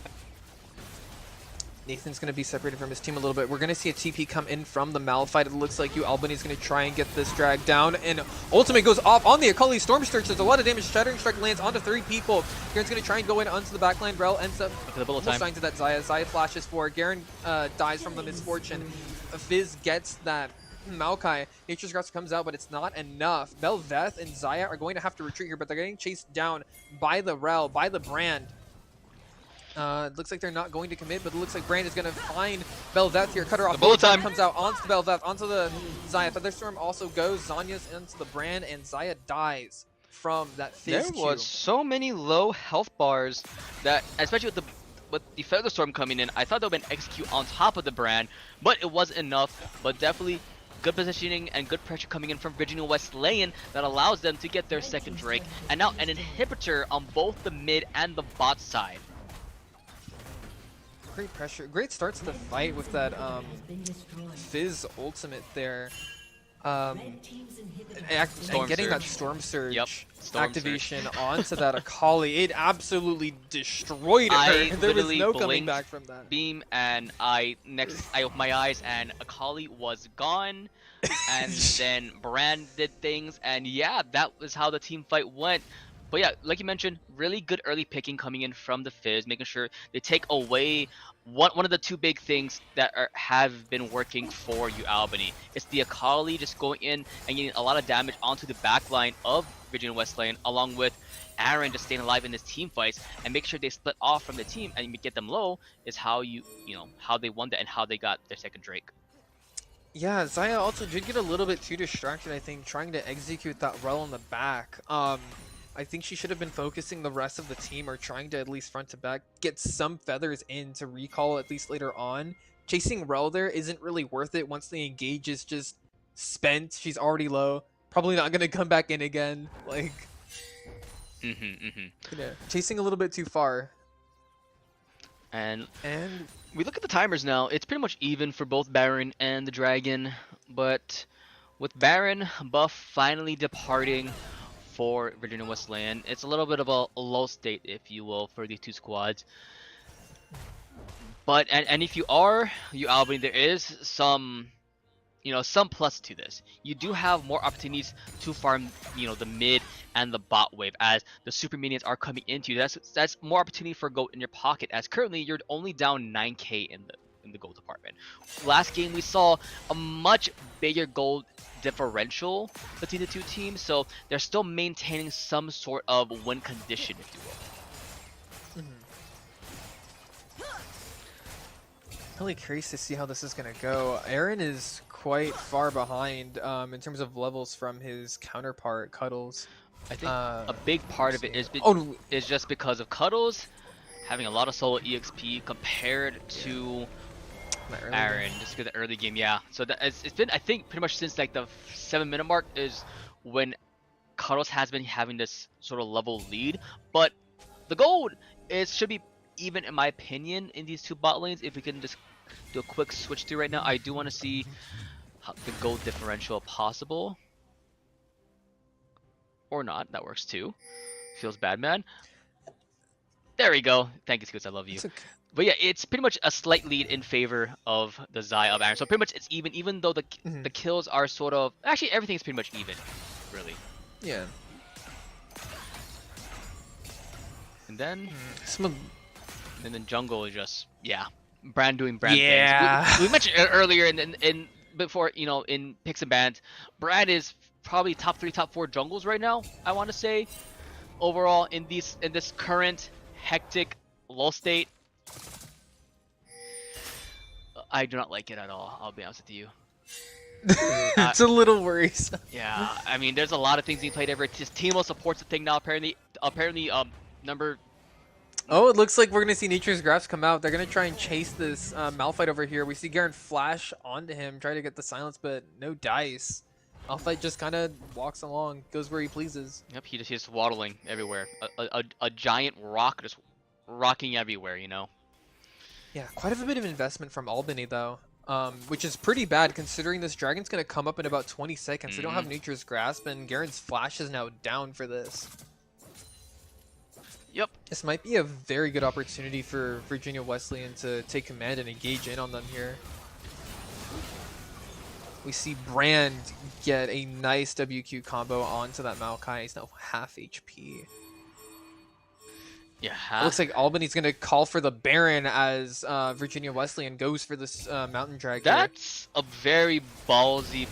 Nathan's going to be separated from his team a little bit. We're going to see a TP come in from the Malphite. It looks like UAlbany is going to try and get this drag down, and ultimate goes off on the Akali Storm Surge. There's a lot of damage. Shattering Strike lands onto 3 people. Garen's going to try and go in onto the backline. Rel ends up almost dying to that Xayah. Xayah flashes for Garen, dies from the misfortune. Fizz gets that Maokai. Nature's Grasp comes out, but it's not enough. Bel'Veth and Xayah are going to have to retreat here, but they're getting chased down by the Rel, by the Brand. It looks like they're not going to commit, but it looks like Brand is going to find Bel'Veth here. Cut her off. Bullet time comes out onto the Bel'Veth, onto the Xayah. Featherstorm also goes. Zanya's into the Brand, and Xayah dies from that Fizz There was so many low health bars that, especially with the Featherstorm coming in, I thought they would have been execute on top of the Brand, but it wasn't enough. But definitely good positioning and good pressure coming in from Virginia Wesleyan that allows them to get their second Drake, and now an inhibitor on both the mid and the bot side. Great pressure. Great start to the fight with that Fizz ultimate there. And getting that Storm Surge activation onto that Akali, it absolutely destroyed her. There was no coming back from that. Beam, and I opened my eyes and Akali was gone. And then Brand did things, and yeah, that was how the team fight went. But yeah, like you mentioned, really good early picking coming in from the Fizz, making sure they take away one of the 2 big things that have been working for UAlbany. It's the Akali just going in and getting a lot of damage onto the backline of Virginia Wesleyan, along with Aaron just staying alive in his team fights, and make sure they split off from the team and get them low is how how they won that and how they got their second Drake. Yeah, Xayah also did get a little bit too distracted, I think, trying to execute that Rel in the back. I think she should have been focusing the rest of the team, or trying to at least front to back get some feathers in to recall at least later on. Chasing Rel there isn't really worth it once the engage is just spent. She's already low. Probably not going to come back in again. Like, yeah, chasing a little bit too far. And we look at the timers now. It's pretty much even for both Baron and the Dragon, but with Baron buff finally departing for Virginia Wesleyan, it's a little bit of a low state, if you will, for these 2 squads. But and if you are UAlbany, there is some plus to this. You do have more opportunities to farm, the mid and the bot wave, as the super minions are coming into you. That's more opportunity for gold in your pocket, as currently you're only down 9k in the gold department. Last game we saw a much bigger gold differential between the 2 teams, so they're still maintaining some sort of win condition, if you will. Really curious to see how this is going to go. Aaron is quite far behind in terms of levels from his counterpart, Cuddles. I think a big part of it is just because of Cuddles having a lot of solo EXP compared to My early game. Aaron, just because the early game, yeah. So it's been, I think, pretty much since like the 7 minute mark is when Carlos has been having this sort of level lead. But the gold should be even, in my opinion, in these two bot lanes. If we can just do a quick switch through right now, I do want to see the gold differential possible. Or not, that works too. Feels bad, man. There we go. Thank you, Scoots, I love you. It's okay. But yeah, it's pretty much a slight lead in favor of the Zai of Aaron. So pretty much it's even though the kills are sort of, actually everything's pretty much even, really. Yeah. And then Some and then jungle is just, yeah, Brand doing Brand Yeah. things. We mentioned it earlier in before, you know, in picks and bans, Brand is probably top 3, top 4 jungles right now, I want to say, overall in this current hectic lull state. I do not like it at all, I'll be honest with you. it's a little worrisome. Yeah, I mean, there's a lot of things being played everywhere. Just Teemo supports the thing now. Apparently, number. Oh, it looks like we're gonna see Nature's Grasp come out. They're gonna try and chase this Malphite over here. We see Garen flash onto him, try to get the silence, but no dice. Malphite just kind of walks along, goes where he pleases. Yep, he's just waddling everywhere. A giant rock just rocking everywhere, you know. Yeah, quite a bit of investment from Albany though, which is pretty bad considering this dragon's gonna come up in about 20 seconds. They don't have Nature's Grasp, and Garen's flash is now down for this. Yep. This might be a very good opportunity for Virginia Wesleyan to take command and engage in on them here. We see Brand get a nice WQ combo onto that Maokai. He's now half HP. Yeah. It looks like Albany's going to call for the Baron as Virginia Wesleyan goes for this Mountain Drag here. That's a very ballsy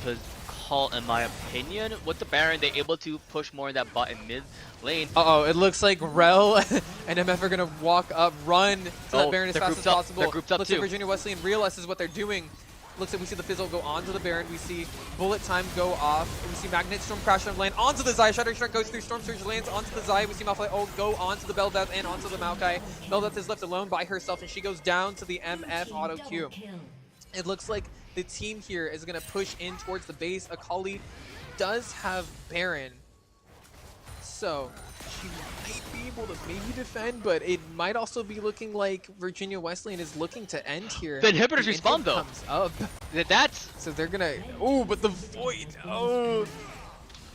call, in my opinion. With the Baron, they're able to push more in that bot and mid lane. Uh-oh, it looks like Rel and MF are going to walk up, run to that Baron as fast as possible. They're grouped up looks too. like Virginia Wesleyan realizes what they're doing. Looks like we see the Fizzle go onto the Baron. We see Bullet Time go off. We see Magnet Storm crash and land onto the Zai. Shattering Strike goes through. Storm Surge lands onto the Zai. We see Malphite go onto the Bel'Veth and onto the Maokai. Bel'Veth is left alone by herself, and she goes down to the MF auto Q. It looks like the team here is going to push in towards the base. Akali does have Baron, so she might be able to maybe defend, but it might also be looking like Virginia Wesleyan is looking to end here. The inhibitors The respawn inhib though. comes up. That's So they're gonna. Oh, but the Void. Oh.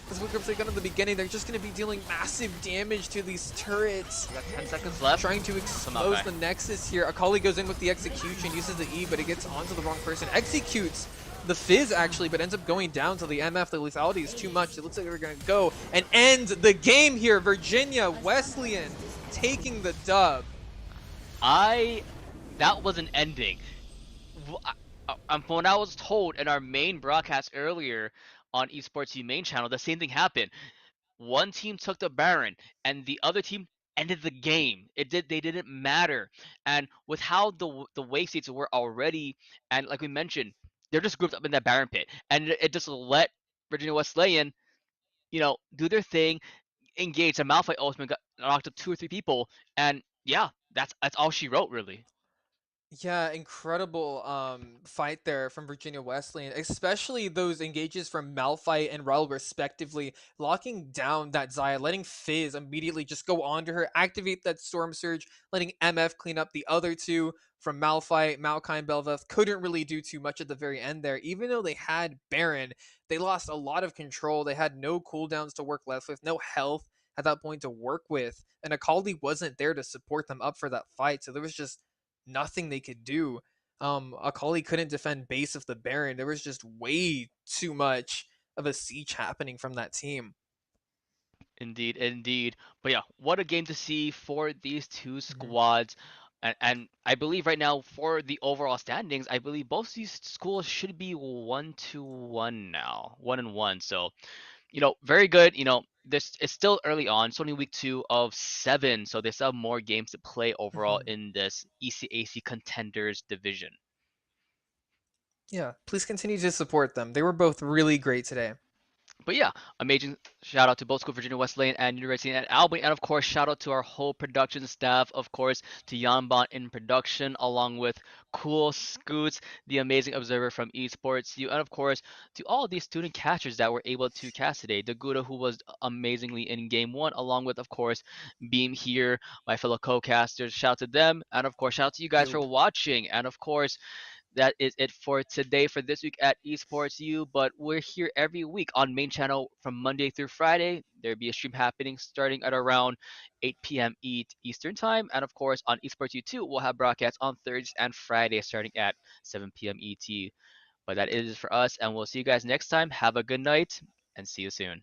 As we said in the beginning, they're just gonna be dealing massive damage to these turrets. we got 10 seconds left. Trying to expose the Nexus here. Akali goes in with the execution, uses the E, but it gets onto the wrong person. Executes the Fizz actually, but ends up going down to the MF. The lethality is too much. It looks like they're gonna go and end the game here. Virginia Wesleyan taking the dub. That was an ending. When I was told in our main broadcast earlier on Esports U main channel, the same thing happened. One team took the Baron, and the other team ended the game. They didn't matter. And with how the wave states were already, and like we mentioned, they're just grouped up in that Baron pit, and it just let Virginia Wesleyan, you know, do their thing, engage. The Malphite ultimate got knocked up 2 or 3 people, and yeah, that's all she wrote really. Yeah, incredible fight there from Virginia Wesleyan, especially those engages from Malphite and Rel respectively, locking down that Xayah, letting Fizz immediately just go onto her, activate that Storm Surge, letting MF clean up the other two from Malphite. Maokai and Bel'Veth couldn't really do too much at the very end there. Even though they had Baron, they lost a lot of control. They had no cooldowns to work left with, no health at that point to work with, and Akali wasn't there to support them up for that fight, so there was just nothing they could do. Akali couldn't defend base of the Baron. There was just way too much of a siege happening from that team. Indeed. But yeah, what a game to see for these two squads. And I believe right now for the overall standings, I believe both these schools should be 1-1 now, 1-1. So, you know, very good. You know, this it's still early on. It's only week 2 of 7, so they still have more games to play overall in this ECAC contenders division. Yeah, please continue to support them. They were both really great today. But yeah, amazing shout out to both School of Virginia Wesleyan and University and Albany, and of course shout out to our whole production staff, of course to Yanbon in production, along with Cool Scoots, the amazing observer from Esports U, and of course to all these student catchers that were able to cast today. Daguda, who was amazingly in game one, along with of course Beam here, my fellow co-casters. Shout out to them, and of course shout out to you guys for Yo. watching, and of course that is it for today for this week at Esports U. But we're here every week on main channel from Monday through Friday. There'll be a stream happening starting at around 8 p.m. Eastern time, and of course on Esports U 2 we'll have broadcasts on Thursdays and Fridays starting at 7 p.m. ET. But that is for us, and we'll see you guys next time. Have a good night, and see you soon.